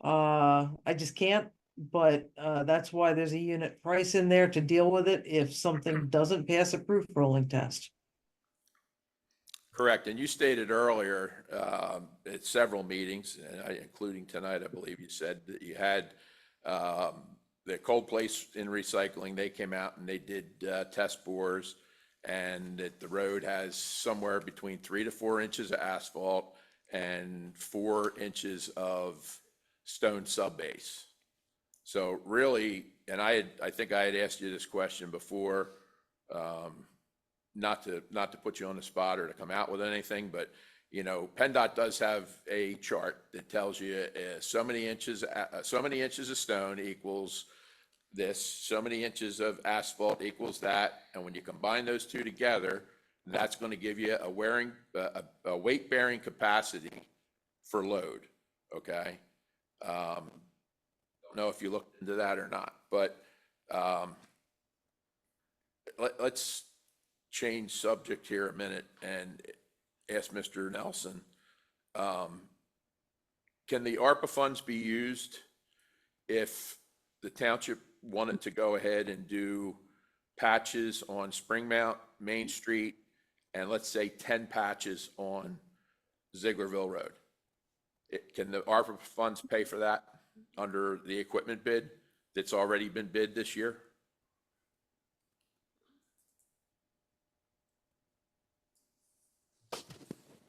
I just can't, but that's why there's a unit price in there to deal with it if something doesn't pass a proof rolling test. Correct. And you stated earlier at several meetings, including tonight, I believe you said that you had the cold place in recycling. They came out and they did test bores, and that the road has somewhere between 3 to 4 inches of asphalt and 4 inches of stone subbase. So really, and I think I had asked you this question before, not to put you on the spot or to come out with anything, but PennDOT does have a chart that tells you so many inches of stone equals this, so many inches of asphalt equals that, and when you combine those two together, that's going to give you a weight bearing capacity for load. Okay. Don't know if you looked into that or not, but let's change subject here a minute and ask Mr. Nelson, can the ARPA funds be used if the township wanted to go ahead and do patches on Springmount, Main Street, and let's say 10 patches on Zieglerville Road? Can the ARPA funds pay for that under the equipment bid that's already been bid this year?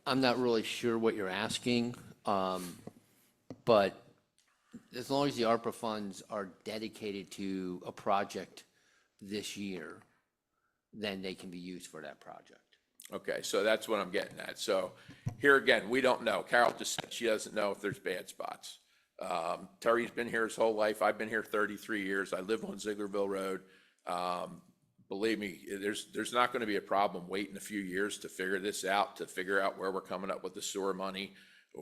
I'm not really sure what you're asking, but as long as the ARPA funds are dedicated to a project this year, then they can be used for that project. Okay, so that's what I'm getting at. So here again, we don't know. Carol just said she doesn't know if there's bad spots. Terry's been here his whole life. I've been here 33 years. I live on Zieglerville Road. Believe me, there's not going to be a problem waiting a few years to figure this out, to figure out where we're coming up with the sewer money,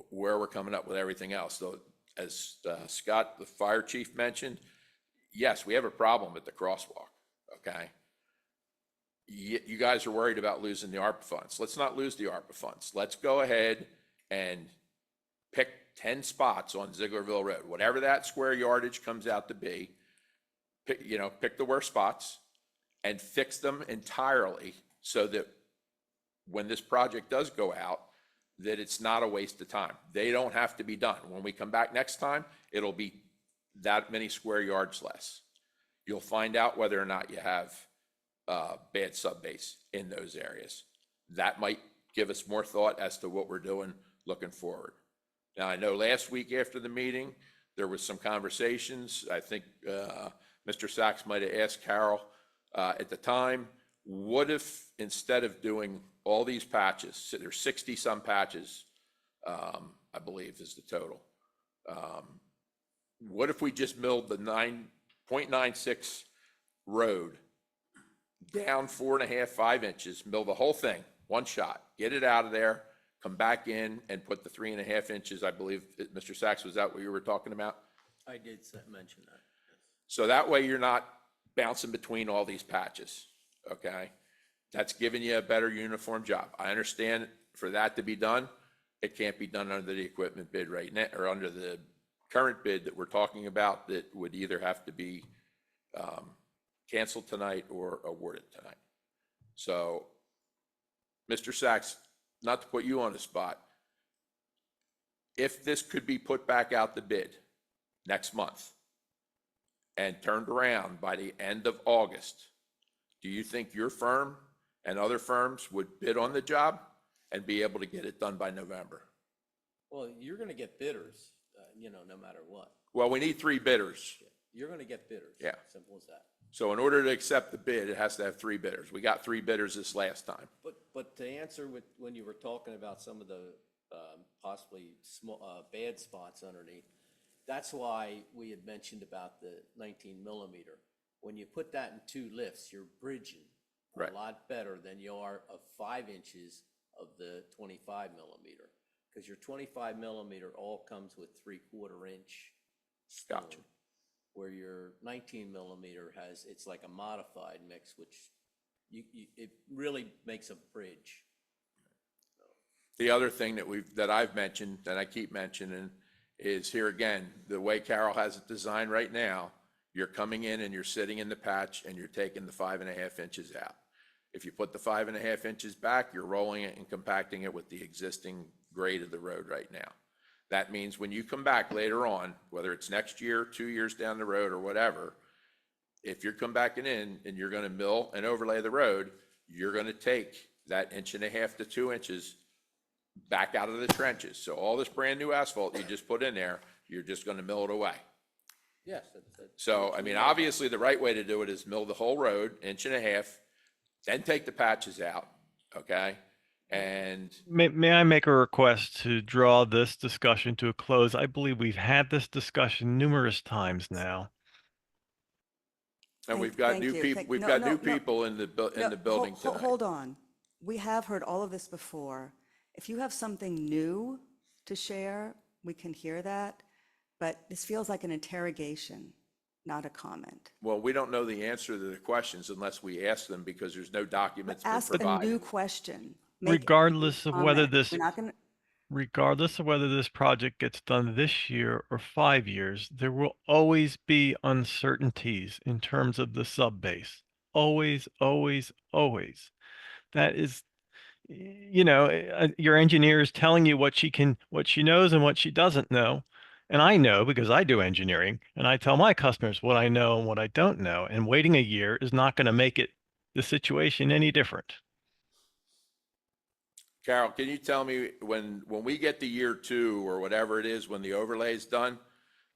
where we're coming up with everything else. So as Scott, the fire chief, mentioned, yes, we have a problem at the crosswalk, okay? You guys are worried about losing the ARPA funds. Let's not lose the ARPA funds. Let's go ahead and pick 10 spots on Zieglerville Road, whatever that square yardage comes out to be. Pick the worst spots and fix them entirely so that when this project does go out, that it's not a waste of time. They don't have to be done. When we come back next time, it'll be that many square yards less. You'll find out whether or not you have bad subbase in those areas. That might give us more thought as to what we're doing looking forward. Now, I know last week after the meeting, there was some conversations. I think Mr. Sachs might have asked Carol at the time, what if instead of doing all these patches, so there's 60 some patches, I believe is the total. What if we just milled the 9.96 road down 4.5, 5 inches, mill the whole thing, one shot, get it out of there, come back in and put the 3.5 inches, I believe, Mr. Sachs, was that what you were talking about? I did mention that. So that way you're not bouncing between all these patches, okay? That's giving you a better uniform job. I understand for that to be done, it can't be done under the equipment bid right now, or under the current bid that we're talking about that would either have to be canceled tonight or awarded tonight. So, Mr. Sachs, not to put you on the spot, if this could be put back out the bid next month and turned around by the end of August, do you think your firm and other firms would bid on the job and be able to get it done by November? Well, you're gonna get bidders, no matter what. Well, we need 3 bidders. You're gonna get bidders. Yeah. Simple as that. So in order to accept the bid, it has to have 3 bidders. We got 3 bidders this last time. But to answer when you were talking about some of the possibly small, bad spots underneath, that's why we had mentioned about the 19 millimeter. When you put that in 2 lifts, you're bridging Right. a lot better than you are of 5 inches of the 25 millimeter. Because your 25 millimeter all comes with 3/4 inch stone. Gotcha. Where your 19 millimeter it's like a modified mix, which it really makes a bridge. The other thing that I've mentioned, that I keep mentioning, is here again, the way Carol has it designed right now, you're coming in and you're sitting in the patch and you're taking the 5.5 inches out. If you put the 5.5 inches back, you're rolling it and compacting it with the existing grade of the road right now. That means when you come back later on, whether it's next year, 2 years down the road or whatever, if you're come back in and you're gonna mill and overlay the road, you're gonna take that 1.5 to 2 inches back out of the trenches. So all this brand new asphalt you just put in there, you're just gonna mill it away. Yes. So, I mean, obviously the right way to do it is mill the whole road, 1.5, then take the patches out, okay? And May I make a request to draw this discussion to a close? I believe we've had this discussion numerous times now. we've got Thank new you. people, we've got new people in the building tonight. Hold on. We have heard all of this before. If you have something new to share, we can hear that, but this feels like an interrogation, not a comment. Well, we don't know the answer to the questions unless we ask them because there's no documents been Ask a provided. new question. Make Regardless of whether comment. this We're not gonna, regardless of whether this project gets done this year or 5 years, there will always be uncertainties in terms of the subbase. Always, always, always. That is, your engineer is telling you what she knows and what she doesn't know. And I know because I do engineering and I tell my customers what I know and what I don't know. And waiting a year is not going to make the situation any different. Carol, can you tell me when we get to year 2 or whatever it is, when the overlay is done,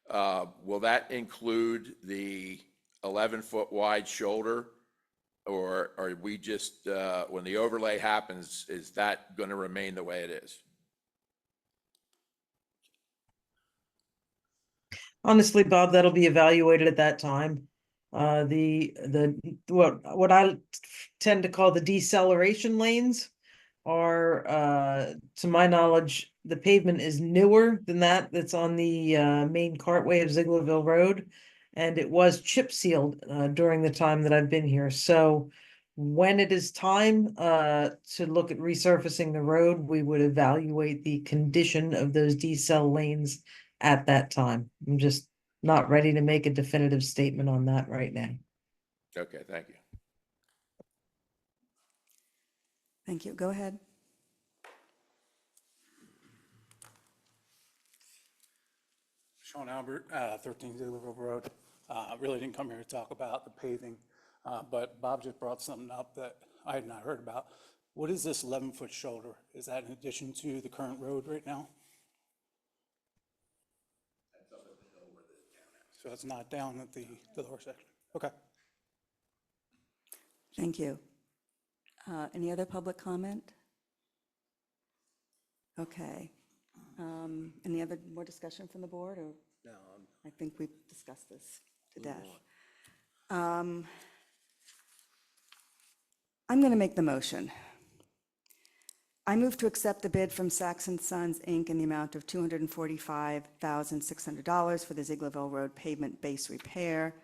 will that include the 11-foot wide shoulder? Or are we just, when the overlay happens, is that going to remain the way it is? Honestly, Bob, that'll be evaluated at that time. What I tend to call the deceleration lanes are, to my knowledge, the pavement is newer than that's on the main cartway of Zieglerville Road. and it was chip sealed during the time that I've been here. So when it is time to look at resurfacing the road, we would evaluate the condition of those decel lanes at that time. I'm just not ready to make a definitive statement on that right now. Okay, thank you. Thank you. Go ahead. Sean Albert, 13 Zieglerville Road. Really didn't come here to talk about the paving, but Bob just brought something up that I had not heard about. What is this 11-foot shoulder? Is that in addition to the current road right now? So it's not down at the lower section? Okay. Thank you. Any other public comment? Okay. Any other more discussion from the board, or? No, I think we've discussed this to death. I'm going to make the motion. I move to accept the bid from Saks and Sons, Inc. in the amount of $245,600 for the Zieglerville Road pavement base repair,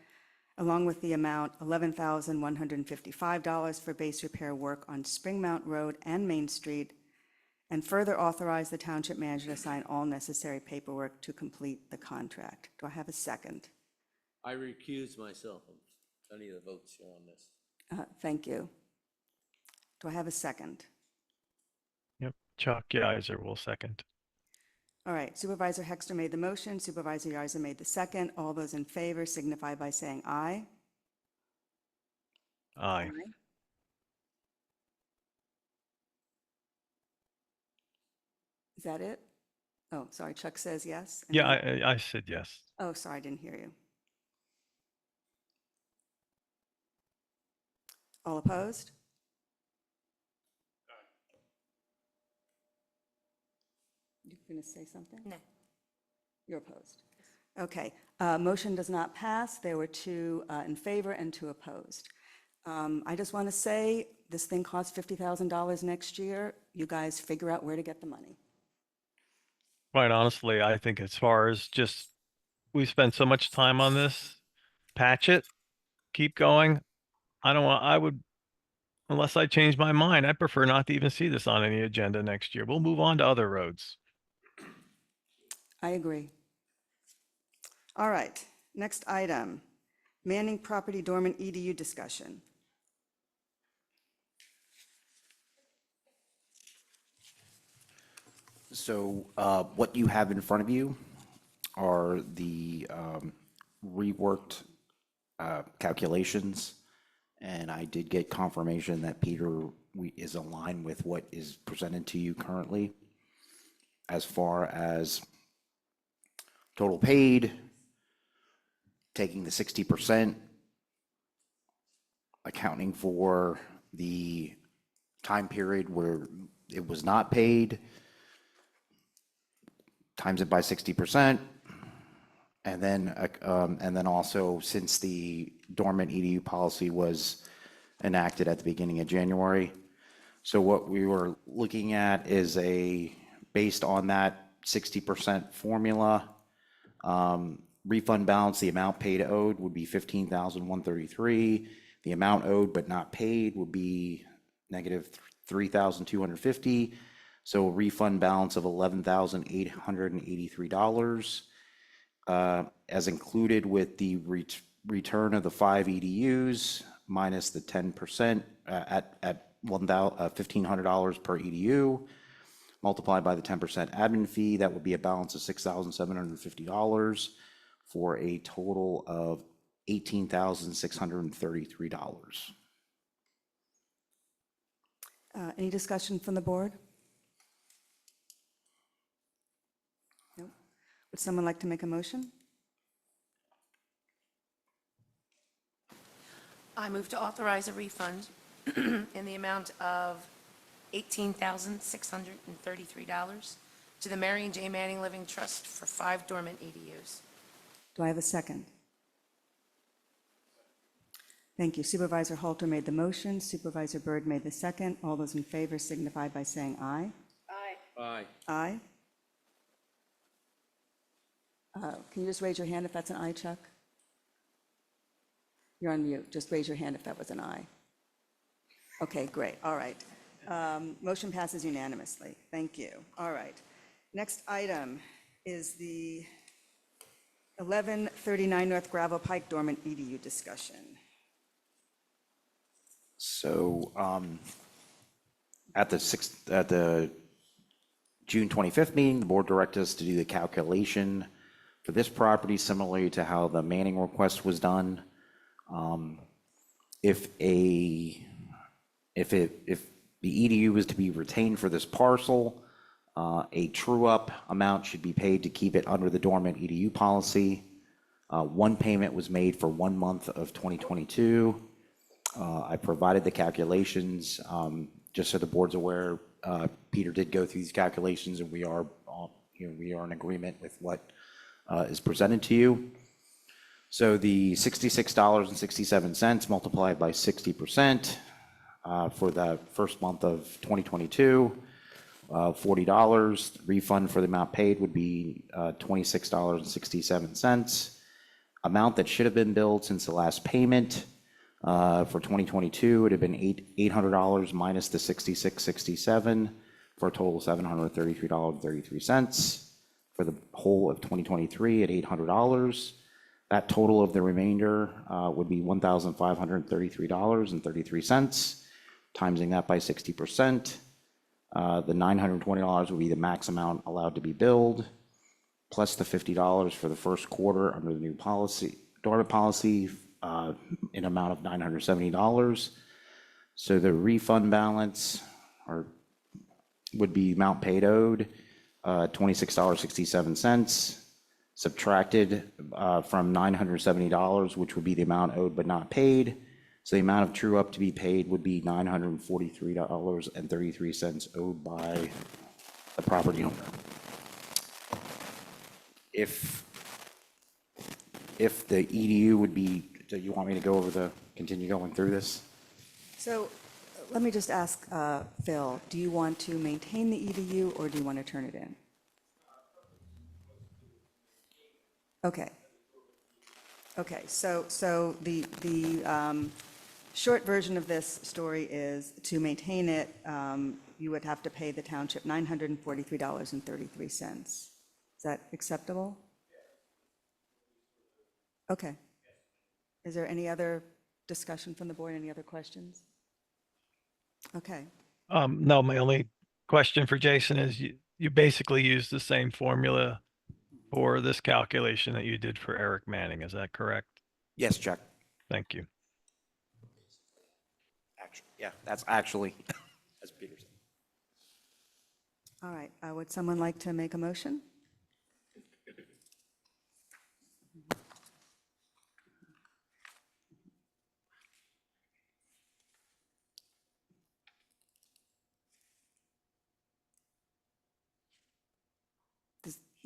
along with the amount $11,155 for base repair work on Springmount Road and Main Street, and further authorize the township manager to sign all necessary paperwork to complete the contract. Do I have a second? I recuse myself of any of the votes here on this. Thank you. Do I have a second? Yep, Chuck Geiser will second. All right, Supervisor Hexter made the motion, Supervisor Yarza made the second. All those in favor signify by saying aye. Aye. Is that it? Oh, sorry, Chuck says yes. Yeah, I said yes. Oh, sorry, I didn't hear you. All opposed? You're going to say something? No. You're opposed. Okay, motion does not pass. There were 2 in favor and 2 opposed. I just want to say, this thing costs $50,000 next year. You guys figure out where to get the money. Quite honestly, I think as far as just, we spent so much time on this, patch it, keep going. I would, unless I change my mind, I prefer not to even see this on any agenda next year. We'll move on to other roads. I agree. All right, next item, Manning Property Dormant EDU discussion. So what you have in front of you are the reworked calculations. And I did get confirmation that Peter is aligned with what is presented to you currently as far as total paid, taking the 60%, accounting for the time period where it was not paid, times it by 60%, and then also, since the dormant EDU policy was enacted at the beginning of January. So what we were looking at is based on that 60% formula, refund balance, the amount paid owed would be $15,133. The amount owed but not paid would be negative $3,250. So a refund balance of $11,883. As included with the return of the 5 EDUs minus the 10% at $1,500 per EDU, multiplied by the 10% admin fee, that would be a balance of $6,750 for a total of $18,633. Any discussion from the board? No? Would someone like to make a motion? I move to authorize a refund in the amount of $18,633 to the Marion J. Manning Living Trust for 5 dormant EDUs. Do I have a second? Thank you. Supervisor Halter made the motion. Supervisor Byrd made the second. All those in favor signify by saying aye. Aye. Aye. Aye. Can you just raise your hand if that's an aye, Chuck? You're on mute. Just raise your hand if that was an aye. Okay, great. All right. Motion passes unanimously. Thank you. All right. Next item is the 1139 North Gravel Pike dormant EDU discussion. So at the June 25th meeting, the board directed us to do the calculation for this property similarly to how the Manning request was done. If the EDU was to be retained for this parcel, a true-up amount should be paid to keep it under the dormant EDU policy. One payment was made for 1 month of 2022. I provided the calculations, just so the board's aware. Peter did go through these calculations, and we are in agreement with what is presented to you. So the $66.67 multiplied by 60% for the first month of 2022, $40. Refund for the amount paid would be $26.67. Amount that should have been billed since the last payment for 2022 would have been $800 minus the $66.67 for a total of $733.33 for the whole of 2023 at $800. That total of the remainder would be $1,533.33. Timesing that by 60%, the $920 would be the max amount allowed to be billed, plus the $50 for the first quarter under the new policy, dormant policy, in amount of $970. So the refund balance would be amount paid owed, $26.67, subtracted from $970, which would be the amount owed but not paid. So the amount of true up to be paid would be $943.33 owed by the property owner. If the EDU would be, do you want me to continue going through this? So let me just ask Phil, do you want to maintain the EDU or do you want to turn it in? Okay. Okay, so the short version of this story is to maintain it, you would have to pay the township $943.33. Is that acceptable? Okay. Is there any other discussion from the board? Any other questions? Okay. No, my only question for Jason is you basically use the same formula for this calculation that you did for Eric Manning. Is that correct? Yes, Chuck. Thank you. Yeah, that's actually, as Peter said. All right. Would someone like to make a motion?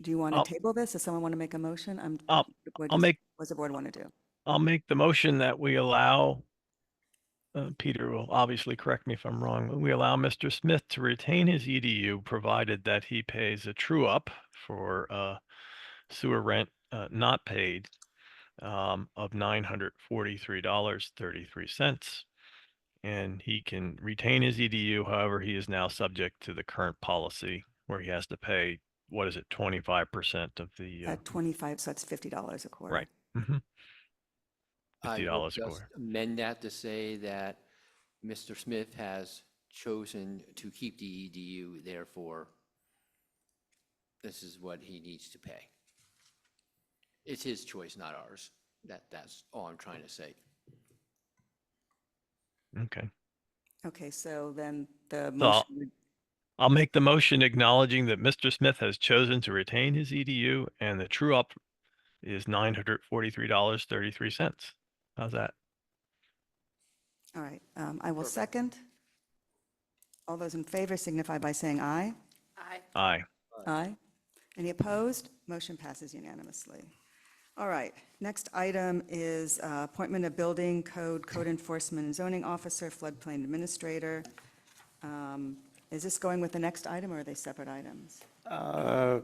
Do you want to table this? Does someone want to make a motion? What does the board want to do? I'll make the motion that we allow, Peter will obviously correct me if I'm wrong, we allow Mr. Smith to retain his EDU provided that he pays a true up for sewer rent not paid of $943.33. And he can retain his EDU. However, he is now subject to the current policy where he has to pay, what is it, 25% of the. At 25, so that's $50 a quarter. Right. Mm-hmm. I $50 would a just quarter. amend that to say that Mr. Smith has chosen to keep the EDU, therefore, this is what he needs to pay. It's his choice, not ours. That's all I'm trying to say. Okay. Okay, so then the motion. I'll make the motion acknowledging that Mr. Smith has chosen to retain his EDU and the true up is $943.33. How's that? All right, I will second. All those in favor signify by saying aye. Aye. Aye. Aye. Any opposed? Motion passes unanimously. All right, next item is appointment of building code enforcement and zoning officer, floodplain administrator. Is this going with the next item or are they separate items? I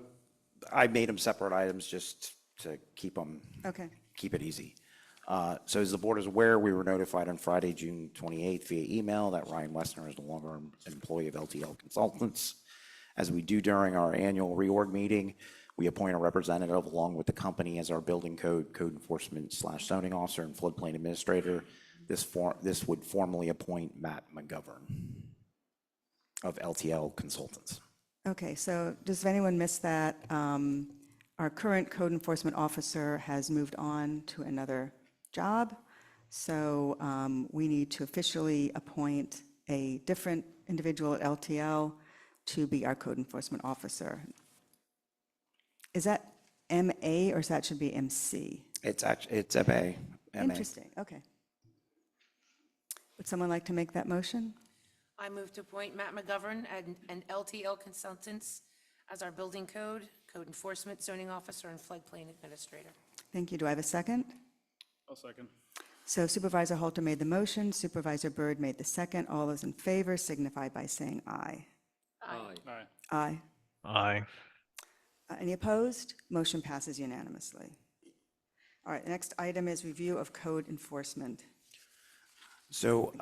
made them separate items just to keep it easy. So as the board is aware, we were notified on Friday, June 28th via email that Ryan Westner is no longer an employee of LTL Consultants. As we do during our annual reorg meeting, we appoint a representative along with the company as our building code enforcement / zoning officer and floodplain administrator. This would formally appoint Matt McGovern of LTL Consultants. Okay, so does anyone miss that? Our current code enforcement officer has moved on to another job. So we need to officially appoint a different individual at LTL to be our code enforcement officer. Is that MA or that should be MC? It's MA. Interesting, okay. Would someone like to make that motion? I move to appoint Matt McGovern and LTL Consultants as our building code enforcement, zoning officer, and floodplain administrator. Thank you. Do I have a second? I'll second. So Supervisor Halter made the motion, Supervisor Byrd made the second. All those in favor signify by saying aye. Aye. Aye. Aye. Aye. Any opposed? Motion passes unanimously. All right, the next item is review of code enforcement. So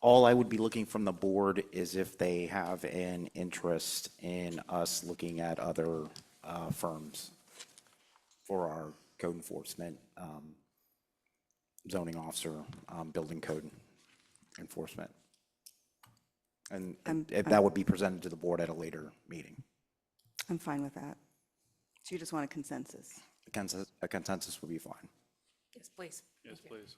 all I would be looking from the board is if they have an interest in us looking at other firms for our code enforcement, zoning officer, building code enforcement. And if that would be presented to the board at a later meeting. I'm fine with that. So you just want a consensus? A consensus would be fine. Yes, please. Yes, please.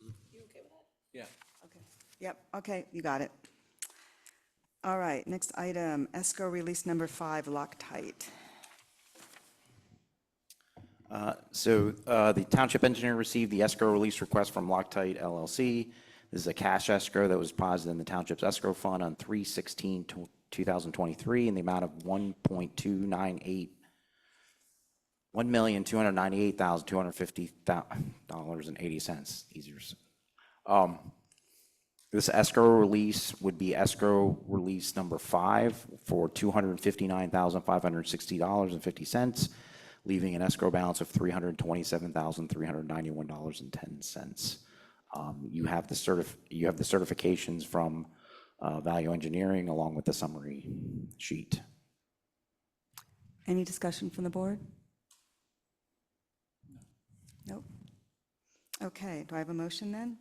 You okay with that? Yeah. Okay. Yep, okay, you got it. All right, next item, escrow release number 5, Loctite. So the township engineer received the escrow release request from Loctite LLC. This is a cash escrow that was deposited in the township's escrow fund on 3/16/2023 in the amount of $1,298,250.80. Easier. This escrow release would be escrow release number 5 for $259,560.50, leaving an escrow balance of $327,391.10. You have the certifications from Value Engineering along with the summary sheet. Any discussion from the board? Nope. Okay, do I have a motion then?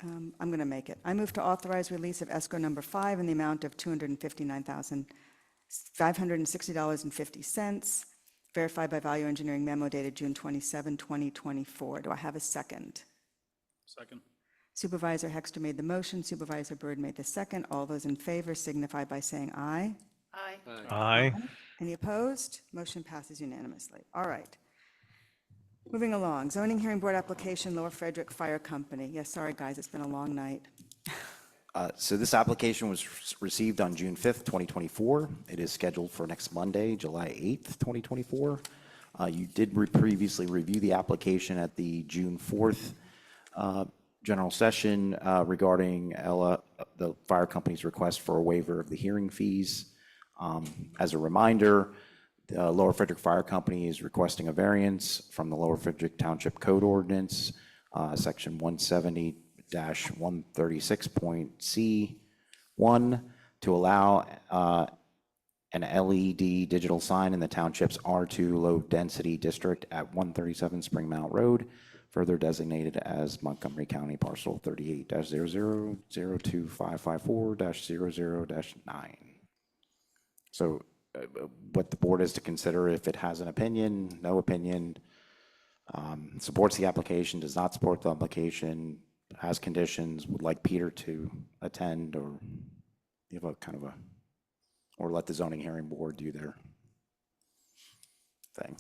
I'm going to make it. I move to authorize release of escrow number 5 in the amount of $259,560.50, verified by Value Engineering memo dated June 27, 2024. Do I have a second? Second. Supervisor Hexter made the motion, Supervisor Byrd made the second. All those in favor signify by saying aye. Aye. Aye. Any opposed? Motion passes unanimously. All right. Moving along, zoning hearing board application, Lower Frederick Fire Company. Yes, sorry, guys, it's been a long night. So this application was received on June 5th, 2024. It is scheduled for next Monday, July 8th, 2024. You did previously review the application at the June 4th general session regarding the fire company's request for a waiver of the hearing fees. As a reminder, the Lower Frederick Fire Company is requesting a variance from the Lower Frederick Township Code Ordinance, Section 170-136.C1, to allow an LED digital sign in the township's R2 low-density district at 137 Spring Mount Road, further designated as Montgomery County Parcel 38-0002554-00-9. So what the board is to consider, if it has an opinion, no opinion, supports the application, does not support the application, has conditions, would like Peter to attend, or give a kind of a, or let the zoning hearing board do their thing.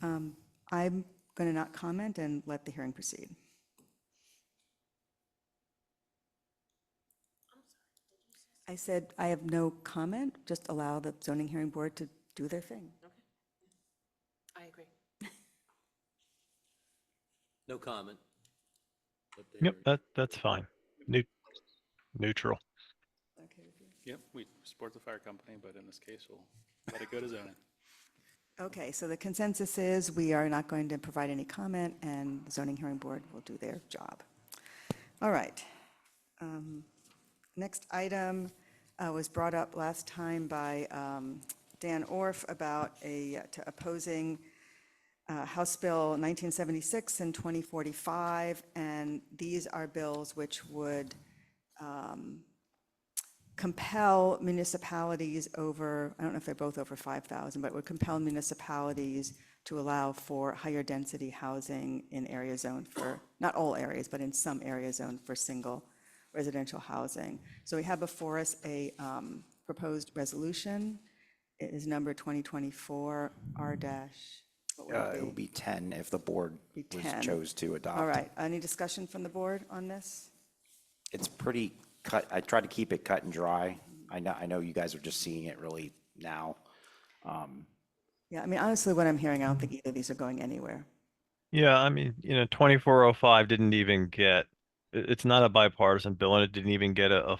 I'm going to not comment and let the hearing proceed. I said I have no comment, just allow the zoning hearing board to do their thing. I agree. No comment. Yep, that's fine. Neutral. Yep, we support the fire company, but in this case, we'll let it go to zoning. Okay, so the consensus is we are not going to provide any comment, and the zoning hearing board will do their job. All right. Next item was brought up last time by Dan Orff about opposing House Bill 1976 and 2045, and these are bills which would compel municipalities over, I don't know if they're both over 5,000, but would compel municipalities to allow for higher density housing in area zoned for, not all areas, but in some area zoned for single residential housing. So we have before us a proposed resolution. It is number 2024 R dash, what would It it will be? be 10 if the board Be was 10. chose to adopt. All right, any discussion from the board on this? It's pretty cut, I try to keep it cut and dry. I know you guys are just seeing it really now. Yeah, I mean, honestly, what I'm hearing, I don't think either of these are going anywhere. Yeah, I mean, 2405 didn't even get, it's not a bipartisan bill, and it didn't even get a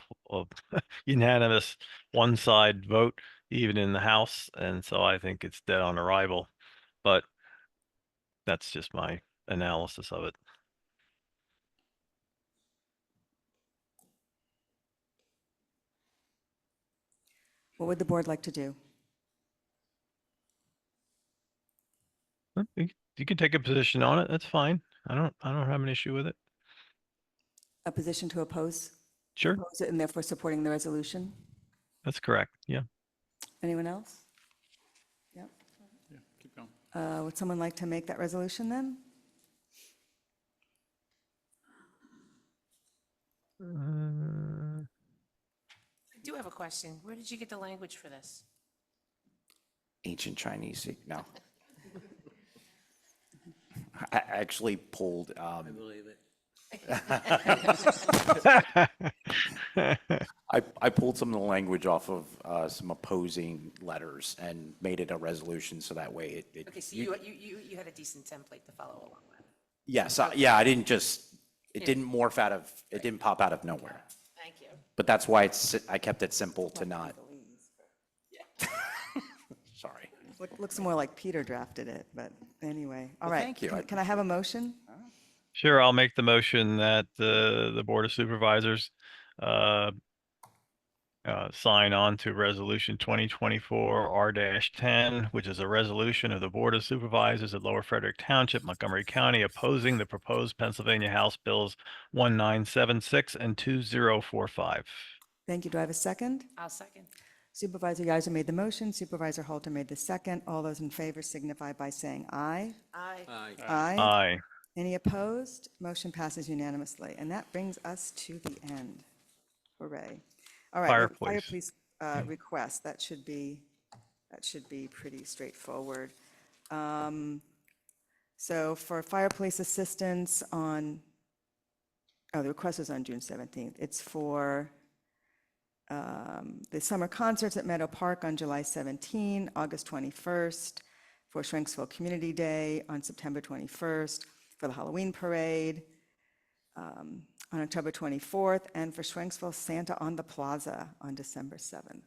unanimous one-side vote, even in the House, and so I think it's dead on arrival. But that's just my analysis of it. What would the board like to do? You can take a position on it, that's fine. I don't have an issue with it. A position to oppose? Sure. Oppose it and therefore supporting the resolution? That's correct, yeah. Anyone else? Yep. Yeah, keep going. Would someone like to make that resolution then? I do have a question. Where did you get the language for this? Ancient Chinese, no. I actually pulled, I believe it. I pulled some of the language off of some opposing letters and made it a resolution so that way it. Okay, so you had a decent template to follow along with. Yes, yeah, I didn't just, it didn't morph out of, it didn't pop out of nowhere. Thank you. But that's why I kept it simple to not. Sorry. Looks more like Peter drafted it, but anyway. All Well, right. thank you. Can I have a motion? Sure, I'll make the motion that the Board of Supervisors sign on to Resolution 2024 R-10, which is a resolution of the Board of Supervisors of Lower Frederick Township, Montgomery County, opposing the proposed Pennsylvania House Bills 1976 and 2045. Thank you. Do I have a second? I'll second. Supervisor Yiser made the motion. Supervisor Halter made the second. All those in favor signify by saying aye. Aye. Aye. Aye. Aye. Any opposed? Motion passes unanimously. And that brings us to the end. Hooray. All right. Fireplace. Request. That should be pretty straightforward. So for fireplace assistance the request was on June 17th. It's for the summer concerts at Meadow Park on July 17, August 21st, for Shrinksville Community Day on September 21st, for the Halloween Parade on October 24th, and for Shrinksville Santa on the Plaza on December 7th.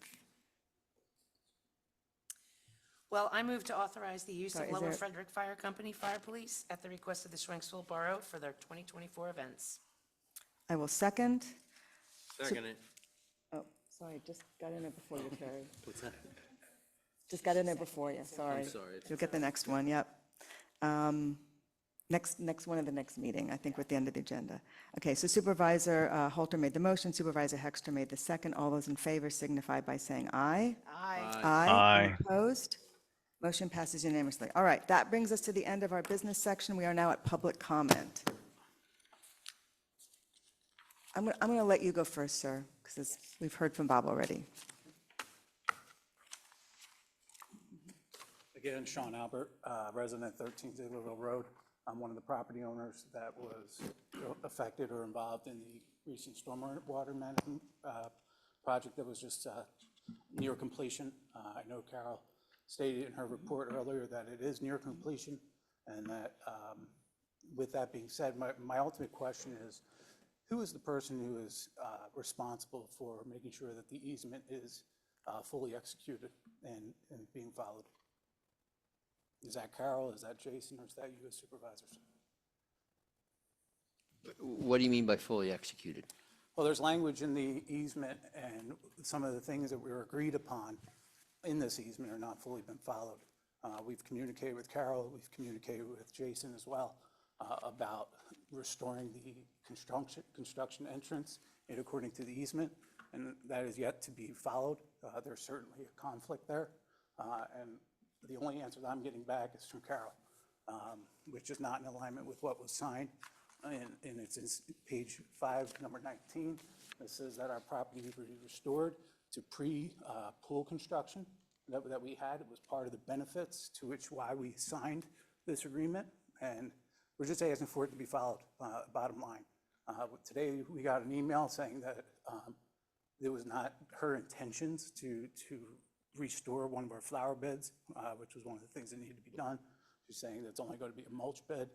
Well, I move to authorize the use Sorry, of is Lower there- Frederick Fire Company Fire Police at the request of the Shrinksville Borough for their 2024 events. I will second. Second it. Oh, sorry, just got in there before you, Terry. What's that? Just got in there before you, sorry. I'm sorry. You'll get the next one, yep. Next one of the next meeting, I think we're at the end of the agenda. Okay, so Supervisor Halter made the motion, Supervisor Hexter made the second. All those in favor signify by saying aye. Aye. Aye. Any opposed? Motion passes unanimously. All right, that brings us to the end of our business section. We are now at public comment. I'm going to let you go first, sir, because we've heard from Bob already. Again, Sean Albert, resident 13 Zieglerville Road. I'm one of the property owners that was affected or involved in the recent stormwater management project that was just near completion. I know Carol stated in her report earlier that it is near completion, and that with that being said, my ultimate question is, who is the person who is responsible for making sure that the easement is fully executed and being followed. Is that Carol, is that Jason, or is that you as supervisors? What do you mean by fully executed? Well, there's language in the easement, and some of the things that were agreed upon in this easement are not fully been followed. We've communicated with Carol, we've communicated with Jason as well about restoring the construction entrance in according to the easement, and that is yet to be followed. There's certainly a conflict there, and the only answer that I'm getting back is from Carol, which is not in alignment with what was signed. And it's in page 5, number 19. It says that our property will be restored to pre-pool construction that we had. It was part of the benefits to which why we signed this agreement. And we're just asking for it to be followed, bottom line. Today, we got an email saying that it was not her intentions to restore one of our flower beds, which was one of the things that needed to be done. She's saying that's only going to be a mulch bed.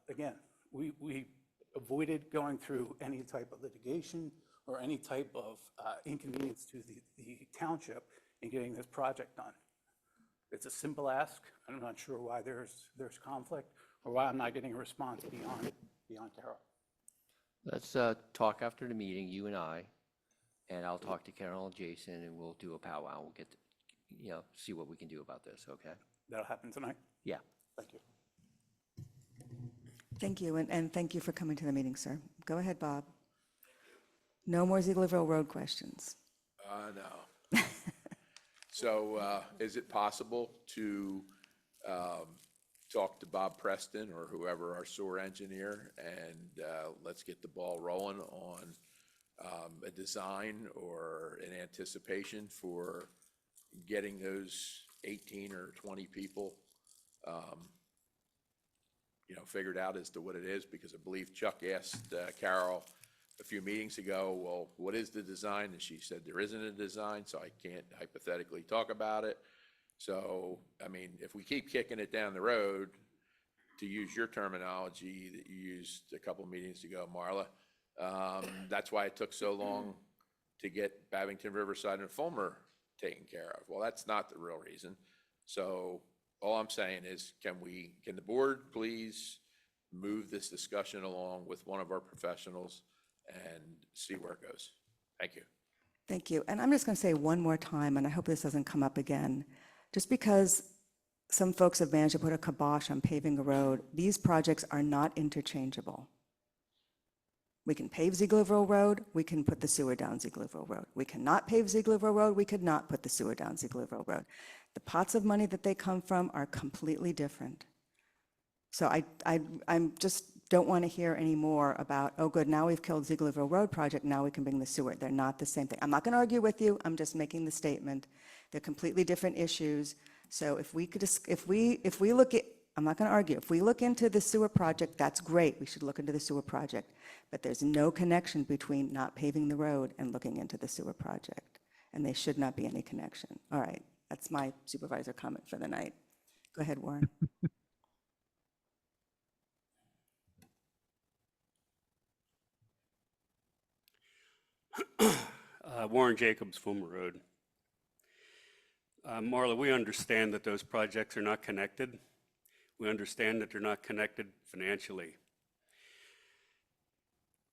Again, we avoided going through any type of litigation or any type of inconvenience to the township in getting this project done. It's a simple ask. I'm not sure why there's conflict or why I'm not getting a response beyond Carol. Let's talk after the meeting, you and I, and I'll talk to Carol and Jason, and we'll do a powwow. We'll get, see what we can do about this, okay? That'll happen tonight? Yeah. Thank you. Thank you, and thank you for coming to the meeting, sir. Go ahead, Bob. No more Zieglerville Road questions. No. So is it possible to talk to Bob Preston or whoever, our sewer engineer, and let's get the ball rolling on a design or an anticipation for getting those 18 or 20 people figured out as to what it is? Because I believe Chuck asked Carol a few meetings ago, well, what is the design? And she said there isn't a design, so I can't hypothetically talk about it. So, I mean, if we keep kicking it down the road, to use your terminology that you used a couple meetings ago, Marla, that's why it took so long to get Babington, Riverside, and Fulmer taken care of. Well, that's not the real reason. So all I'm saying is, can the board please move this discussion along with one of our professionals and see where it goes? Thank you. Thank you. And I'm just going to say one more time, and I hope this doesn't come up again. Just because some folks have managed to put a kibosh on paving a road, these projects are not interchangeable. We can pave Zieglerville Road, we can put the sewer down Zieglerville Road. We cannot pave Zieglerville Road, we could not put the sewer down Zieglerville Road. The pots of money that they come from are completely different. So I'm just don't want to hear any more about, oh good, now we've killed Zieglerville Road project, now we can bring the sewer. They're not the same thing. I'm not going to argue with you, I'm just making the statement. They're completely different issues. So if we could, if we look at, I'm not going to argue, if we look into the sewer project, that's great, we should look into the sewer project. But there's no connection between not paving the road and looking into the sewer project. And there should not be any connection. All right, that's my supervisor comment for the night. Go ahead, Warren. Warren Jacobs, Fulmer Road. Marla, we understand that those projects are not connected. We understand that they're not connected financially.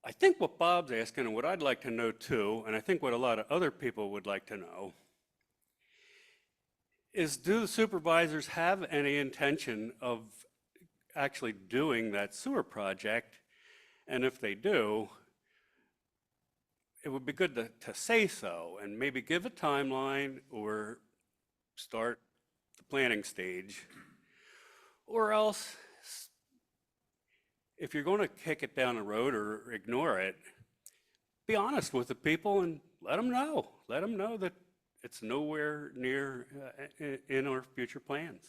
I think what Bob's asking, and what I'd like to know too, and I think what a lot of other people would like to know, is do the supervisors have any intention of actually doing that sewer project? And if they do, it would be good to say so and maybe give a timeline or start the planning stage. Or else, if you're going to kick it down the road or ignore it, be honest with the people and let them know. Let them know that it's nowhere near in our future plans.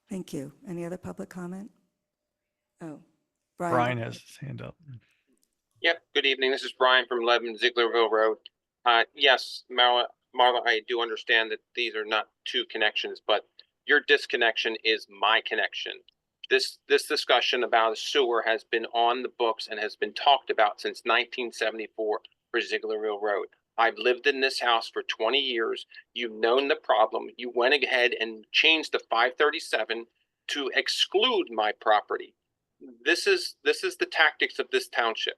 Thank you. Any other public comment? Oh, Brian has his hand up. Yep, good evening. This is Brian from 11 Zieglerville Road. Yes, Marla, I do understand that these are not two connections, but your disconnection is my connection. This discussion about a sewer has been on the books and has been talked about since 1974 for Zieglerville Road. I've lived in this house for 20 years. You've known the problem. You went ahead and changed the 537 to exclude my property. This is the tactics of this township.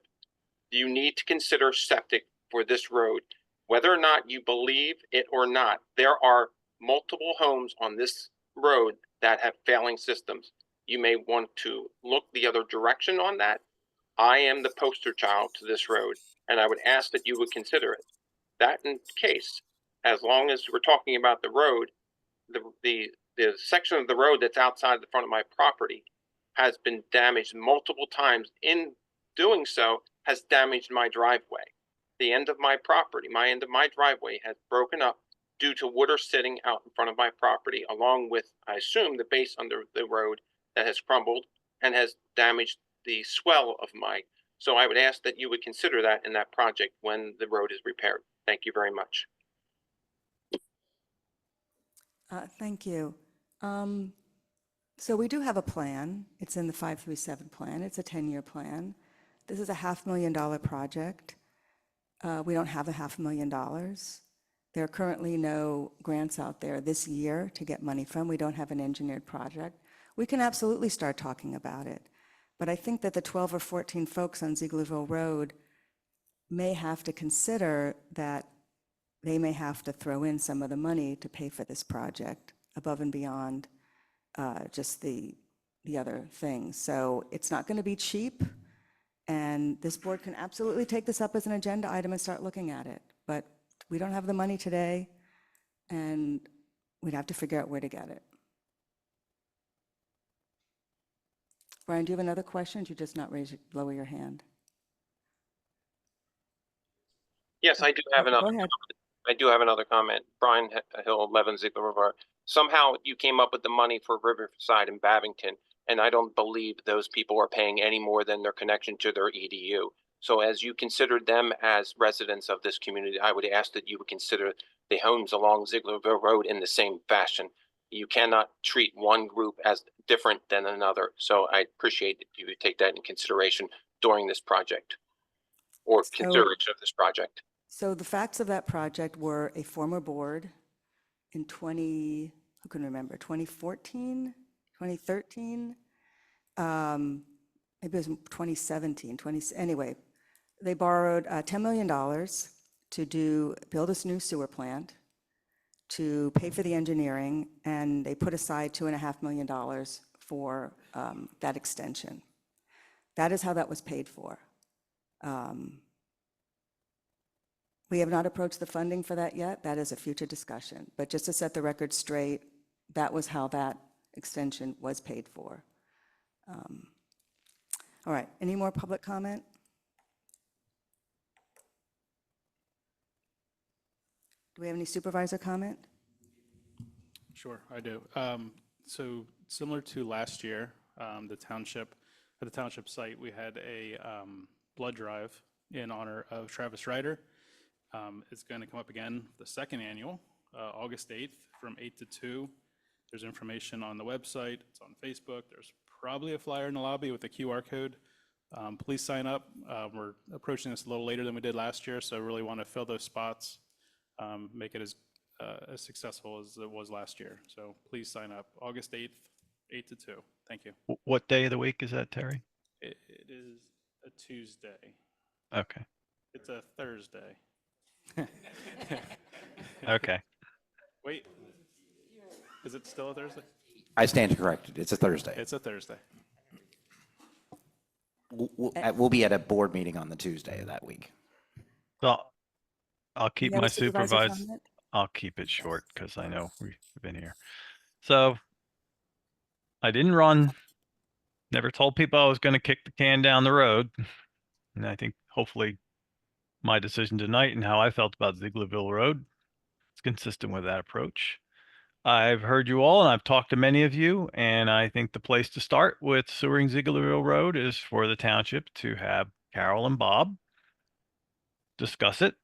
You need to consider septic for this road. Whether or not you believe it or not, there are multiple homes on this road that have failing systems. You may want to look the other direction on that. I am the poster child to this road, and I would ask that you would consider it. That in case, as long as we're talking about the road, the section of the road that's outside the front of my property has been damaged multiple times. In doing so, has damaged my driveway. The end of my property, my end of my driveway has broken up due to water sitting out in front of my property, along with, I assume, the base under the road that has crumbled and has damaged the swell of my. So I would ask that you would consider that in that project when the road is repaired. Thank you very much. Thank you. So we do have a plan. It's in the 537 plan. It's a 10-year plan. This is a $500,000 project. We don't have a $500,000. There are currently no grants out there this year to get money from. We don't have an engineered project. We can absolutely start talking about it. But I think that the 12 or 14 folks on Zieglerville Road may have to consider that they may have to throw in some of the money to pay for this project above and beyond just the other things. So it's not going to be cheap, and this board can absolutely take this up as an agenda item and start looking at it. But we don't have the money today, and we'd have to figure out where to get it. Brian, do you have another question? Did you just not lower your hand? Yes, I do have Go another. ahead. I do have another comment. Brian Hill, 11 Ziegler River. Somehow you came up with the money for Riverside and Babington, and I don't believe those people are paying any more than their connection to their EDU. So as you consider them as residents of this community, I would ask that you would consider the homes along Zieglerville Road in the same fashion. You cannot treat one group as different than another. So I appreciate that you would take that in consideration during this project or consideration of this project. So the facts of that project were a former board in 2014, 2013, maybe it was 2017, anyway, they borrowed $10 million to build a new sewer plant, to pay for the engineering, and they put aside $2.5 million for that extension. That is how that was paid for. We have not approached the funding for that yet. That is a future discussion. But just to set the record straight, that was how that extension was paid for. All right, any more public comment? Do we have any supervisor comment? Sure, I do. So similar to last year, at the township site, we had a blood drive in honor of Travis Ryder. It's going to come up again, the second annual, August 8th from 8 to 2. There's information on the website. It's on Facebook. There's probably a flyer in the lobby with a QR code. Please sign up. We're approaching this a little later than we did last year, so I really want to fill those spots, make it as successful as it was last year. So please sign up. August 8th, 8 to 2. Thank you. What day of the week is that, Terry? It is a Tuesday. Okay. It's a Thursday. Okay. Wait, is it still a Thursday? I stand corrected. It's a Thursday. It's a Thursday. We'll be at a board meeting on the Tuesday of that week. So I'll keep Any other my supervisor supervise. comment? I'll keep it short because I know we've been here. So I didn't run, never told people I was going to kick the can down the road. And I think hopefully my decision tonight and how I felt about Zieglerville Road is consistent with that approach. I've heard you all and I've talked to many of you, and I think the place to start with sewering Zieglerville Road is for the township to have Carol and Bob discuss it,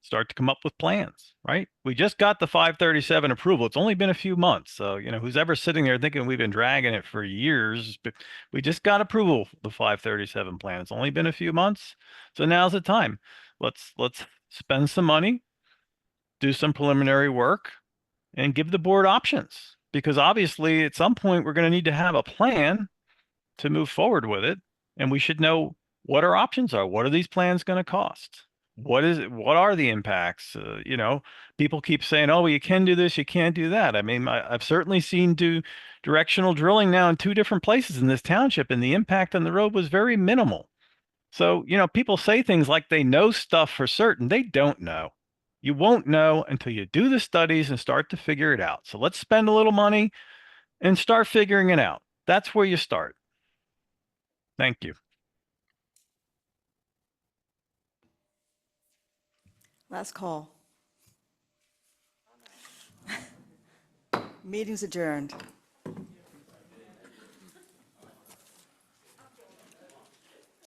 start to come up with plans, right? We just got the 537 approval. It's only been a few months. So, you know, who's ever sitting there thinking we've been dragging it for years, but we just got approval for the 537 plan. It's only been a few months. So now's the time. let's spend some money, do some preliminary work, and give the board options. Because obviously, at some point, we're going to need to have a plan to move forward with it, and we should know what our options are. What are these plans going to cost? What is it? What are the impacts? People keep saying, "Oh, well, you can do this, you can't do that." I mean, I've certainly seen do directional drilling now in 2 different places in this township, and the impact on the road was very minimal. So, people say things like they know stuff for certain. They don't know. You won't know until you do the studies and start to figure it out. So let's spend a little money and start figuring it out. That's where you start. Thank you. Last call. Meeting's adjourned.